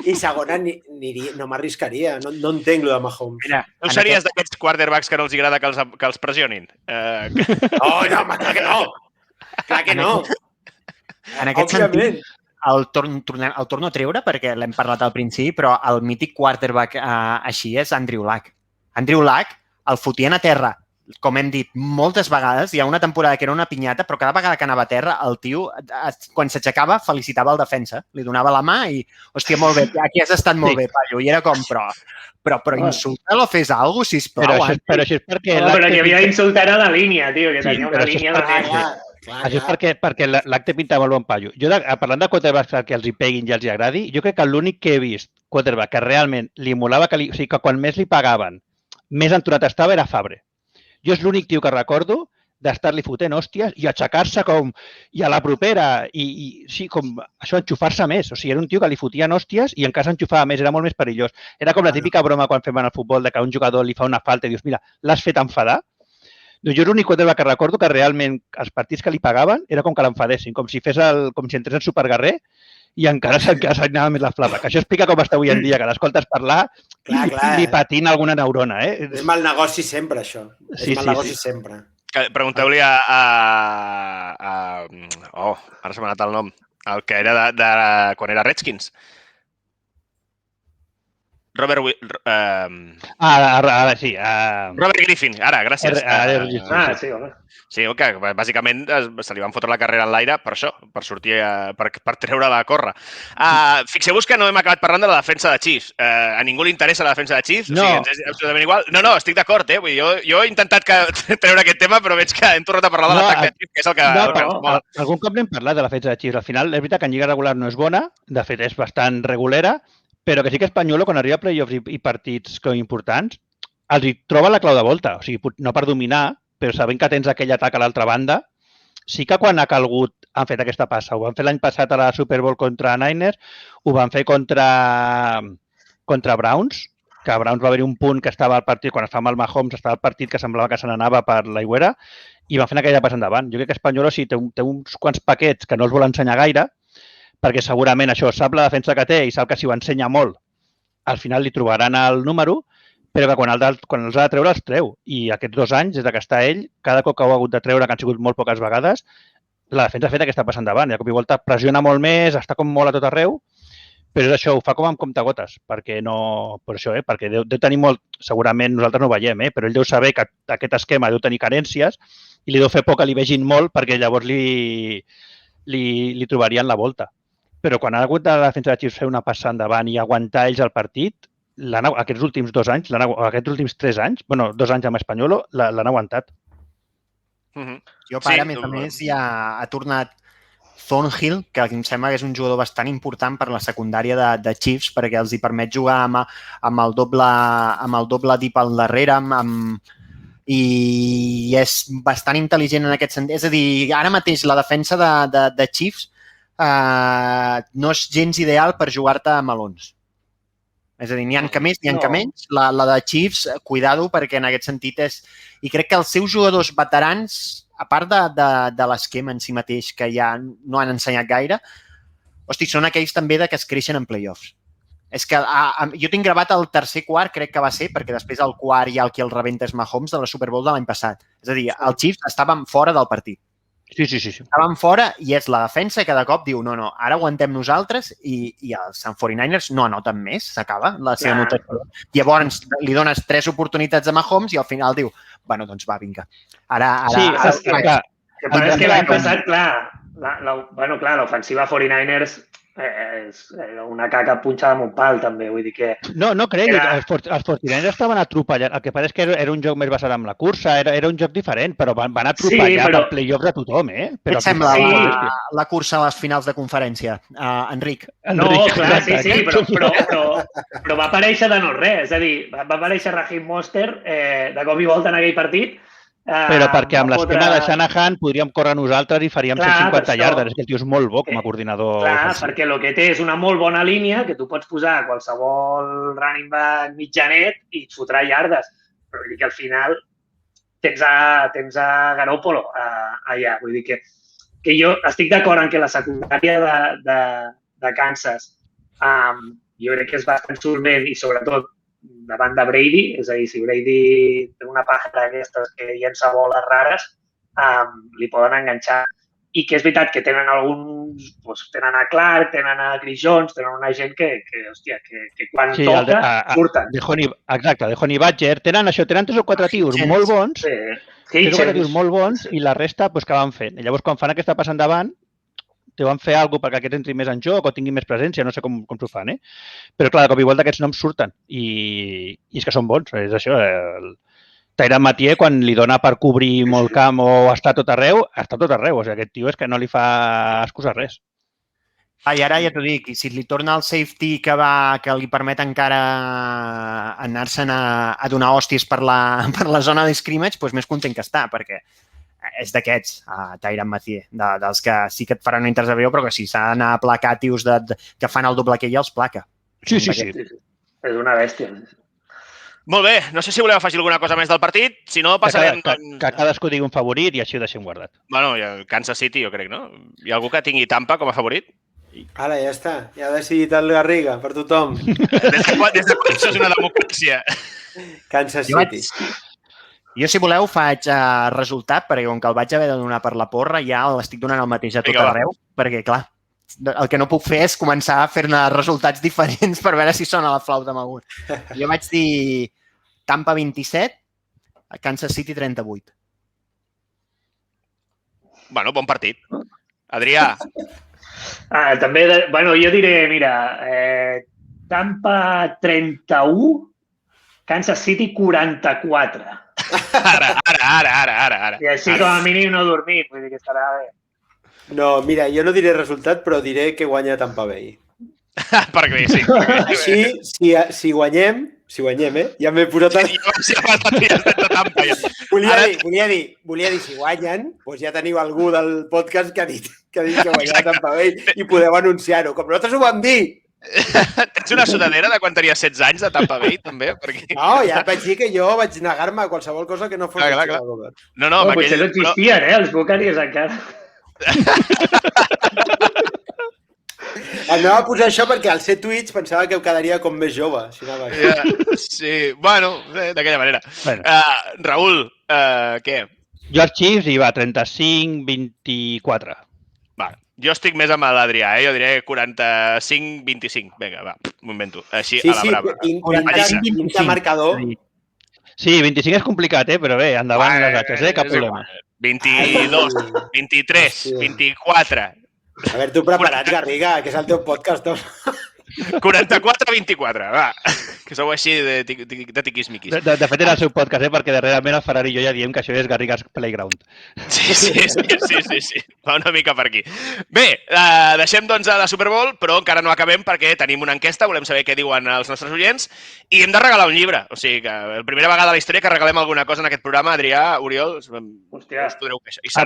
i segona no m'arriscaria. No entenc lo de Mahomes. Tu series d'aquests quarterbacks que no els agrada que els pressionin? No, home, clar que no. Clar que no. En aquest sentit, el torno a treure perquè l'hem parlat al principi, però el mític quarterback així és Andrew Luck. Andrew Luck el fotien a terra, com hem dit moltes vegades. Hi ha una temporada que era una pinyata, però cada vegada que anava a terra, el tio, quan s'aixecava, felicitava el defensa. Li donava la mà i, hòstia, molt bé, aquí has estat molt bé, paio. I era com, però insulta-lo, fes alguna cosa, sisplau. Però això és perquè... Però que havia d'insultar a la línia, tio, que tenia una línia de línia. Això és perquè l'acte pinta molt bon paio. Jo, parlant de quarterbacks que els hi peguin i els hi agradi, jo crec que l'únic que he vist quarterback que realment li molava, o sigui, que quan més li pagaven, més entonat estava, era Favre. Jo és l'únic tio que recordo d'estar-li fotent hòsties i aixecar-se com i a la propera i sí, com això, enxufar-se més. O sigui, era un tio que li fotien hòsties i encara s'enxufava més, era molt més perillós. Era com la típica broma quan fem en el futbol de que un jugador li fa una falta i dius, mira, l'has fet enfadar. Jo és l'únic quarterback que recordo que realment els partits que li pagaven era com que l'enfadessin, com si entrés en superguerrer i encara s'anava més la flama. Que això explica com està avui en dia, que l'escoltes parlar i li patina alguna neurona. És mal negoci sempre, això. És mal negoci sempre. Pregunteu-li ara s'ha anat el nom, el que era de quan era Redskins. Robert Griffin, ara, gràcies. Sí, home. Sí, que bàsicament se li van fotre la carrera en l'aire per això, per sortir, per treure-la a córrer. Fixeu-vos que no hem acabat parlant de la defensa de Chiefs. A ningú li interessa la defensa de Chiefs? No. O sigui, és absolutament igual. No, estic d'acord, eh? Vull dir, jo he intentat treure aquest tema, però veig que hem tornat a parlar de l'atac de Chiefs, que és el que ens mola. Algun cop n'hem parlat de la defensa de Chiefs. Al final, és veritat que en lliga regular no és bona, de fet és bastant regulera, però que sí que Espanyol, quan arriba a playoffs i partits importants, els hi troba la clau de volta. O sigui, no per dominar, però sabent que tens aquell atac a l'altra banda, sí que quan ha calgut han fet aquesta passa. Ho van fer l'any passat a la Super Bowl contra Niners, ho van fer contra Browns, que a Browns va haver-hi un punt que estava al partit, quan es fa amb el Mahomes, estava al partit que semblava que se n'anava per l'aigüera, i van fer aquella passa endavant. Jo crec que Espanyol sí, té uns quants paquets que no els vol ensenyar gaire, perquè segurament això sap la defensa que té i sap que si ho ensenya molt, al final li trobaran el número, però que quan els ha de treure, els treu. I aquests 2 anys, des que està ell, cada cop que ho ha hagut de treure, que han sigut molt poques vegades, la defensa ha fet aquesta passa endavant. I a cop i volta pressiona molt més, està com molt a tot arreu, però és això, ho fa com amb comptagotes, perquè perquè deu tenir molt, segurament nosaltres no ho veiem, però ell deu saber que aquest esquema deu tenir carències i li deu fer por que li vegin molt perquè llavors li trobarien la volta. Però quan ha hagut de la defensa de Chiefs fer una passa endavant i aguantar ells el partit, aquests últims 2 anys, aquests últims 3 anys, 2 anys amb Espanyol, l'han aguantat. Jo, a més, ja ha tornat Thornhill, que em sembla que és un jugador bastant important per la secundària de Chiefs, perquè els hi permet jugar amb el doble dip al darrere, i és bastant intel·ligent en aquest sentit. És a dir, ara mateix la defensa de Chiefs no és gens ideal per jugar-te a melons. És a dir, n'hi ha que més, n'hi ha que menys. La de Chiefs, cuidado, perquè en aquest sentit és... I crec que els seus jugadors veterans, a part de l'esquema en si mateix, que ja no han ensenyat gaire, hosti, són aquells també que es creixen en playoffs. És que jo tinc gravat el tercer quart, crec que va ser, perquè després el quart hi ha el que el rebenta és Mahomes de la Super Bowl de l'any passat. És a dir, els Chiefs estaven fora del partit. Sí. Estaven fora i és la defensa que de cop diu no, ara aguantem nosaltres i els 49ers no anoten més, s'acaba la seva anotació. Llavors li dones 3 oportunitats a Mahomes i al final diu, bueno, doncs va, vinga. És que l'any passat, clar, l'ofensiva 49ers és una caca punxada amb un pal, també, vull dir que... No crec, els 49ers estaven atropellant, el que passa és que era un joc més basat en la cursa, era un joc diferent, però van atropellar per playoffs a tothom, eh? Què et sembla la cursa a les finals de conferència, Enric? No, clar, sí, però va aparèixer de no res, és a dir, va aparèixer Raheem Mostert de cop i volta en aquell partit. Però perquè amb l'esquema de Shanahan podríem córrer nosaltres i faríem 150 yardes. És que el tio és molt bo com a coordinador. Clar, perquè el que té és una molt bona línia que tu pots posar a qualsevol running back mitjanet i et fotrà yardes. Però vull dir que al final tens a Garoppolo allà. Vull dir que jo estic d'acord en que la secundària de Kansas jo crec que és bastant solvent i sobretot davant de Brady, és a dir, si Brady té una paja d'aquestes que llença boles rares, li poden enganxar. I que és veritat que tenen alguns, tenen a Clark, tenen a Chris Jones, tenen una gent que quan toca, surten. Exacte, de Honey Badger, tenen 3 o 4 tios molt bons, 3 o 4 tios molt bons i la resta que van fent. I llavors quan fan aquesta passa endavant, deuen fer alguna cosa perquè aquest entri més en joc o tingui més presència, no sé com s'ho fan, eh? Però clar, de cop i volta aquests noms surten i és que són bons, és això. Tyrann Mathieu, quan li dona per cobrir molt camp o està tot arreu, està tot arreu. O sigui, aquest tio és que no li fa excusa res. I ara ja t'ho dic, si li torna el safety que li permet encara anar-se'n a donar hòsties per la zona de scrimmage, doncs més content que està, perquè és d'aquests, Tyrann Mathieu, dels que sí que et faran una intercepció, però que si s'ha d'anar a placar tios que fan el doble que ella, els placa. Sí. És una bèstia. Molt bé, no sé si voleu afegir alguna cosa més del partit, si no passarem... Que cadascú digui un favorit i així ho deixem guardat. Bueno, Kansas City, jo crec, no? Hi ha algú que tingui Tampa com a favorit? Ara, ja està. Ja ha decidit el Garriga per tothom. Des de quan això és una democràcia? Kansas City. Jo, si voleu, faig resultat, perquè com que el vaig haver de donar per la porra, ja l'estic donant el mateix a tot arreu, perquè, clar, el que no puc fer és començar a fer-ne resultats diferents per veure si sona la flauta amb algun. Jo vaig dir Tampa 27, a Kansas City 38. Bueno, bon partit. Adrià. També, jo diré, mira, Tampa 31, Kansas City 44. Ara. I així com a mínim no dormit, vull dir que estarà bé. No, mira, jo no diré resultat, però diré que guanya Tampa Bay. Perquè sí. Així, si guanyem, ja m'he posat... Volia dir, si guanyen, doncs ja teniu algú del podcast que ha dit que guanyarà Tampa Bay i podeu anunciar-ho. Com nosaltres ho vam dir! Tens una sudadera de quan tenies 16 anys de Tampa Bay, també? No, ja et vaig dir que jo vaig negar-me a qualsevol cosa que no fos clar. No, potser no existien, els Buccaneers encara. Anava a posar això perquè al ser Twitch pensava que em quedaria com més jove. Sí, bueno, d'aquella manera. Raül, què? Jo als Chiefs hi va 35-24. Va, jo estic més amb l'Adrià, jo diré 45-25. Vinga, va, m'ho invento. Així, a la brava. 45 marcador. Sí, 25 és complicat, però bé, endavant les atxes, cap problema. 22, 23, 24. A veure, tu preparat, Garriga, que és el teu podcast. 44-24, va. Que sou així de tiquismiquis. De fet, era el seu podcast, perquè darrerament el Ferrari i jo ja diem que això és Garriga's Playground. Sí. Va una mica per aquí. Bé, deixem doncs a la Super Bowl, però encara no acabem perquè tenim una enquesta, volem saber què diuen els nostres oients i hem de regalar un llibre. O sigui que la primera vegada a la història que regalem alguna cosa en aquest programa, Adrià, Oriol, us podreu queixar.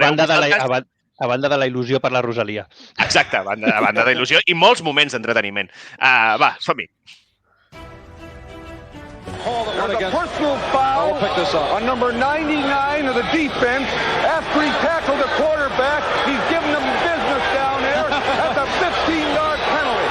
A banda de la il·lusió per la Rosalia. Exacte, a banda de la il·lusió i molts moments d'entreteniment. Va, som-hi. There's a personal foul on number 99 of the defense after he tackled the quarterback. He's giving them business down there. That's a 15-yard penalty.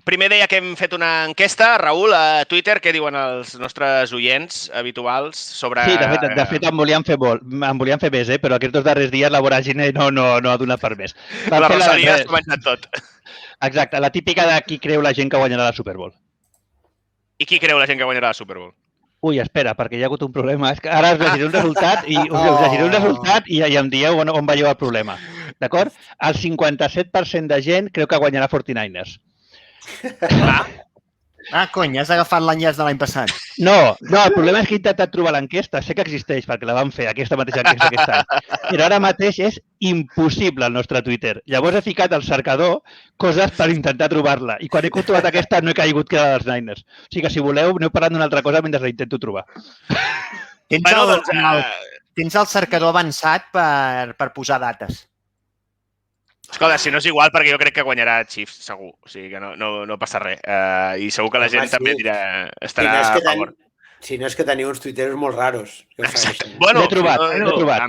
Primer deia que hem fet una enquesta, Raül, a Twitter, què diuen els nostres oients habituals sobre... Sí, de fet em volien fer més, però aquests 2 darrers dies la voràgine no ha donat per més. La Rosalia s'ha menjat tot. Exacte, la típica de qui creu la gent que guanyarà la Super Bowl. I qui creu la gent que guanyarà la Super Bowl? Ui, espera, perquè hi ha hagut un problema. És que ara us llegiré un resultat i em dieu on veieu el problema. D'acord? El 57% de gent creu que guanyarà 49ers. Cony, has agafat l'enllaç de l'any passat. No, el problema és que he intentat trobar l'enquesta. Sé que existeix perquè la vam fer, aquesta mateixa enquesta aquest any. Però ara mateix és impossible al nostre Twitter. Llavors he ficat al cercador coses per intentar trobar-la. I quan he trobat aquesta no he caigut que era dels Niners. O sigui que si voleu aneu parlant d'una altra cosa mentre la intento trobar. Tens el cercador avançat per posar dates. Escolta, si no és igual, perquè jo crec que guanyarà Chiefs, segur. O sigui que no passa res. I segur que la gent també estarà a favor. Si no és que teniu uns tuiteros molt raros. Bueno, l'he trobat.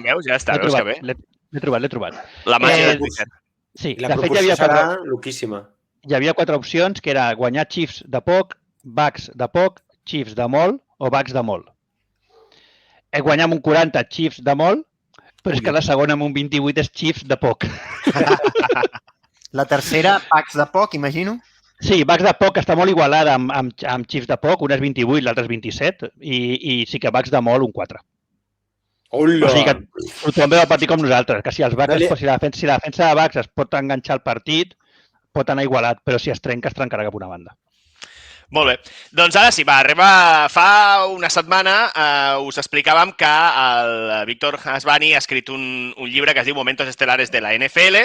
Veus, ja està, veus que bé. L'he trobat. La màgia de Twitter. Sí, la proporció serà loquíssima. Hi havia 4 opcions, que era guanyar Chiefs de poc, Bucks de poc, Chiefs de molt o Bucks de molt. Guanyar amb un 40 Chiefs de molt, però és que la segona amb un 28 és Chiefs de poc. La tercera, Bucks de poc, imagino? Sí, Bucks de poc està molt igualada amb Chiefs de poc, una és 28, l'altra és 27, i sí que Bucks de molt, un 4. Hola! O sigui que tothom veu el partit com nosaltres, que si els Bucks, si la defensa de Bucks es pot enganxar al partit, pot anar igualat, però si es trencarà cap una banda. Molt bé. Doncs ara sí, fa una setmana us explicàvem que el Víctor Hasbani ha escrit un llibre que es diu Momentos Estelares de la NFL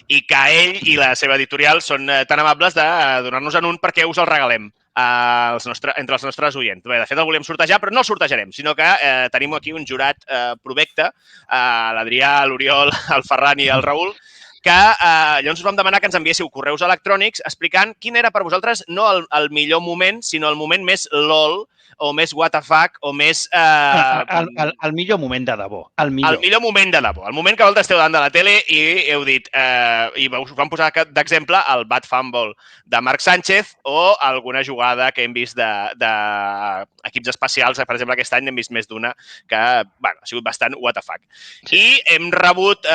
i que ell i la seva editorial són tan amables de donar-nos-en un perquè us el regalem entre els nostres oients. Bé, de fet, el volíem sortejar, però no el sortejarem, sinó que tenim aquí un jurat provecte, l'Adrià, l'Oriol, el Ferran i el Raül, que llavors us vam demanar que ens enviéssiu correus electrònics explicant quin era per vosaltres no el millor moment, sinó el moment més LOL o més what the fuck o més... El millor moment de debò. El millor moment de debò. El moment que vosaltres esteu davant de la tele i heu dit... I us vam posar d'exemple el bad fumble de Marc Sánchez o alguna jugada que hem vist d'equips especials. Per exemple, aquest any hem vist més d'una que ha sigut bastant what the fuck. I hem rebut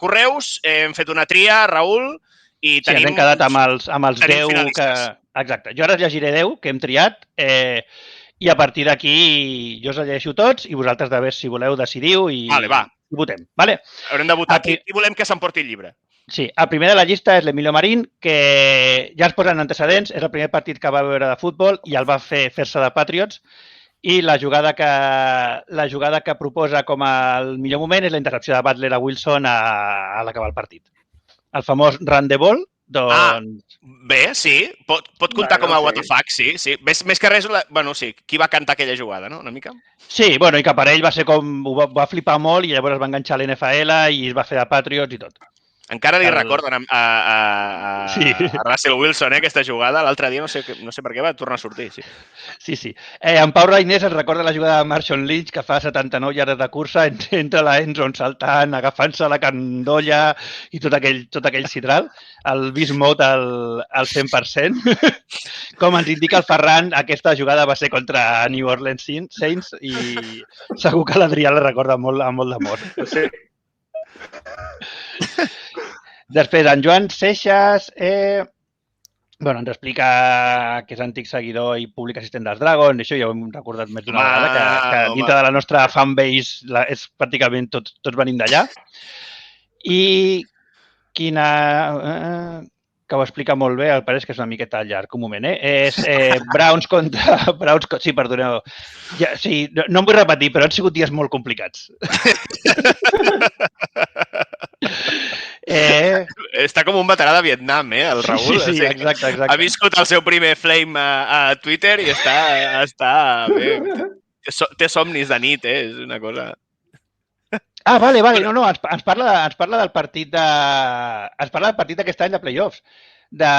correus, hem fet una tria, Raül, i tenim... Sí, hem quedat amb els 10 que... Exacte. Jo ara llegiré 10 que hem triat i a partir d'aquí jo us llegeixo tots i vosaltres de veure si voleu decidiu i votem. Vale? Haurem de votar qui volem que s'emporti el llibre. Sí, el primer de la llista és l'Emilio Marín, que ja ens posen antecedents, és el primer partit que va veure de futbol i el va fer-se de Patriots i la jugada que proposa com el millor moment és la intercepció de Butler a Wilson a l'acabar el partit. El famós run the ball, doncs... Bé, sí, pot comptar com a what the fuck, sí. Més que res, qui va cantar aquella jugada, no? Una mica? Sí, bueno, i que per ell va ser com... va flipar molt i llavors es va enganxar a l'NFL i es va fer de Patriots i tot. Encara li recorden a Russell Wilson, aquesta jugada. L'altre dia no sé per què va tornar a sortir. Sí. En Pau Reinés es recorda la jugada de Marshawn Lynch, que fa 79 yardes de cursa entre la endzone saltant, agafant-se la candolla i tot aquell sidral. El beast mode al 100%. Com ens indica el Ferran, aquesta jugada va ser contra New Orleans Saints i segur que l'Adrià la recorda molt d'amor. Sí. Després, en Joan Seixas ens explica que és antic seguidor i públic assistent dels Dragons. Això ja ho hem recordat més d'una vegada, que dintre de la nostra fanbase és pràcticament tots venim d'allà. I quina... que ho explica molt bé, al pareix que és una miqueta llarg, un moment, és Browns contra... Sí, perdoneu. Sí, no em vull repetir, però han sigut dies molt complicats. Està com un veterà de Vietnam, el Raül. Sí, exacte. Ha viscut el seu primer flame a Twitter i està bé. Té somnis de nit, és una cosa... Vale. No, ens parla del partit d'aquest any de playoffs, de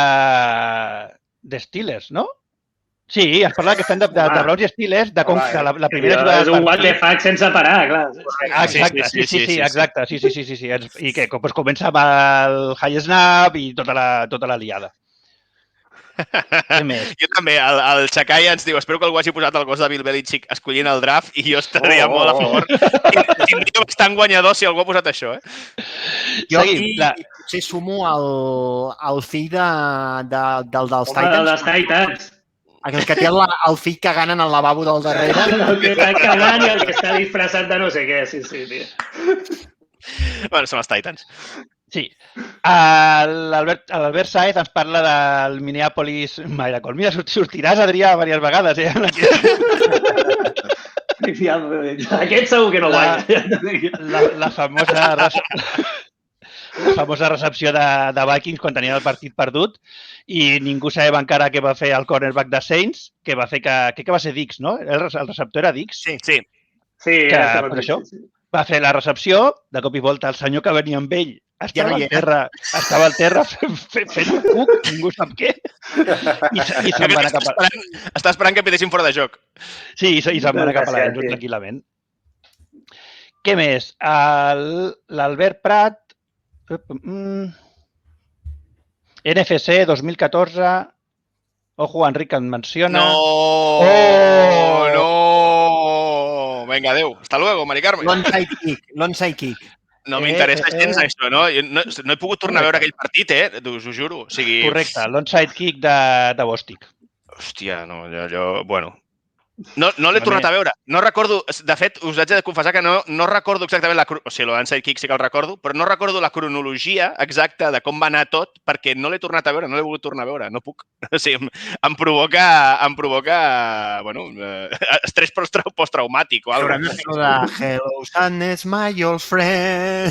Steelers, no? Sí, ens parla d'aquest any de Browns i Steelers, de la primera jugada del partit. És un what the fuck sense parar, clar. Exacte, sí, exacte. Sí. I que comença amb el high snap i tota la liada. Què més? Jo també, el Xacai ens diu espero que algú hagi posat el gos de Bill Belichick escollint el draft i jo estaria molt a favor. Tindria bastant guanyador si algú ha posat això, Jo aquí potser sumo el fill dels Titans. Home, dels Titans. El que té el fill cagant en el lavabo del darrere. El que està cagant i el que està disfressat de no sé què, sí, tio. Bueno, són els Titans. Sí. L'Albert Saez ens parla del Minneapolis Miracle. Mira, sortiràs, Adrià, diverses vegades, Aquest segur que no guanya. La famosa recepció de Vikings quan tenien el partit perdut i ningú sabia encara què va fer el cornerback de Saints, que va fer que va ser Dix, no? El receptor era Dix? Sí. Sí, per això va fer la recepció, de cop i volta el senyor que venia amb ell estava al terra fent un cuc, ningú sap què, i se'n va anar cap a... Està esperant que pidessin fora de joc. Sí, i se'n va anar cap a l'entrada tranquil·lament. Què més? L'Albert Prat, NFC 2014, ojo, Enric en menciona... No! Vinga, adéu. Hasta luego, Mari Carmen. L'onside kick. No m'interessa gens això, no? No he pogut tornar a veure aquell partit, us ho juro. O sigui... Correcte, l'onside kick de Bostic. Hòstia, no, bueno... No l'he tornat a veure. No recordo... De fet, us haig de confessar que no recordo exactament o sigui, l'onside kick sí que el recordo, però no recordo la cronologia exacta de com va anar tot perquè no l'he tornat a veure, no l'he volgut tornar a veure. No puc. O sigui, em provoca bueno, estrès posttraumàtic o alguna cosa. Hello, sadness, my old friend.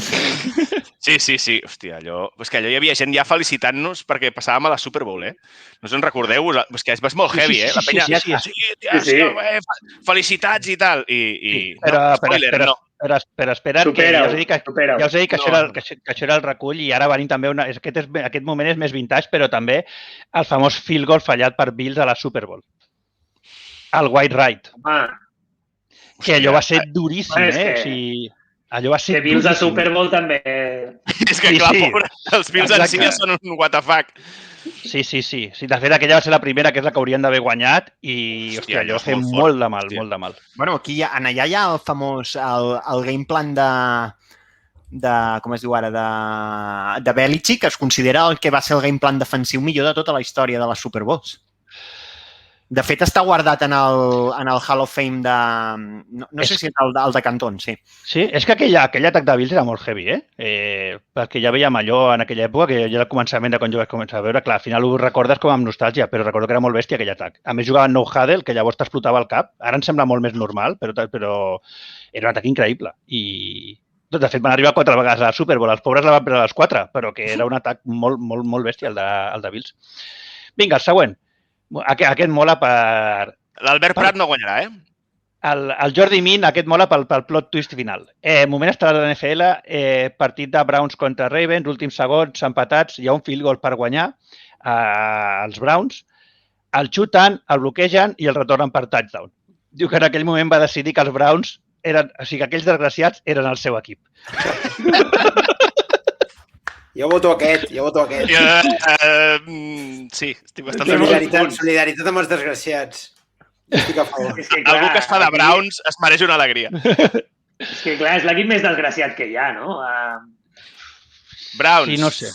Sí. Hòstia, allò... És que allò hi havia gent ja felicitant-nos perquè passàvem a la Super Bowl, No us en recordeu? És que és molt heavy, La penya... Sí. Felicitats i tal. Però espera't, que ja us he dit que això era el recull i ara venim també... Aquest moment és més vintage, però també el famós field goal fallat per Bills a la Super Bowl. El White Right. Que allò va ser duríssim, O sigui... Allò va ser Bills a Super Bowl també... És que clar, pobre, els Bills en si ja són un what the fuck. Sí. De fet, aquella va ser la primera, que és la que haurien d'haver guanyat i, hòstia, allò va fer molt de mal. Bueno, aquí allà hi ha el famós, el game plan de com es diu ara, de Belichick, que es considera el que va ser el game plan defensiu millor de tota la història de les Super Bowls. De fet, està guardat en el Hall of Fame de... No sé si és el de Canton, sí. Sí, és que aquell atac de Bills era molt heavy, perquè ja veiem allò en aquella època, que ja era el començament de quan jo vaig començar a veure. Clar, al final ho recordes com amb nostàlgia, però recordo que era molt bèstia aquell atac. A més, jugaven no huddle, que llavors t'explotava el cap. Ara em sembla molt més normal, però era un atac increïble. I, de fet, van arribar 4 vegades a la Super Bowl. Els pobres la van prendre a les 4, però que era un atac molt bèstia, el de Bills. Vinga, el següent. Aquest mola per... L'Albert Prat no guanyarà, El Jordi Min, aquest mola pel plot twist final. Moment estel·lar de la NFL, partit de Browns contra Ravens, últims segons, empatats, hi ha un field goal per guanyar els Browns, el xuten, el bloquegen i el retornen per touchdown. Diu que en aquell moment va decidir que els Browns eren, o sigui, que aquells desgraciats eren el seu equip. Jo voto aquest. Sí, estic bastant... Solidaritat amb els desgraciats. Estic a favor. Algú que es fa de Browns es mereix una alegria. És que clar, és l'equip més desgraciat que hi ha, no? Browns. Sí, no sé.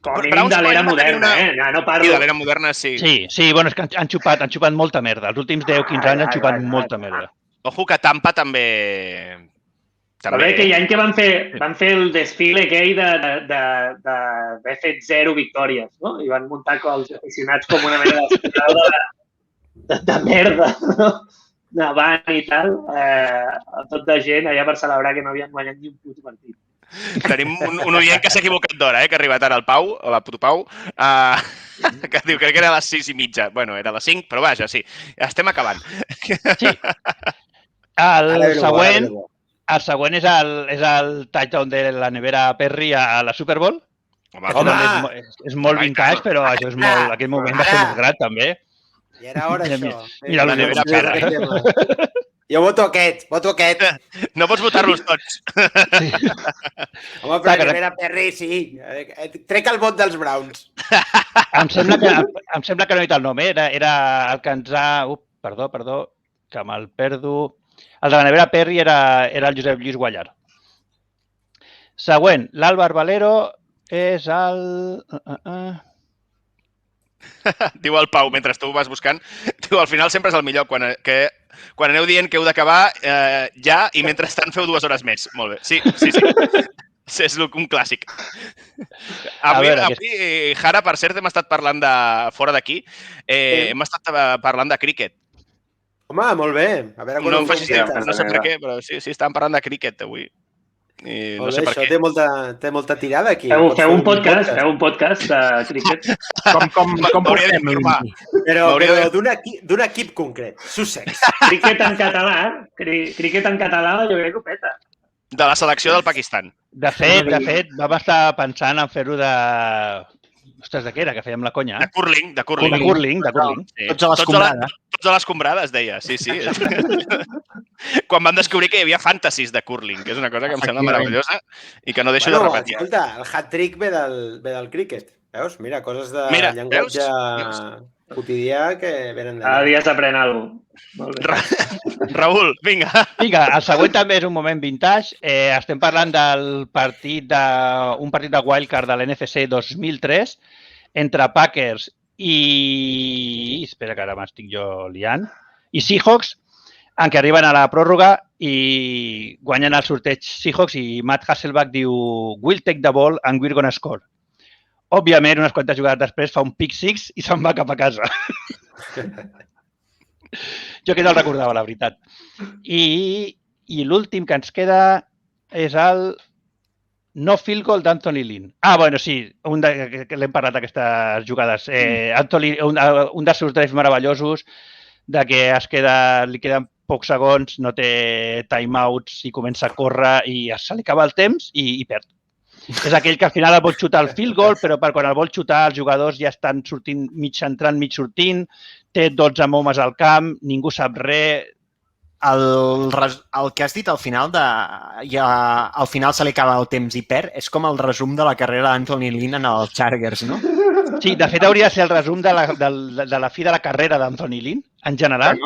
Com a mínim de l'era moderna, No parlo... Sí, de l'era moderna, sí. Sí, bueno, és que han xupat molta merda. Els últims 10-15 anys han xupat molta merda. Ojo que Tampa també... També aquell any que van fer el desfile aquell d'haver fet 0 victòries, no? I van muntar els aficionats com una mena de merda, no? Nevant i tal, tot de gent allà per celebrar que no havien guanyat ni un puto partit. Tenim un oient que s'ha equivocat d'hora, que ha arribat ara al Pau, a la puto Pau, que diu, crec que era a les 6:30. Bueno, era a les 5, però vaja, sí, estem acabant. Sí. El següent és el touchdown de la nevera Perry a la Super Bowl. Home! És molt vintage, però això és molt... Aquest moment va ser molt gran, també. I era hora, això. Mira, la nevera Perry. Jo voto aquest. No pots votar-los tots. Home, però Nevera Perry, sí. Trec el vot dels Browns. Em sembla que no he dit el nom, Era el que ens ha... Perdó, que me'l perdo. El de la Nevera Perry era el Josep Lluís Guallar. Següent, l'Àlvar Valero és el... Diu el Pau, mentre tu ho vas buscant, diu, al final sempre és el millor, quan aneu dient que heu d'acabar ja i mentrestant feu 2 hores més. Molt bé, sí. És un clàssic. Avui, Jara, per cert, hem estat parlant de... Fora d'aquí, hem estat parlant de críquet. Home, molt bé. A veure, no sé per què, però sí, estàvem parlant de críquet avui. No sé per què. Això té molta tirada aquí. Feu un podcast de críquet. Com podem informar? Però d'un equip concret. Sussex. Críquet en català, jo crec que ho peta. De la selecció del Pakistan. De fet, vam estar pensant en fer-ho de... Ostres, de què era, que fèiem la conya? De curling. De curling. Sí. Tots a l'escombrada, es deia, sí. Quan vam descobrir que hi havia fantasies de curling, que és una cosa que em sembla meravellosa i que no deixo de repetir. Escolta, el hat-trick ve del críquet. Veus? Mira, coses de llenguatge quotidià que venen d'allà. Cada dia s'aprèn alguna cosa. Raül, vinga. El següent també és un moment vintage. Estem parlant d'un partit de wildcard de l'NFC 2003 entre Packers i... Espera, que ara m'estic jo liant. I Seahawks, en què arriben a la pròrroga i guanyen el sorteig Seahawks i Matt Hasselbeck diu "We'll take the ball and we're gonna score". Òbviament, unes quantes jugades després fa un pick six i se'n va cap a casa. Jo que no el recordava, la veritat. I l'últim que ens queda és el no field goal d'Anthony Lynn. Bueno, sí, que l'hem parlat d'aquestes jugades. Un dels seus drives meravellosos, de que li queden pocs segons, no té timeouts i comença a córrer i se li acaba el temps i perd. És aquell que al final el vol xutar el field goal, però quan el vol xutar els jugadors ja estan sortint, mig entrant, mig sortint, té 12 homes al camp, ningú sap res. El que has dit al final, al final se li acaba el temps i perd, és com el resum de la carrera d'Anthony Lynn en els Chargers, no? Sí, de fet hauria de ser el resum de la fi de la carrera d'Anthony Lynn, en general,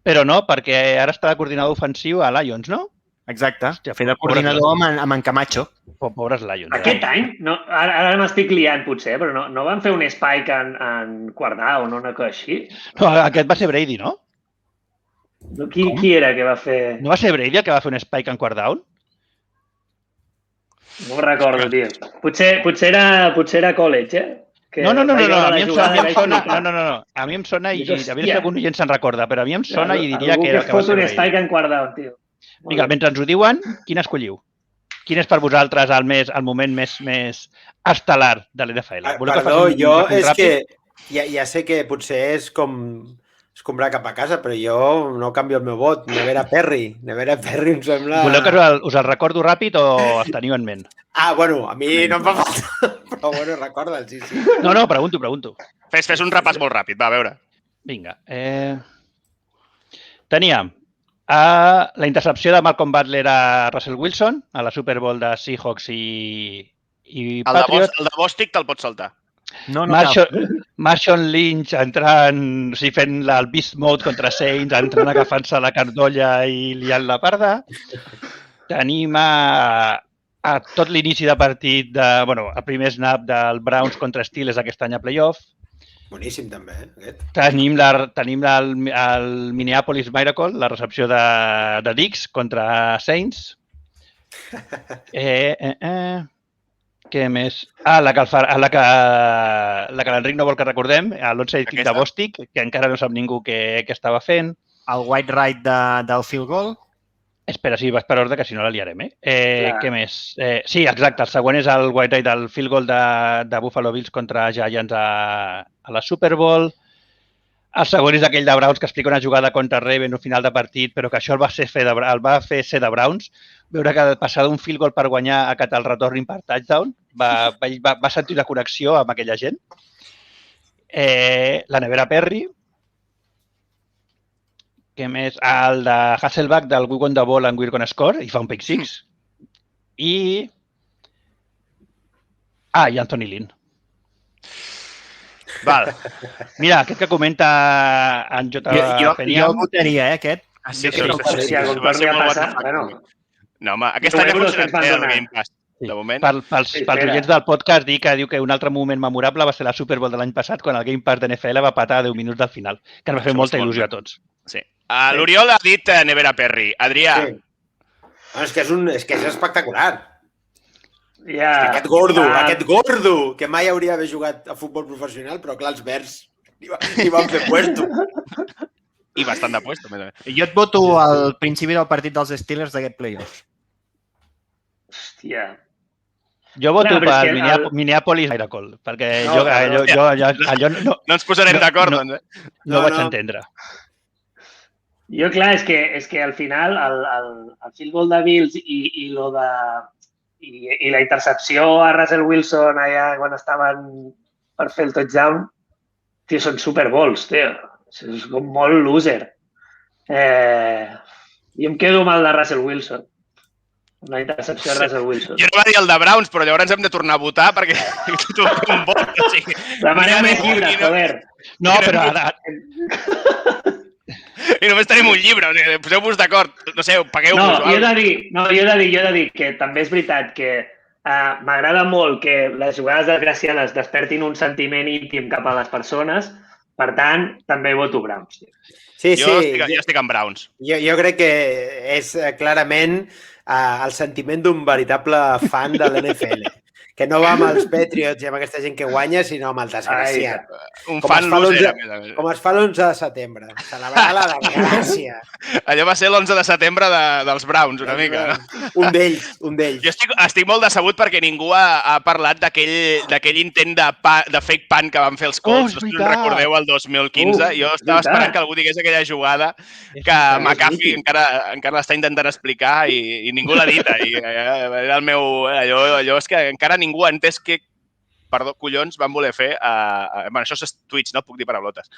però no, perquè ara està de coordinador ofensiu a Lions, no? Exacte, fer de coordinador amb en Camacho. Pobres Lions. Aquest any, ara m'estic liant potser, però no van fer un spike en quart down o una cosa així? No, aquest va ser Brady, no? Qui era que va fer... No va ser Brady el que va fer un spike en quart down? No ho recordo, tio. Potser era college, No, a mi em sona... A mi em sona i a veure si algun gent se'n recorda, però a mi em sona i diria que era que va ser Brady. Algú que fot un spike en quart down, tio. Vinga, mentre ens ho diuen, quin escolliu? Quin és per vosaltres el moment més estel·lar de l'NFL? Perdó, jo és que ja sé que potser és com escombrar cap a casa, però jo no canvio el meu vot. Nevera Perry em sembla... Voleu que us el recordo ràpid o els teniu en ment? Bueno, a mi no em fa falta, però bueno, recorda'l, sí. No, pregunto. Fes un repàs molt ràpid, va, a veure. Vinga. Teníem la intercepció de Malcolm Butler a Russell Wilson a la Super Bowl de Seahawks i Patriots. El de Bostic te'l pots saltar. Marshawn Lynch entrant, fent el Beast Mode contra Saints, entrant agafant-se la cardolla i liant la parda. Tenim a tot l'inici de partit, el primer snap del Browns contra Steelers aquest any a playoff. Boníssim, també, aquest. Tenim el Minneapolis Miracle, la recepció de Diggs contra Saints. Què més? La que l'Enric no vol que recordem, l'onside kick de Bostic, que encara no sap ningú què estava fent. El white right del field goal. Espera, sí, vas per ordre, que si no la liarem, Què més? Sí, exacte, el següent és el white right del field goal de Buffalo Bills contra Giants a la Super Bowl. El següent és aquell de Browns que explica una jugada contra Raven al final de partit, però que això el va fer ser de Browns. Veure que passar d'un field goal per guanyar a que te'l retornin per touchdown, va sentir una connexió amb aquella gent. La Nevera Perry. Què més? El de Hasselbeck del We Won the Ball and We're Gonna Score i fa un pick six. I Anthony Lynn. Val. Mira, aquest que comenta en J. Jo Peniam. el votaria, aquest. Sí, Si algú torni a passar, bueno... No, home, aquest any ha funcionat bé el Game Pass, Sí. de moment. Pels oients del podcast diu que un altre moment memorable va ser la Super Bowl de l'any passat quan el Game Pass de NFL va patar a 10 minuts del final, que ens va fer Això molta és molt il·lusió bé. a tots. Sí. L'Oriol ha dit Nevera Perry. Adrià, Sí. No, és que és espectacular. Ja, Aquest gordo, que mai hauria d'haver jugat a futbol professional, però clar, els Verds li van fer puesto. i bastant de puesto. A més a més. Jo et voto al principi del partit dels Steelers d'aquest playoff. Hòstia. Jo voto Clar, però és per que Minneapolis Miracle, perquè No, allò No ens posarem d'acord, no, doncs. no vaig entendre. Jo, clar, és que al final el field goal de Bills i lo de... I la intercepció a Russell Wilson allà quan estaven per fer el touchdown, tio, són Super Bowls, tio. És com molt loser. Jo em quedo amb el de Russell Wilson. Una intercepció de Russell Wilson. Jo no va dir el de Browns, però llavors hem de tornar a votar perquè tothom un vot. O sigui, Demaneu més llibres, joder. No, però ara, I només tenim un llibre, o sigui, poseu-vos d'acord. No sé, pagueu-vos. Jo he de dir que també és veritat que m'agrada molt que les jugades desgraciades despertin un sentiment íntim cap a les persones, per tant, també voto Browns. Sí, Jo estic amb Browns. Jo crec que és clarament el sentiment d'un veritable fan de l'NFL. Que no va amb els Patriots i amb aquesta gent que guanya, sinó amb el desgraciat. Un fan loser, a més a més. Com es fa l'11 de setembre. Celebrar la desgràcia. Allò va ser l'11 de setembre dels Browns, una mica. No? Un d'ells. Jo estic molt decebut perquè ningú ha parlat d'aquell intent de fake punt que van fer els Colts. No sé si us recordeu el 2015. Jo estava esperant que algú digués aquella jugada que McAfee encara l'està intentant explicar i ningú l'ha dit. Era el meu... Allò és que encara ningú ha entès que collons van voler fer... Bueno, això és Twitch, no puc dir paraulotes.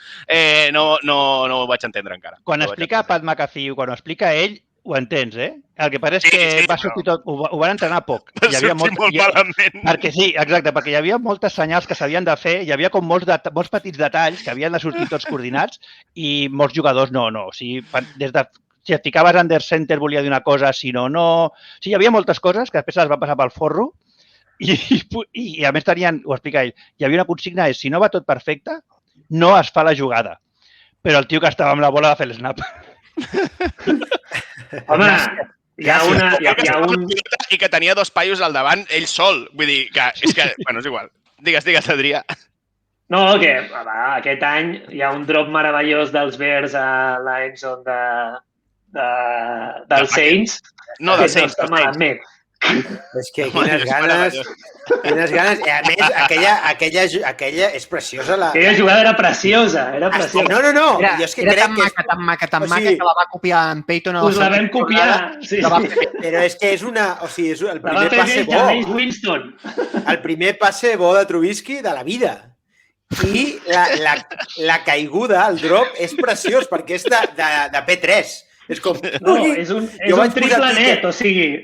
No ho vaig entendre encara. quan explica Pat McAfee o quan ho explica ell, ho entens, eh? El que passa és que va sortir tot, ho van entrenar poc. Va sortir molt malament. Perquè sí, exacte, perquè hi havia moltes senyals que s'havien de fer, hi havia com molts petits detalls que havien de sortir tots coordinats i molts jugadors no. O sigui, des de si et ficaves under center volia dir una cosa, si no. O sigui, hi havia moltes coses que després les va passar pel forro i a més tenien, ho explica ell, hi havia una consigna, és si no va tot perfecte, no es fa la jugada. Però el tio que estava amb la bola va fer l'esnap. Home, hi ha un... I que tenia dos paios al davant, ell sol. Vull dir, que és que... Bueno, és igual. Digues, Adrià. No, que aquest any hi ha un drop meravellós dels Bears a la endzone dels Saints. No, dels Saints. És que quines ganes. I a més, aquella és preciosa. Aquella jugada era preciosa. No. Era tan maca que la va copiar en Peyton. Us la vam copiar. Però és que és una... O sigui, és el primer passe bo. Winston. El primer passe bo de Trubisky de la vida. I la caiguda, el drop, és preciós perquè és de P3. És com... No, és un triple net, o sigui...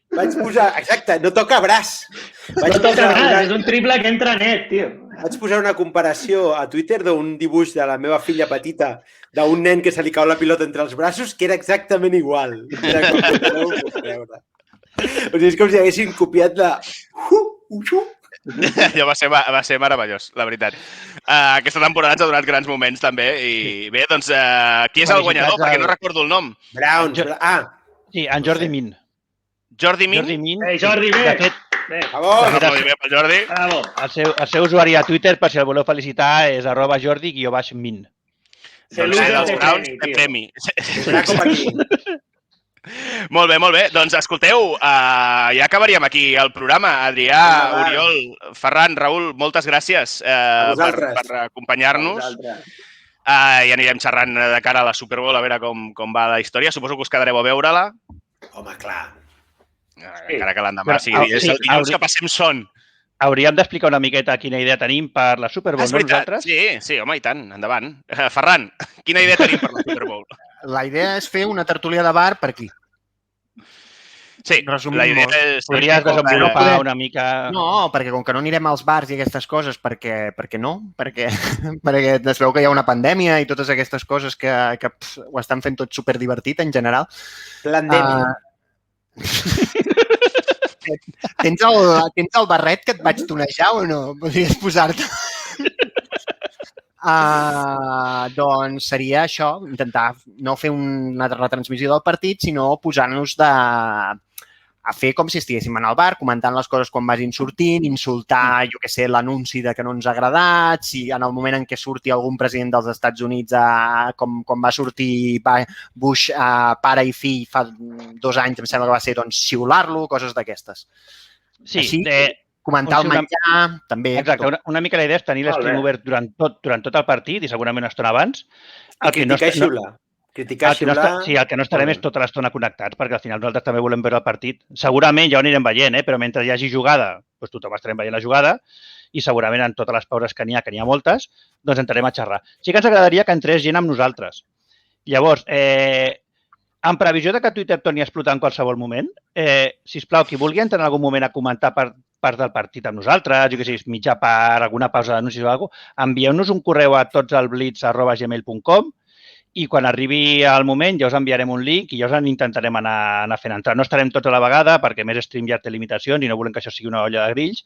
Vaig posar... Exacte, no toca braç. És un triple que entra net, tio. Vaig posar una comparació a Twitter d'un dibuix de la meva filla petita d'un nen que se li cau la pilota entre els braços que era exactament igual. O sigui, és com si haguessin copiat la... Allò va ser meravellós, la veritat. Aquesta temporada ens ha donat grans moments, també. I bé, doncs, qui és el guanyador? Perquè no recordo el nom. Browns. Sí, en Jordi Min. Jordi Min? Jordi, bé. Bravo. Molt bé pel Jordi. El seu usuari a Twitter, per si el voleu felicitar, és @jordi_min. Doncs els Browns de premi. Molt bé. Doncs escolteu, ja acabaríem aquí el programa. Adrià, Oriol, Ferran, Raül, moltes gràcies per acompanyar-nos. I anirem xerrant de cara a la Super Bowl a veure com va la història. Suposo que us quedareu a veure-la. Home, clar. Encara que l'endemà sigui el dilluns que passem son. Hauríem d'explicar una miqueta quina idea tenim per la Super Bowl, no nosaltres? Sí, home, i tant, endavant. Ferran, quina idea tenim per la Super Bowl? la idea és fer una tertúlia de bar per aquí. Sí, la idea és... Podries desenvolupar una mica... No, perquè com que no anirem als bars i aquestes coses, perquè no? Perquè es veu que hi ha una pandèmia i totes aquestes coses que ho estan fent tot superdivertit en general. Pandèmia. Tens el barret que et vaig tonejar o no? Podries posar-te? Doncs seria això, intentar no fer una retransmissió del partit, sinó posar-nos a fer com si estiguéssim en el bar, comentant les coses quan vagin sortint, insultar, jo què sé, l'anunci de que no ens ha agradat, si en el moment en què surti algun president dels Estats Units, com va sortir Bush, pare i fill, fa 2 anys, em sembla que va ser, doncs, xiular-lo, coses d'aquestes. Sí, així, comentar el menjar, també. Exacte, una mica la idea és tenir l'estream obert durant tot el partit i segurament una estona abans. Criticar i xiular. Sí, el que no estarem és tota l'estona connectats, perquè al final nosaltres també volem veure el partit. Segurament ja ho anirem veient, però mentre hi hagi jugada, doncs tothom estarem veient la jugada i segurament en totes les pauses que n'hi ha moltes, doncs entrarem a xerrar. Sí que ens agradaria que entrés gent amb nosaltres. Llavors, en previsió de que Twitter torni a explotar en qualsevol moment, sisplau, qui vulgui entrar en algun moment a comentar part del partit amb nosaltres, jo què sé, mitja part, alguna pausa d'anuncis o alguna cosa, envieu-nos un correu a totsalblitz@gmail.com i quan arribi el moment ja us enviarem un link i ja us intentarem anar fent entrar. No estarem tots a la vegada perquè més stream ja té limitacions i no volem que això sigui una olla de grills,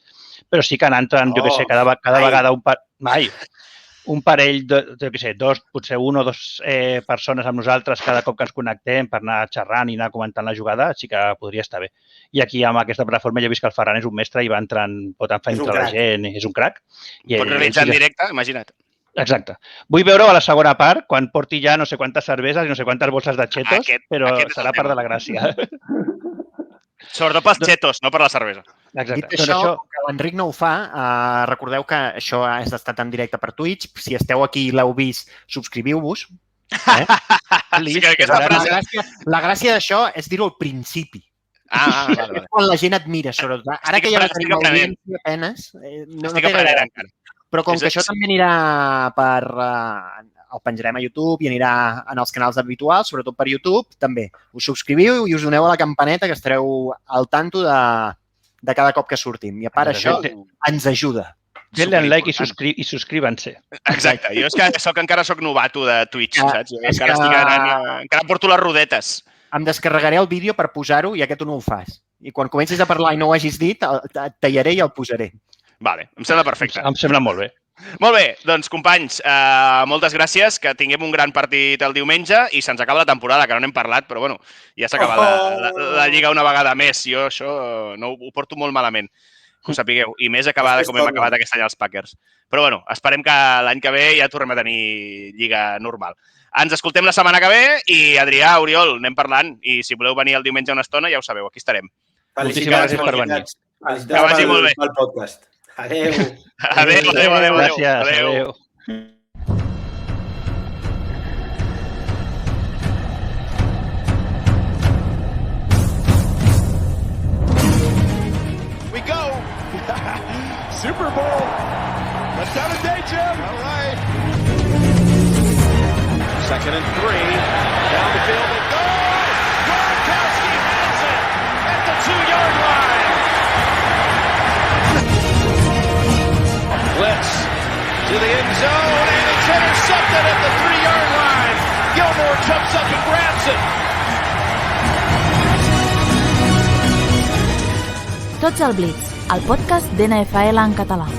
però sí que anar entrant, jo què sé, cada vegada un parell, jo què sé, potser 1 o 2 persones amb nosaltres cada cop que ens connectem per anar xerrant i anar comentant la jugada, sí que podria estar bé. I aquí amb aquesta plataforma ja he vist que el Ferran és un mestre i va entrant, pot fer entrar la gent, és un crac. Pot realitzar en directe, imagina't. Exacte. Vull veure-ho a la segona part, quan porti ja no sé quantes cerveses i no sé quantes bolses de chetos, però serà part de la gràcia. Sobretot pels chetos, no per la cervesa. Dit això, com que l'Enric no ho fa, recordeu que això ha estat en directe per Twitch. Si esteu aquí i l'heu vist, subscriviu-vos. La gràcia d'això és dir-ho al principi. Vale. Quan la gent et mira, sobretot. Ara que ja no tenim audiència apenes, no té gaire. Però com que això també anirà el penjarem a YouTube i anirà en els canals habituals, sobretot per YouTube, també. Us subscriviu i us doneu a la campaneta que estareu al tanto de cada cop que sortim. I a part això ens ajuda. Denle un like i subscriuen-se. Exacte. Jo és que encara soc novato de Twitch, saps? Encara porto les rodetes. Em descarregaré el vídeo per posar-ho, ja que tu no ho fas. I quan comencis a parlar i no ho hagis dit, et tallaré i el posaré. Vale, em sembla perfecte. Em sembla molt bé. Molt bé, doncs companys, moltes gràcies, que tinguem un gran partit el diumenge i se'ns acaba la temporada, que no n'hem parlat, però bueno, ja s'ha acabat la Lliga una vegada més. Jo això no ho porto molt malament, que ho sapigueu, i més acabada com hem acabat aquest any els Packers. Però bueno, esperem que l'any que ve ja tornem a tenir Lliga normal. Ens escoltem la setmana que ve i Adrià, Oriol, anem parlant i si voleu venir el diumenge una estona ja ho sabeu, aquí estarem. Moltíssimes gràcies per venir. Que vagi molt bé. El podcast. Adéu. Adéu. Gràcies, adéu. We go. Super Bowl. Let's have a day, Jim. All right. 2nd and 3. Down the field it goes. Gronkowski has it at the 2-yard line. Blitz to the end zone, and it's intercepted at the 3-yard line. Gilmore jumps up and grabs it. Tots al Blitz, el podcast d'NFL en català.